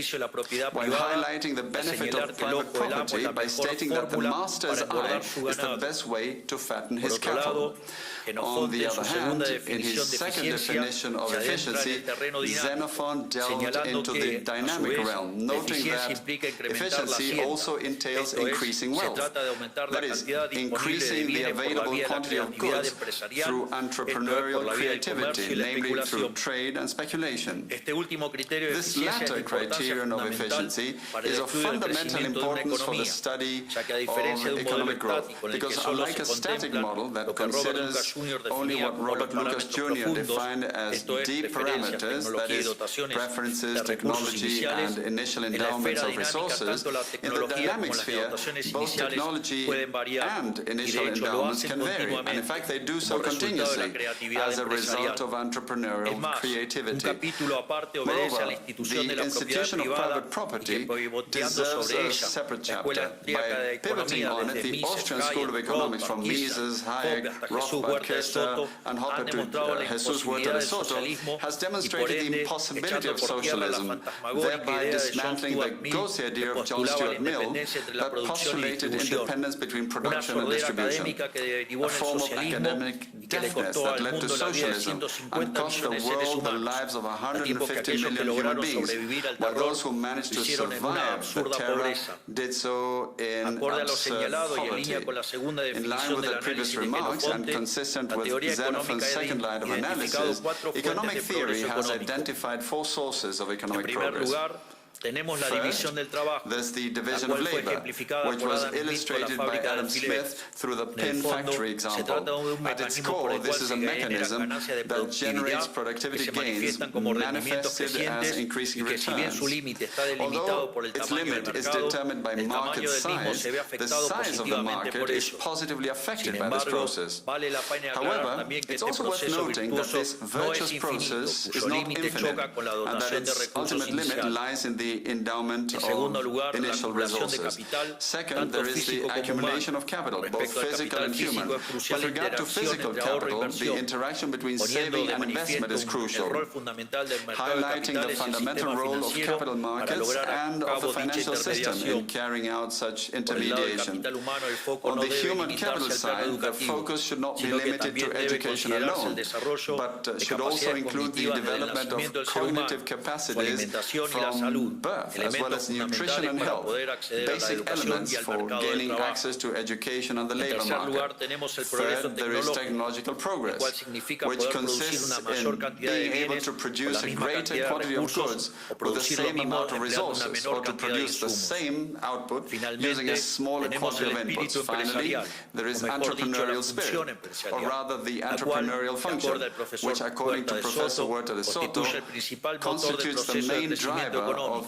while highlighting the benefit of private property by stating that the master's eye is the best way to fatten his cattle. On the other hand, in his second definition of efficiency, Xenophon delved into the dynamic realm, noting that efficiency also entails increasing wealth. That is, increasing the available quantity of goods through entrepreneurial creativity, namely through trade and speculation. This latter criterion of efficiency is of fundamental importance for the study of economic growth, because unlike a static model that considers only what Robert Lucas Jr. defined as deep parameters, that is, preferences, technology, and initial endowments of resources, in the dynamic sphere, both technology and initial endowments can vary, and in fact they do so continuously as a result of entrepreneurial creativity. Moreover, the institution of private property deserves a separate chapter. By pivoting on it, the Austrian School of Economics, from Mises, Hayek, Rothbard, Kester, and Hoppe to Jesus Huerta de Soto, has demonstrated the impossibility of socialism, thereby dismantling the ghostly idea of John Stuart Mill that postulated independence between production and distribution, a form of academic deafness that led to socialism and cost the world the lives of 150 million human beings, while those who managed to survive the terror did so in absurd poverty. In line with the previous remarks and consistent with Xenophon's second line of analysis, economic theory has identified four sources of economic progress. First, there's the division of labor, which was illustrated by Adam Smith through the pin factory example. At its core, this is a mechanism that generates productivity gains manifested as increasing returns. Although its limit is determined by market size, the size of the market is positively affected by this process. However, it's also worth noting that this virtuous process is not infinite, and that its ultimate limit lies in the endowment of initial resources. Second, there is the accumulation of capital, both physical and human. With regard to physical capital, the interaction between saving and investment is crucial, highlighting the fundamental role of capital markets and of the financial system in carrying out such intermediation. On the human capital side, the focus should not be limited to education alone, but should also include the development of cognitive capacities from birth, as well as nutrition and health, basic elements for gaining access to education and the labor market. Third, there is technological progress, which consists in being able to produce a greater quantity of goods with the same amount of resources, or to produce the same output using a smaller quantity of inputs. Finally, there is entrepreneurial spirit, or rather the entrepreneurial function, which, according to Professor Huerta de Soto, constitutes the main driver of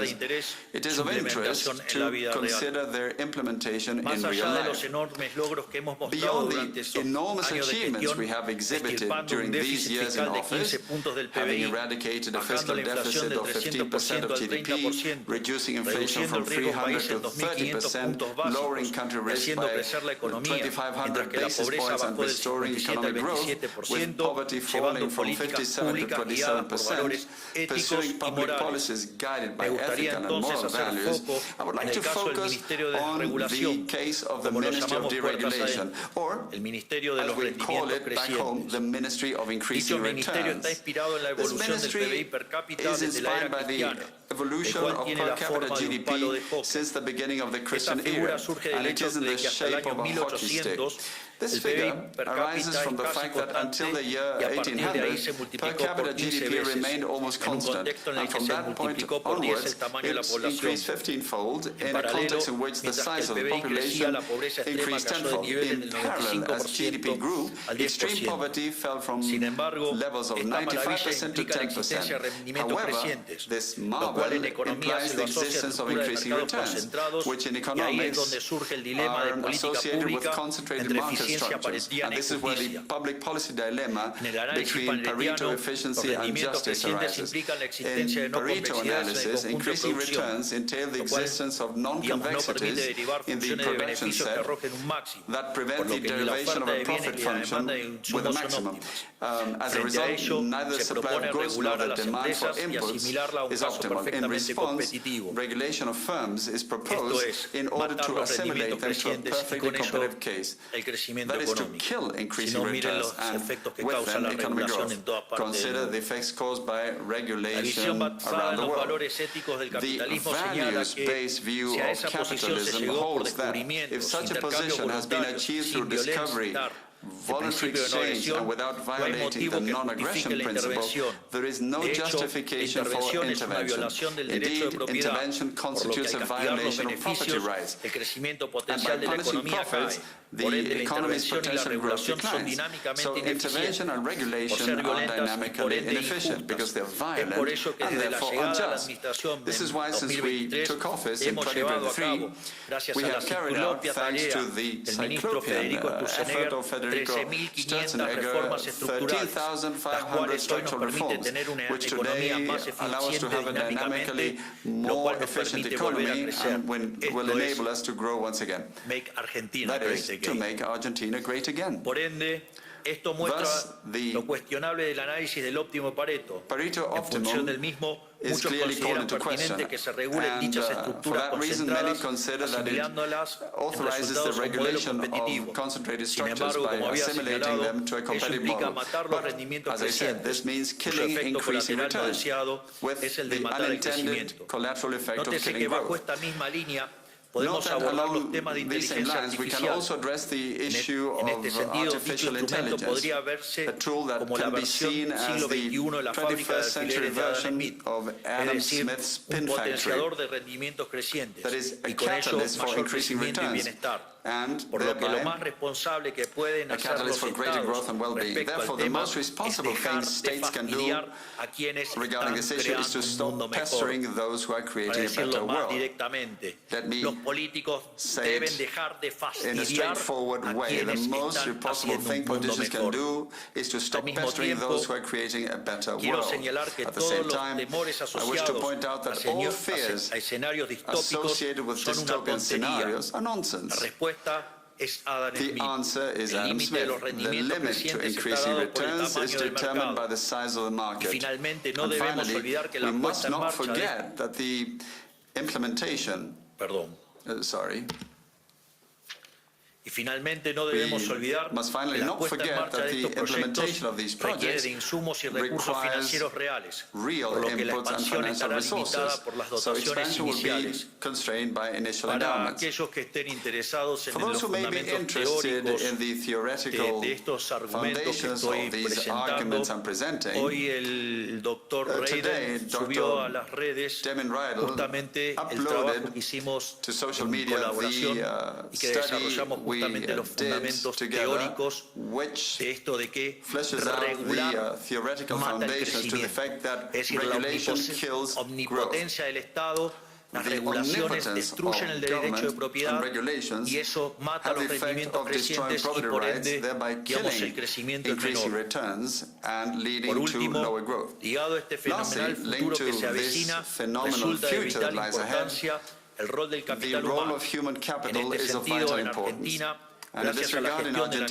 de interés it is su of interest implementación en la to vida consider real. their implementation Más in real allá de los life. enormes logros que hemos mostrado Beyond durante the estos enormous años de achievements gestión, we have exhibited estirpando during un these déficit years in fiscal de office, 15 puntos del having PBI, eradicated a bajando fiscal la inflación deficit del of 15% 300% of al GDP, 30%, reducing inflation reduciendo from el riesgo 300 país en to 2.500 puntos 30%, lowering básicos, country y risk haciendo by crecer la economía, 2,500 mientras que la basis pobreza points and bajó del restoring 57 al economic growth, with 27%, poverty falling llevando from políticas 57 to públicas guiadas por 27%, valores éticos pursuing y public morales. policies guided by Me gustaría ethical and entonces moral hacer values. foco I would en like el to caso del focus Ministerio de on the Desregulación, case of the como lo Ministry of llamamos puertas Deregulation, adentro, or el Ministerio de as los we call Rendimientos it back home, Crecientes. the Ministry of Dicho Increasing ministerio está Returns. inspirado en la This evolución del PBI ministry per cápita is desde la era inspired by the cristiana, evolution of per capita GDP since the beginning of the Christian era, and it is in the shape of a hockey stick. This figure arises from the fact that until the year 1800, per capita GDP remained almost constant, and from that point onwards, it increased 15-fold in a context in which the size of the population increased tenfold. In parallel, as GDP grew, extreme poverty fell from levels of 95% to 10%. However, this marvel implies the existence of increasing returns, which in economics are associated with concentrated market structures. And this is where the public policy dilemma between Pareto efficiency and justice arises. In Pareto analysis, increasing returns entail the existence of non-convexities in the production set that prevent the derivation of a profit function with a maximum. As a result, neither supply of goods nor the demand for inputs is optimal. In response, regulation of firms is proposed in order to assimilate them to a perfectly competitive case. That is to kill increasing returns and with them economic growth. Consider the effects caused by regulation around the world. The values-based view of capitalism holds that if such a position has been achieved through discovery, voluntary exchange, and without violating the non-aggression principle, there is no justification for intervention. Indeed, intervention constitutes a violation of property rights, and by punishing profits, the economy's potential growth declines. So intervention and regulation are dynamically inefficient because they're violent and therefore unjust. This is why since we took office in 2023, we have carried out, thanks to the cyclopean effort of Federico Sturzenegger, 13,500 structural reforms, which today allow us to have a dynamically more efficient economy and will enable us to grow once again. That is, to make Argentina great again. Esto muestra lo cuestionable del análisis del óptimo Pareto. En función del mismo, muchos consideran pertinente que se regulen dichas estructuras concentradas, asimilándolas en resultados a un modelo competitivo. Sin embargo, como había señalado, eso implica matar los rendimientos crecientes, cuyo efecto colateral no deseado es el de matar el crecimiento. Nótese que bajo esta misma línea podemos abordar los temas de inteligencia artificial. En este sentido, dicho instrumento podría verse como la versión siglo XXI de la fábrica de alfileres de Adam Smith, es decir, un potenciador de rendimientos crecientes y con ello mayor crecimiento y bienestar. Por lo que lo más responsable que pueden hacer los estados respecto al tema es dejar de fastidiar a quienes están creando un mundo mejor. Para decirlo más directamente, los políticos deben dejar de fastidiar a quienes están haciendo un mundo mejor. Al mismo tiempo, quiero señalar que todos los temores asociados a escenarios distópicos son una tontería. La respuesta es Adam Smith. El límite de los rendimientos crecientes está dado por el tamaño del mercado. Y finalmente no debemos olvidar que la puesta en marcha Y finalmente no debemos olvidar que la puesta en marcha de estos proyectos requiere de insumos y recursos financieros reales, por lo que la expansión estará limitada por las dotaciones iniciales. Para aquellos que estén interesados en los fundamentos teóricos de estos argumentos que estoy presentando, hoy el doctor Reiden subió a las redes justamente el trabajo que hicimos en colaboración y que desarrollamos justamente los fundamentos teóricos de esto de que regular mata el crecimiento. Es decir, la omnipotencia del Estado, las regulaciones destruyen el derecho de propiedad y eso mata los rendimientos crecientes y por ende, digamos, el crecimiento es menor. Por último, ligado a este fenomenal futuro que se avecina, resulta de vital importancia el rol del capital humano. En este sentido, en Argentina, gracias a la gestión de la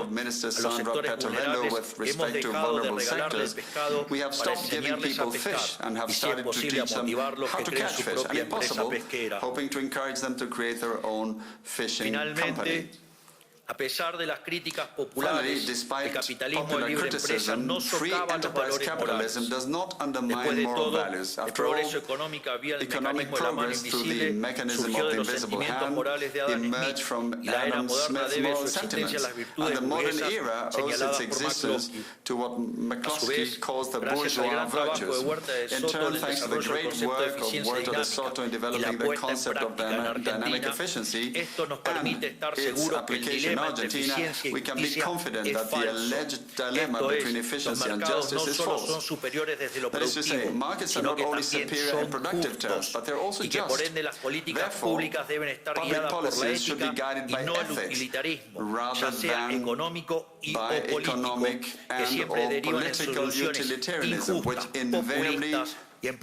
ministra Sandra Petovelo, a los sectores vulnerables hemos dejado de regalarle el pescado para enseñarles a pescar y, si es posible, a motivarlos que creen su propia empresa pesquera. Finalmente, A pesar de las críticas Finally, populares, el despite capitalismo de popular libre empresa criticism, no free socava los enterprise valores capitalism morales. does not Después undermine de moral todo, values. el After all, progreso económico vía el economic mecanismo de la mano progress through the invisible mechanism surgió of de the los invisible sentimientos hand morales de Adam emerged Smith, from y la era Adam moderna Smith's debe su moral existencia a sentiments. las virtudes And the modern burguesas era owes señaladas its por existence McCloskey. to what A su McCloskey vez, calls the gracias al bourgeois gran trabajo de virtues. Huerta de In Soto turn, en el thanks to the desarrollo del great concepto de work of eficiencia Huerta de dinámica Soto in y la developing the puesta en concept of práctica en dynamic Argentina, efficiency esto nos and permite estar its seguros que el application in dilema entre Argentina, eficiencia y we can be justicia confident es that the falso. alleged dilemma Esto between es, los efficiency and mercados no justice is solo son false. superiores desde lo That is to say, productivo, markets are sino not que only también superior in son productive terms, justos, but they're also y que por just. ende las políticas Therefore, públicas deben estar public guiadas por la policies should be ética guided y by no el ethics, utilitarismo, rather ya sea than económico y by o político, economic que and siempre or derivan en political soluciones utilitarianism, which injustas, invariably populistas y leads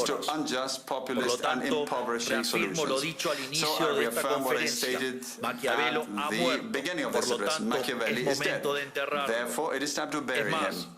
to empobrecedoras. unjust, Por lo populist, and tanto, impoverishing reafirmo lo solutions. dicho al So inicio I de esta reaffirm what I conferencia. stated Maquiavelo ha at the muerto, beginning of por this lo address. tanto, Machiavelli es is dead. momento de enterrarlo. Therefore, it is time to bury Es más, him.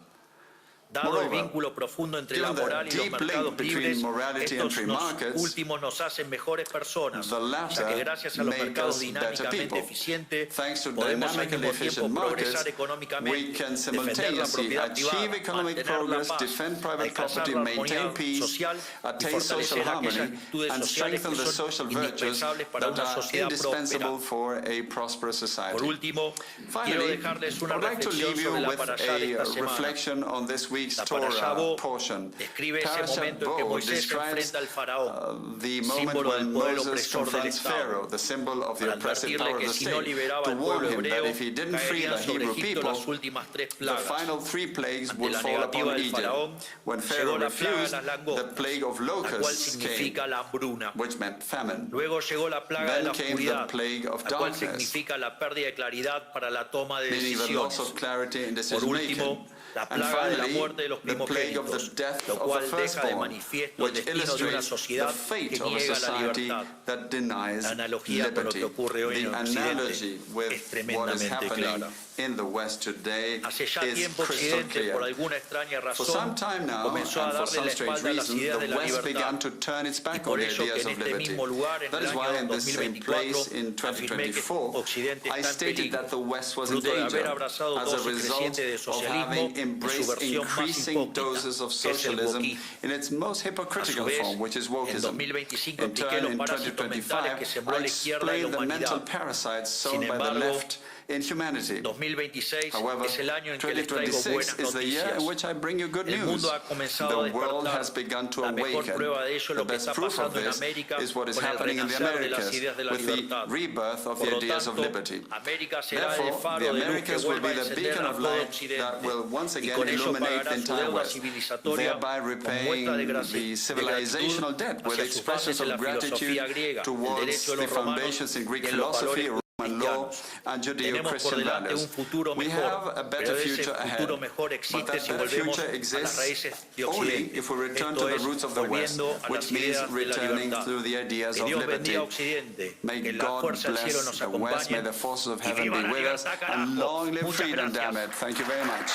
dado el Moreover, vínculo profundo entre la given the moral y los deep mercados link between libres, morality and estos free nos markets, últimos nos hacen mejores personas, the ya latter que gracias a los make mercados us better dinámicamente people. eficientes Thanks to podemos al dynamically mismo tiempo efficient progresar markets, we económicamente, can defender la simultaneously propiedad achieve privada, economic mantener la progress, paz, defend private alcanzar property, la maintain armonía peace, social y attain social fortalecer aquellas harmony, virtudes and sociales strengthen que the son social virtues indispensables para that una are sociedad indispensable próspera. for a prosperous society. Por último, quiero Finally, dejarles I una would like to reflexión leave you sobre la with parashá de esta a semana. reflection on this week's La Torah parashá portion. describe ese Parashat momento en que Bo Moisés se describes enfrenta al faraón, the moment símbolo del when poder Moses opresor del confronts Estado, Pharaoh, the symbol of the para oppressive advertirle power of que the si no state, liberaba to al warn pueblo him that hebreo, if he didn't free the caerían sobre Hebrew Egipto people, las últimas tres the plagas. final three plagues Ante would la fall negativa upon del Egypt. faraón, When llegó Pharaoh la plaga de refused, las the langostas, plague of la cual locusts came, significa la hambruna. which meant famine. Luego llegó la plaga de Then la came the oscuridad, plague of la cual darkness, significa la pérdida de claridad para la toma de meaning the loss decisiones. of clarity in Por decision making. último, la And plaga de la finally, muerte de los the plague of the primogénitos, death lo of the cual deja de firstborn, manifiesto el which destino de una illustrates the sociedad que fate of a niega la society libertad. that denies La analogía con lo liberty. que ocurre hoy The en analogy Occidente with es what is tremendamente happening clara. in the West today Hace ya is tiempo crystal Occidente, clear. por alguna extraña For some razón, time now, comenzó a and for darle some la strange espalda a las reason, ideas de the la West began libertad. to turn its Y back on por the ello que ideas en of este liberty. mismo lugar, en That el is why año in this same 2024, place in afirmé que 2024, Occidente I está en stated peligro, that the West was in fruto de danger haber abrazado as a dosis result creciente de of socialismo having en su embraced versión más increasing hipócrita, doses of que es el socialism wokismo. in its most A su hypocritical vez, form, which is en wokeism. 2025 In expliqué turn, los in parásitos mentales que 2025, sembró I la izquierda en la explained the mental humanidad. parasites sown Sin by the embargo, left in humanity. 2026 However, es el año en que les traigo 2026 buenas is the year noticias. in which I bring you good El news. mundo ha comenzado a The world despertar. has begun to La mejor awaken. prueba de ello es The lo que best está proof of pasando en this América is what is con el happening in the renacer de las Americas ideas de la with the libertad. rebirth of Por the lo ideas of tanto, liberty. América será el Therefore, faro the de luz que Americas will vuelva a be the encender beacon a of todo light Occidente that will once y again con ello illuminate the pagará su entire deuda West, civilizatoria thereby con muestra repaying de the gratitud civilizational debt with hacia sus bases expressions en la of gratitude filosofía griega, el towards derecho de the los romanos foundations in Greek y en los philosophy, valores Roman law, cristianos. and Tenemos por Judeo-Christian delante values. un futuro We mejor, have a better pero ese future ahead. futuro mejor But existe that si better volvemos future a las exists raíces de only Occidente. if we return Esto to the es, roots of the West, volviendo a which las means ideas de la returning libertad. to the ideas Que of Dios liberty. bendiga a Occidente, May que la God fuerza del cielo bless nos the West, may acompañe the forces of y heaven viva be la with us, libertad, and carajo. long live Muchas freedom, gracias. damn it. Thank you very much.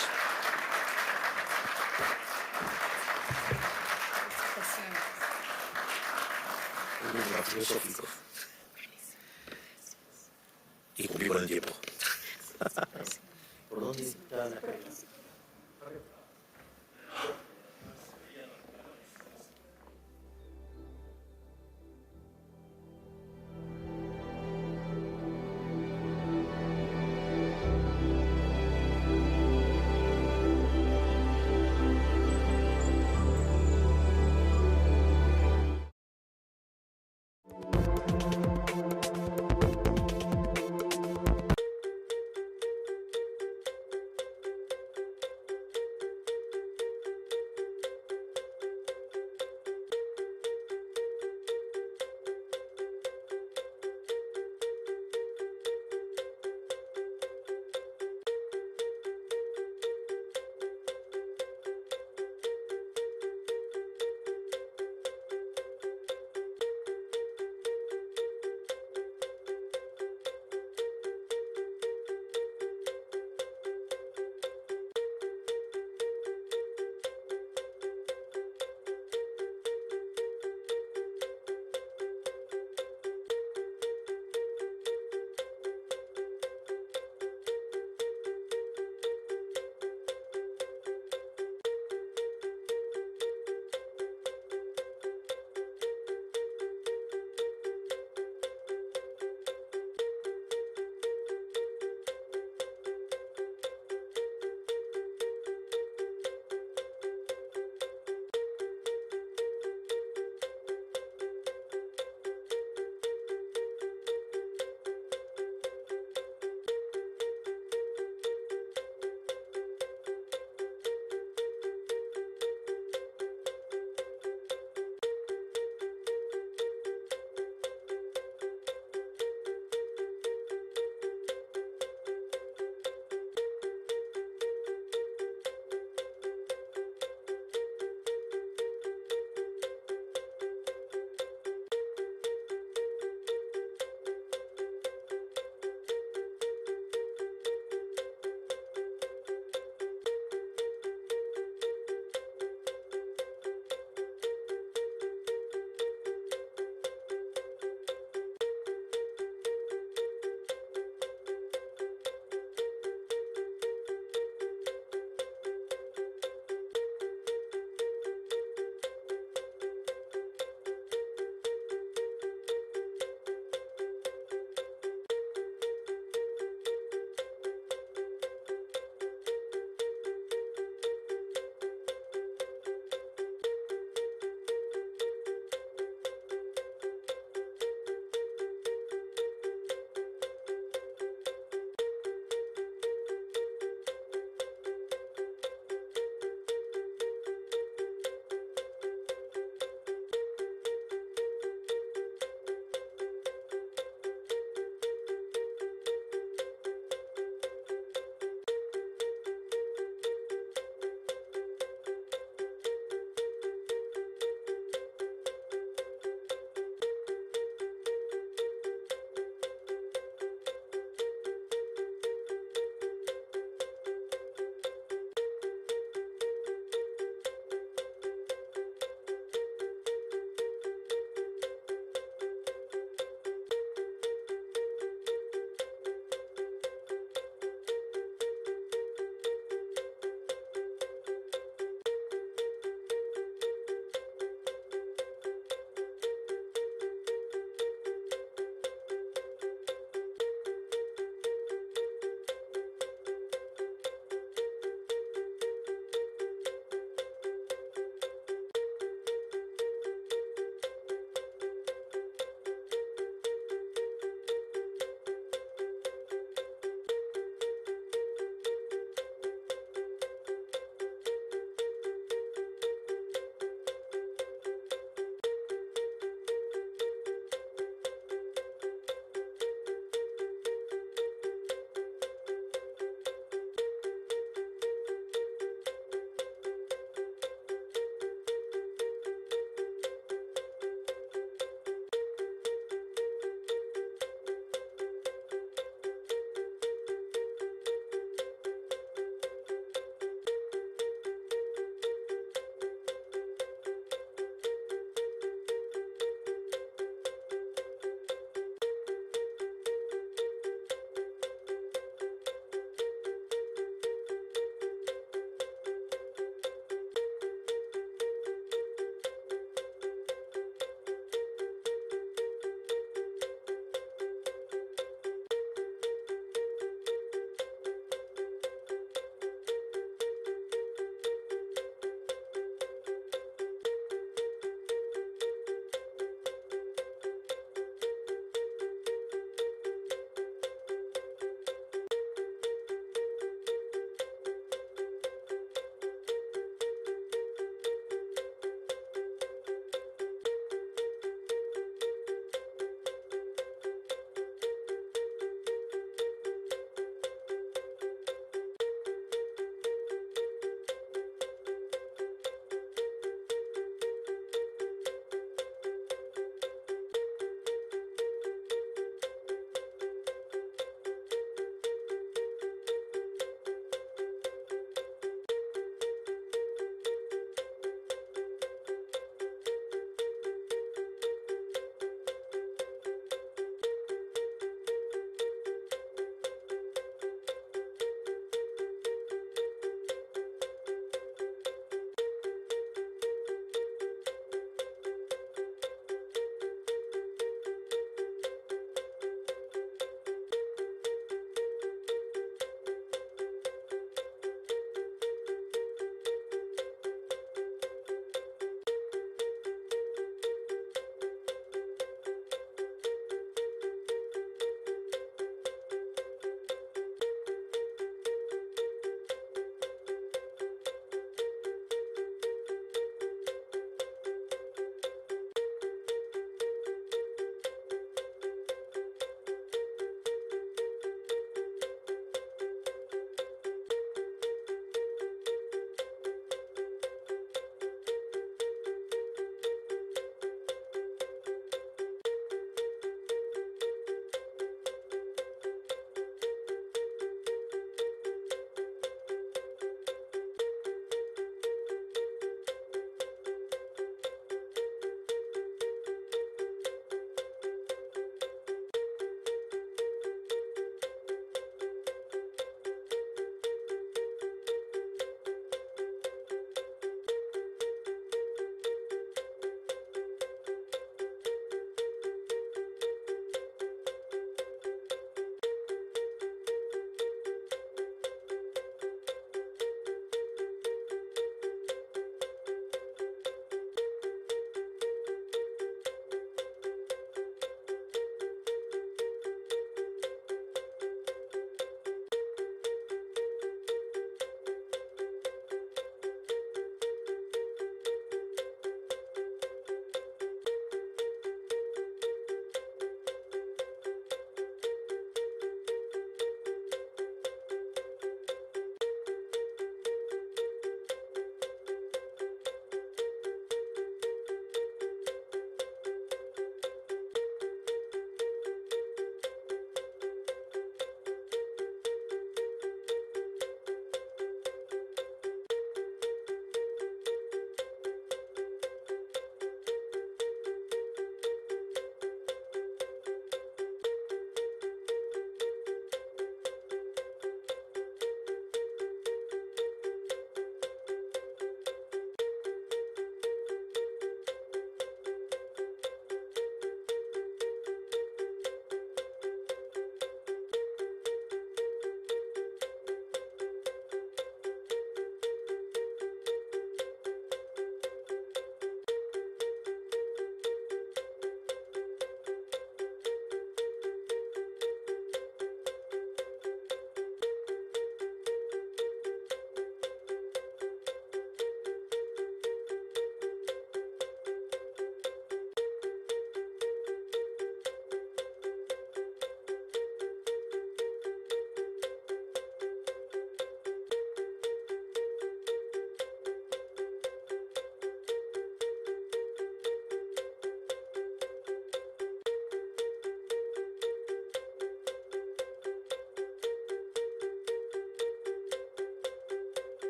Filosófico. Y cumplí con el tiempo. ¿Por dónde está la carga?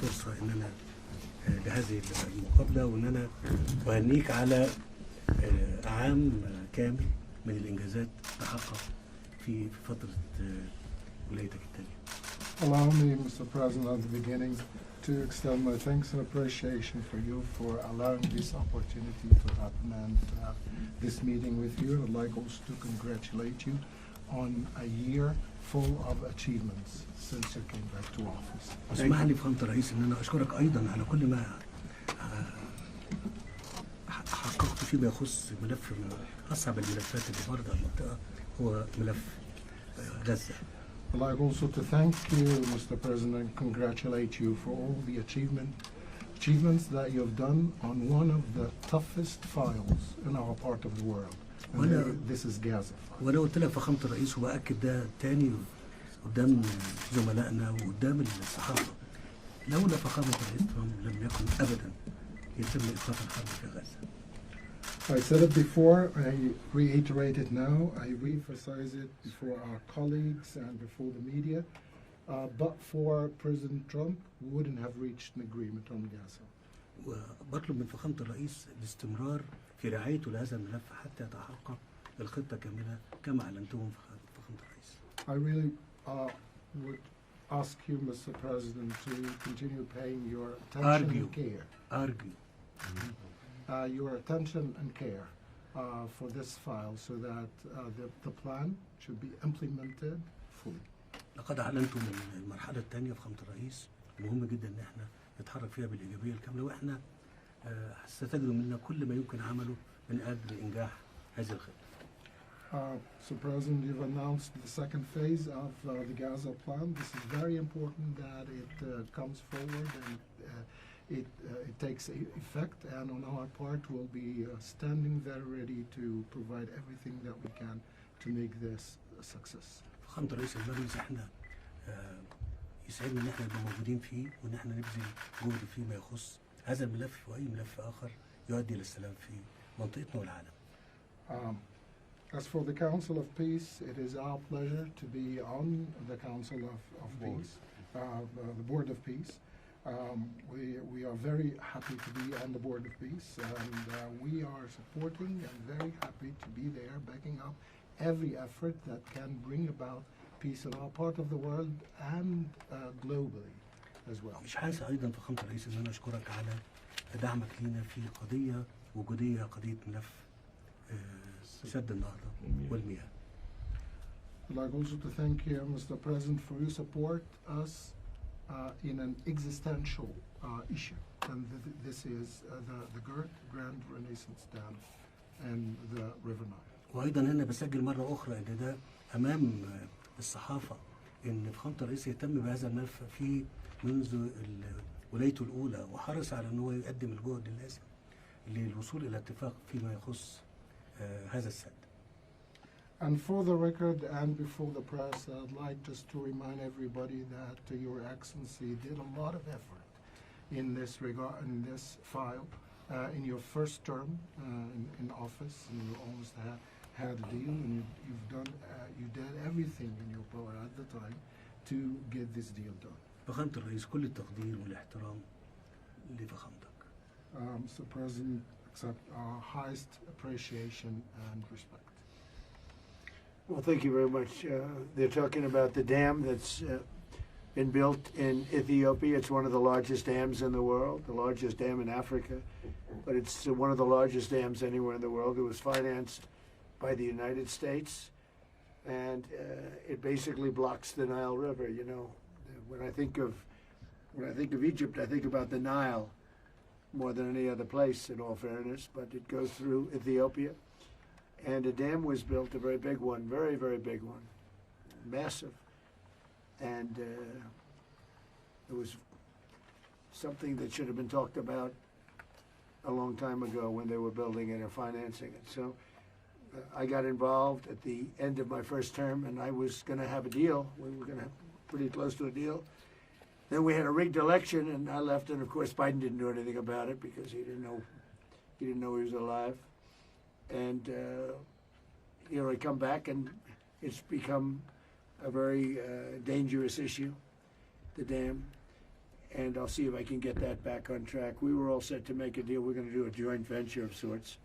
الفرصة إن أنا لهذه المقابلة، وإن أنا أهنيك على عام كامل من الإنجازات تحقق في فترة ولايتك التانية. Allow me, Mr. President, at the beginning to extend my thanks and appreciation for you for allowing this opportunity to happen and to have this meeting with you. I'd like also to congratulate you on a year full of achievements since you came back to office. اسمح لي فخامة الرئيس إن أنا أشكرك أيضا على كل ما حققت فيما يخص ملف من أصعب الملفات اللي فرضها المنطقة هو ملف غزة. I'd like also to thank you, Mr. President, and congratulate you for all the achievements that you have done on one of the toughest files in our part of the world. This is Gaza. وأنا قلت لك فخامة الرئيس وبأكد ده تاني قدام زملائنا وقدام الصحافة، لولا فخامة الرئيس لم يكن أبدا يتم إيقاف الحرب في غزة. I said it before, I reiterate it now, I re-emphasize it before our colleagues and before the media, but for President Trump, we wouldn't have reached an agreement on Gaza. وبطلب من فخامة الرئيس الاستمرار في رعايته لهذا الملف حتى يتحقق الخطة كاملة كما أعلنتهم فخامة الرئيس. I really would ask you, Mr. President, to continue paying your attention and care. Your attention and care for this file so that the plan should be implemented fully. لقد أعلنتم من المرحلة الثانية فخامة الرئيس مهم جدا إن احنا نتحرك فيها بالإيجابية الكاملة، وإحنا ستجدوا منا كل ما يمكن عمله من أجل إنجاح هذه الخطة. So, President, you've announced the second phase of the Gaza plan. This is very important that it comes forward and it takes effect, and on our part we'll be standing very ready to provide everything that we can to make this a success. فخامة رئيس المجلس احنا يسعدنا ان احنا نبقى موجودين فيه وان احنا نبذل جهد فيما يخص هذا الملف واي ملف اخر يؤدي للسلام في منطقتنا والعالم. As for the Council of Peace, it is our pleasure to be on the Council of Peace, the Board of Peace. We are very happy to be on the Board of Peace, and we are supporting and very happy to be there, backing up every effort that can bring about peace in our part of the world and globally as well. مش هنسى أيضا فخامة الرئيس إن أنا أشكرك على دعمك لينا في قضية وجودية، قضية ملف سد النهضة والمياه. I'd like also to thank you, Mr. President, for your support us in an existential issue, and this is the Grand Renaissance Dam and the River Nile. وأيضا هنا بسجل مرة أخرى إن ده أمام الصحافة إن فخامة الرئيس يهتم بهذا الملف في منذ ولايته الأولى، وحرص على أنه يقدم الجهد اللازم للوصول إلى اتفاق فيما يخص هذا السد. And for the record and before the press, I'd like just to remind everybody that Your Excellency did a lot of effort in this regard, in this file, in your first term in office, and you almost had a deal, and you did everything in your power at the time to get this deal done. فخامة الرئيس كل التقدير والاحترام لفخامتك. Mr. President, accept our highest appreciation and respect. Well, thank you very much. They're talking about the dam that's been built in Ethiopia. It's one of the largest dams in the world, the largest dam in Africa, but it's one of the largest dams anywhere in the world. It was financed by the United States, and it basically blocks the Nile River. You know, when I think of Egypt, I think about the Nile more than any other place, in all fairness, but it goes through Ethiopia. And a dam was built, a very big one, very, very big one, massive. And it was something that should have been talked about a long time ago when they were building it or financing it. So I got involved at the end of my first term, and I was going to have a deal. We were going to have pretty close to a deal. Then we had a rigged election, and I left, and of course Biden didn't do anything about it because he didn't know he was alive. And here I come back, and it's become a very dangerous issue, the dam. and I'll see if I can get that back on track. We were all set to make a deal. We're going to do a joint venture of sorts,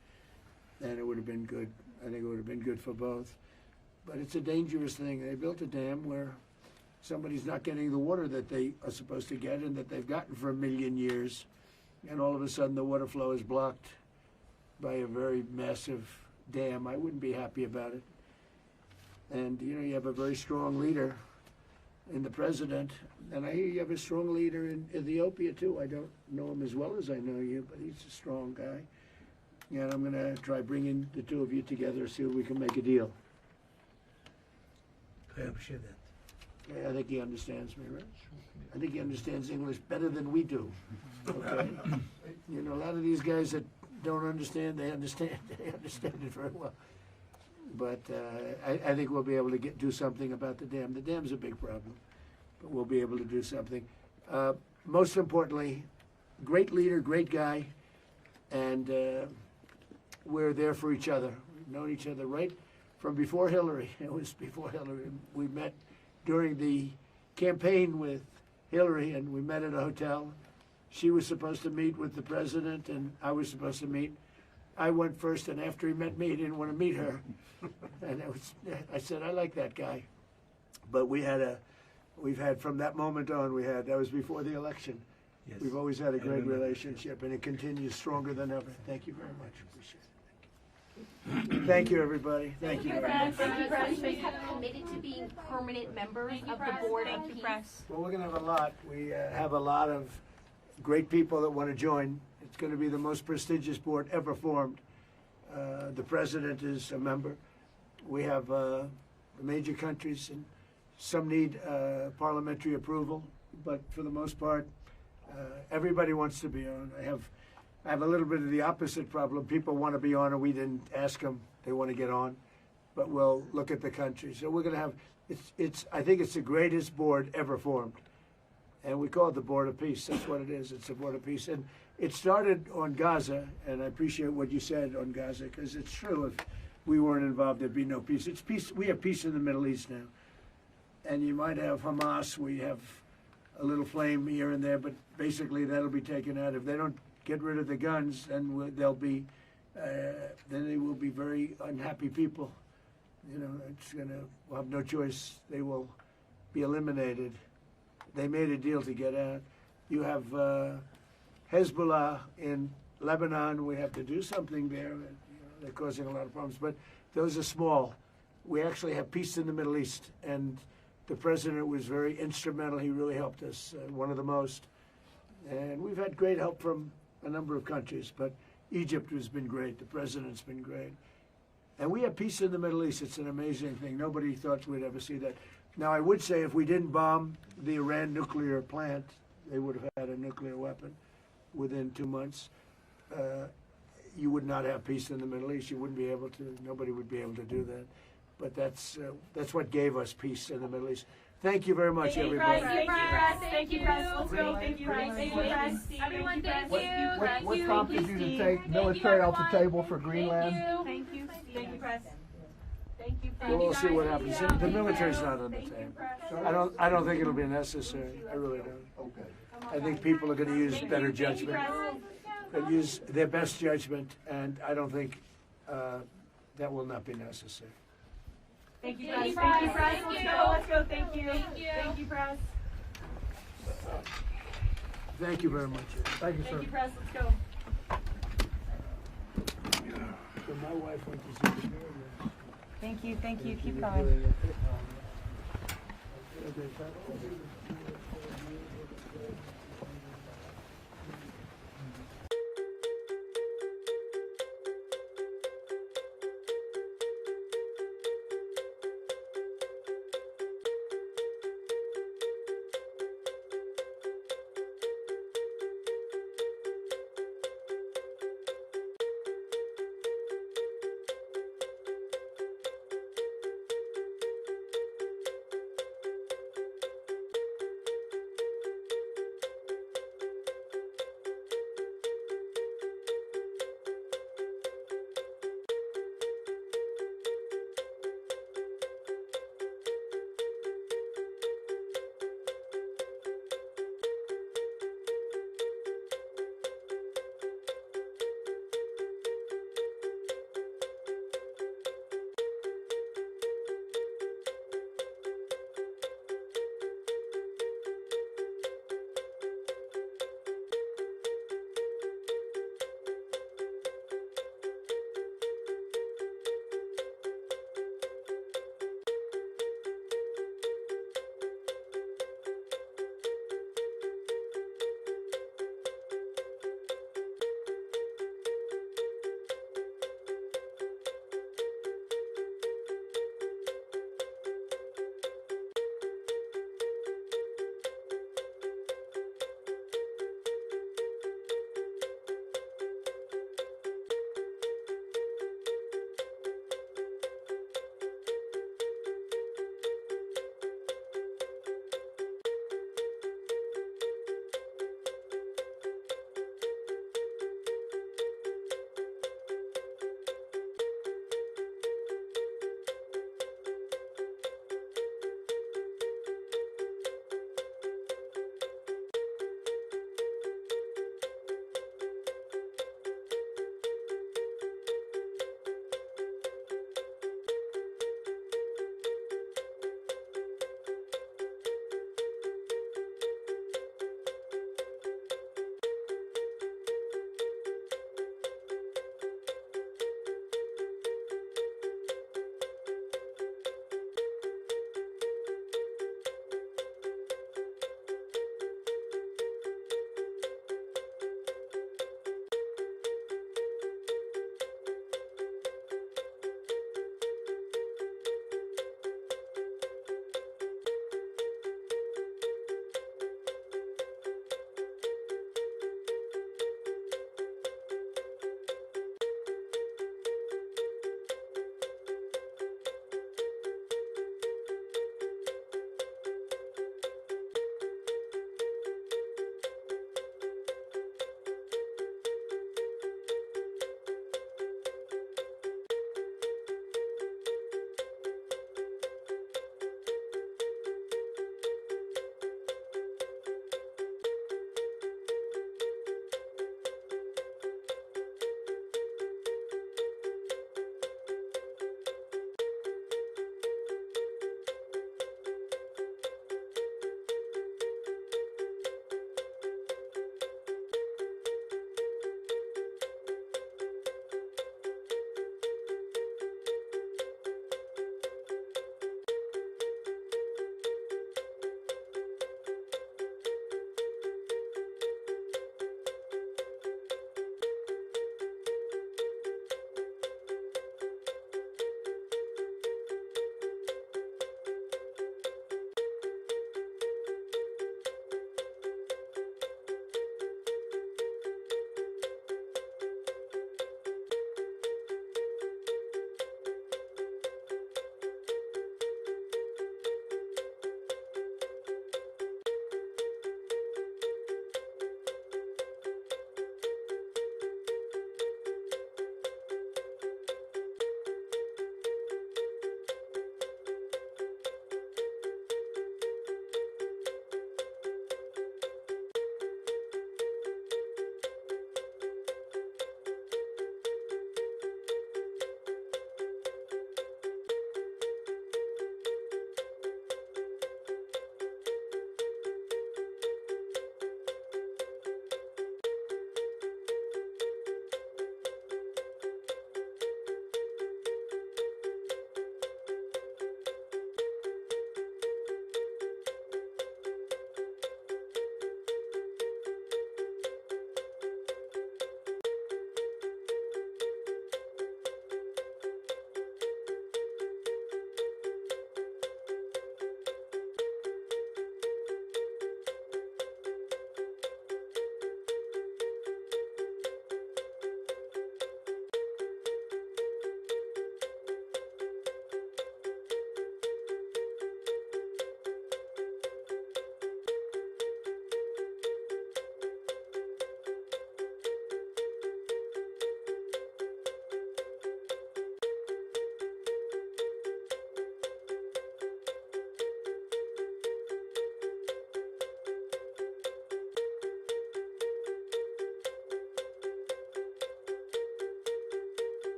and it would have been good. I think it would have been good for both. But it's a dangerous thing. They built a dam where somebody's not getting the water that they are supposed to get and that they've gotten for 1 million years, and all of a sudden the water flow is blocked by a very massive dam. I wouldn't be happy about it. And you have a very strong leader in the president, and I hear you have a strong leader in Ethiopia too. I don't know him as well as I know you, but he's a strong guy. And I'm going to try bringing the two of you together, see if we can make a deal. I appreciate that. Yeah, I think he understands me, right? I think he understands English better than we do. Okay? A lot of these guys that don't understand, they understand it very well. But I think we'll be able to do something about the dam. The dam's a big problem, but we'll be able to do something. Most importantly, great leader, great guy, and we're there for each other. We've known each other right from before Hillary. It was before Hillary. We met during the campaign with Hillary, and we met at a hotel. She was supposed to meet with the president, and I was supposed to meet. I went first, and after he met me, he didn't want to meet her. And I said, I like that guy. But we've had from that moment on, that was before the election. Yes. We've always had a great relationship, and it continues stronger than ever. Thank you very much. Appreciate it. Thank you, everybody. Thank you. Countries have committed to being permanent members of the board of peace. Well, we're going to have a lot. We have a lot of great people that want to join. It's going to be the most prestigious board ever formed. The president is a member. We have the major countries, and some need parliamentary approval, but for the most part, everybody wants to be on. I have a little bit of the opposite problem. People want to be on, and we didn't ask them. They want to get on, but we'll look at the country. So we're going to have. I think it's the greatest board ever formed, and we call it the Board of Peace. That's what it is. It's a Board of Peace, and it started on Gaza. And I appreciate what you said on Gaza, because it's true. If we weren't involved, there'd be no peace. It's peace. We have peace in the Middle East now, and you might have Hamas. We have a little flame here and there, but basically that'll be taken out. If they don't get rid of the guns, then then they will be very unhappy people. We'll have no choice. They will be eliminated. They made a deal to get out. You have Hezbollah in Lebanon. We have to do something there. They're causing a lot of problems, but those are small. We actually have peace in the Middle East, and the president was very instrumental. He really helped us, one of the most. And we've had great help from a number of countries, but Egypt has been great. The president's been great. And we have peace in the Middle East. It's an amazing thing. Nobody thought we'd ever see that. Now, I would say if we didn't bomb the Iran nuclear plant, they would have had a nuclear weapon within 2 months. You would not have peace in the Middle East. You wouldn't be able to. Nobody would be able to do that. But that's what gave us peace in the Middle East. Thank you very much, everybody. Thank you, press. Thank you, press. Let's go. Thank you, press. Thank you, press. Everyone, thank you. What prompted you to take military off the table for Greenland? Thank you. Thank you, press. Thank you. We'll all see what happens. The military's not on the table. I don't think it'll be necessary. I really don't. Okay. I think people are going to use better judgment. They'll use their best judgment, and I don't think that will not be necessary. Thank you, press. Thank you, press. Let's go. Let's go. Thank you. Thank you, press. Thank you very much. Thank you, sir. Thank you, press. Let's go. So my wife went to see the mayor. Thank you. Thank you. Keep going.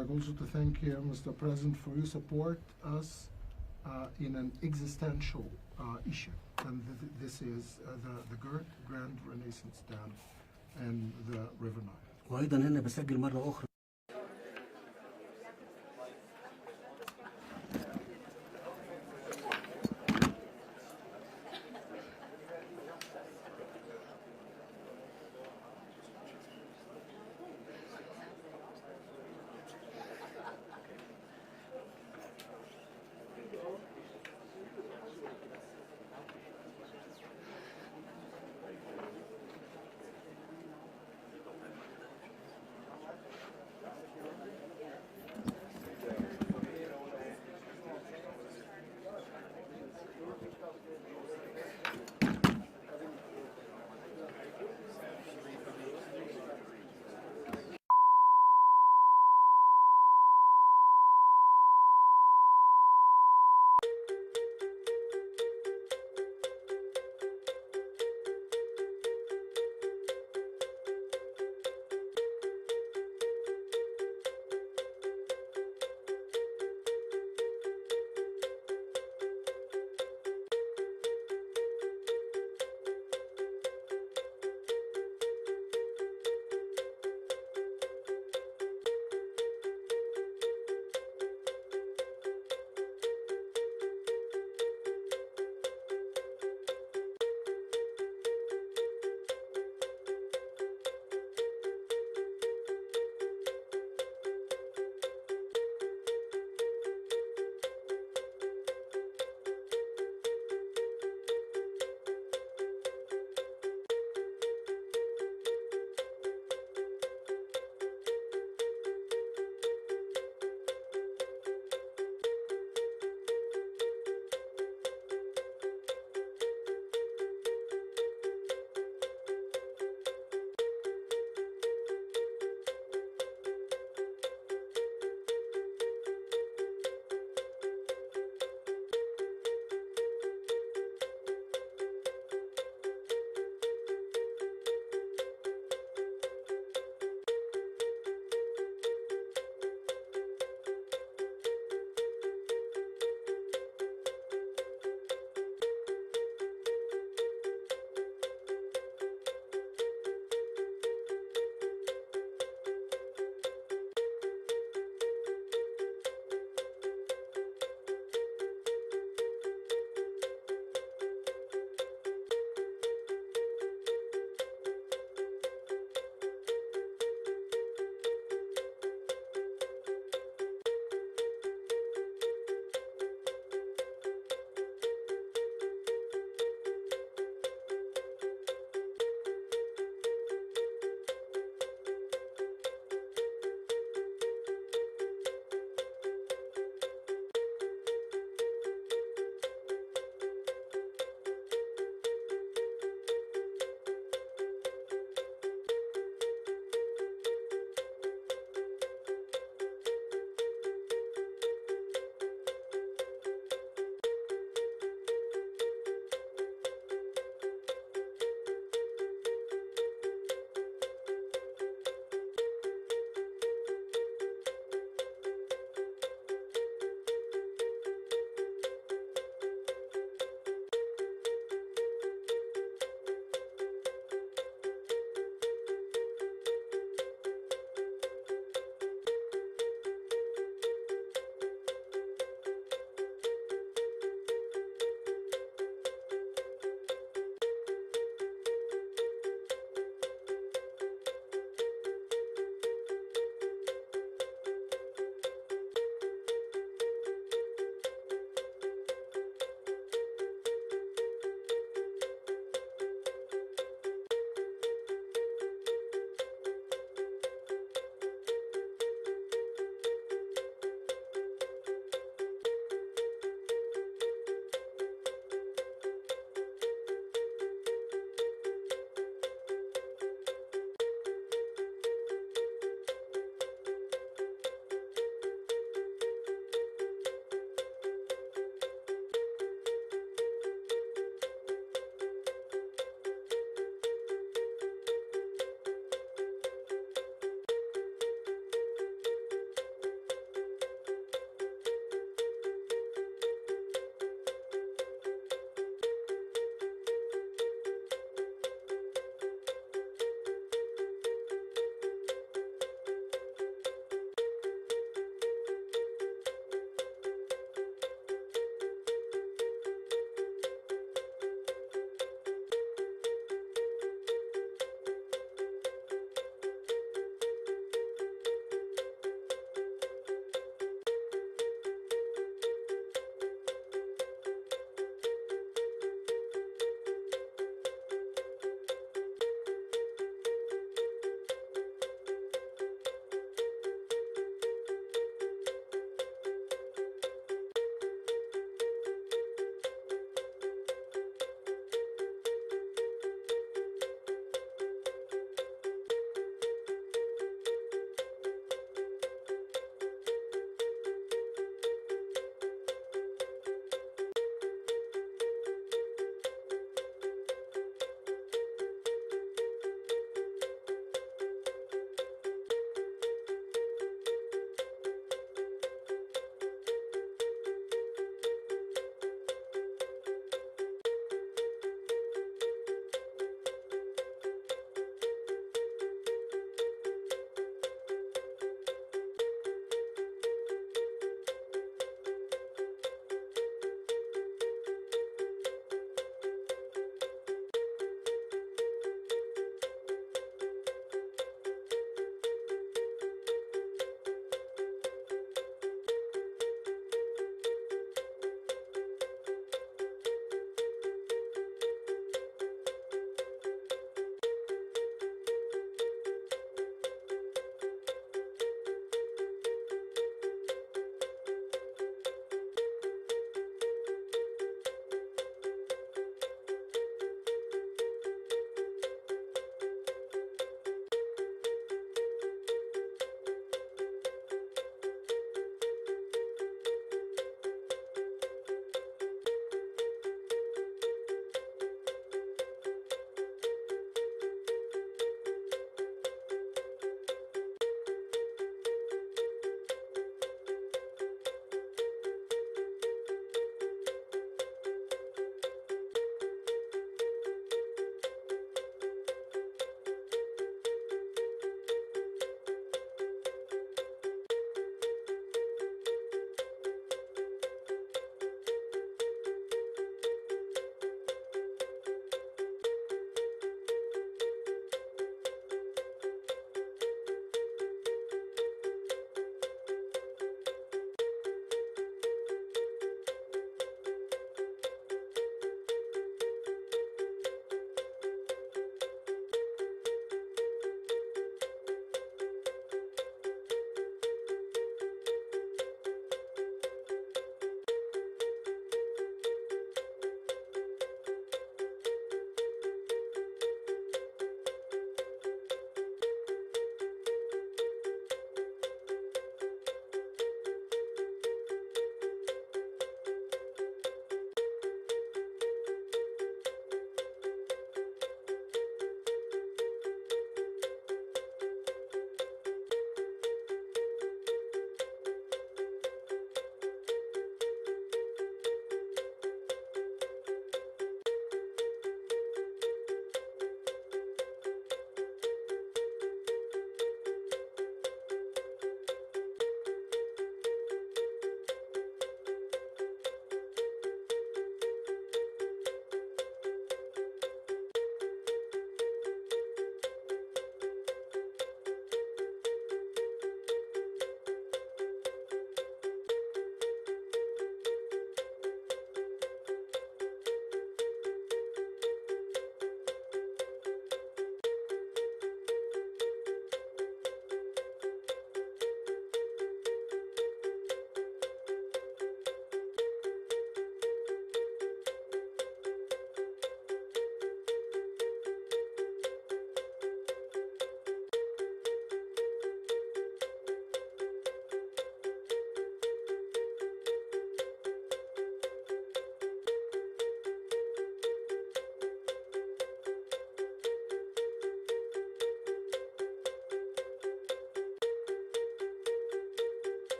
I'd also to thank you, Mr. President, for your support us in an existential issue, and this is the Grand Renaissance Dam and the River Nile. وأيضا هنا بسجل مرة أخرى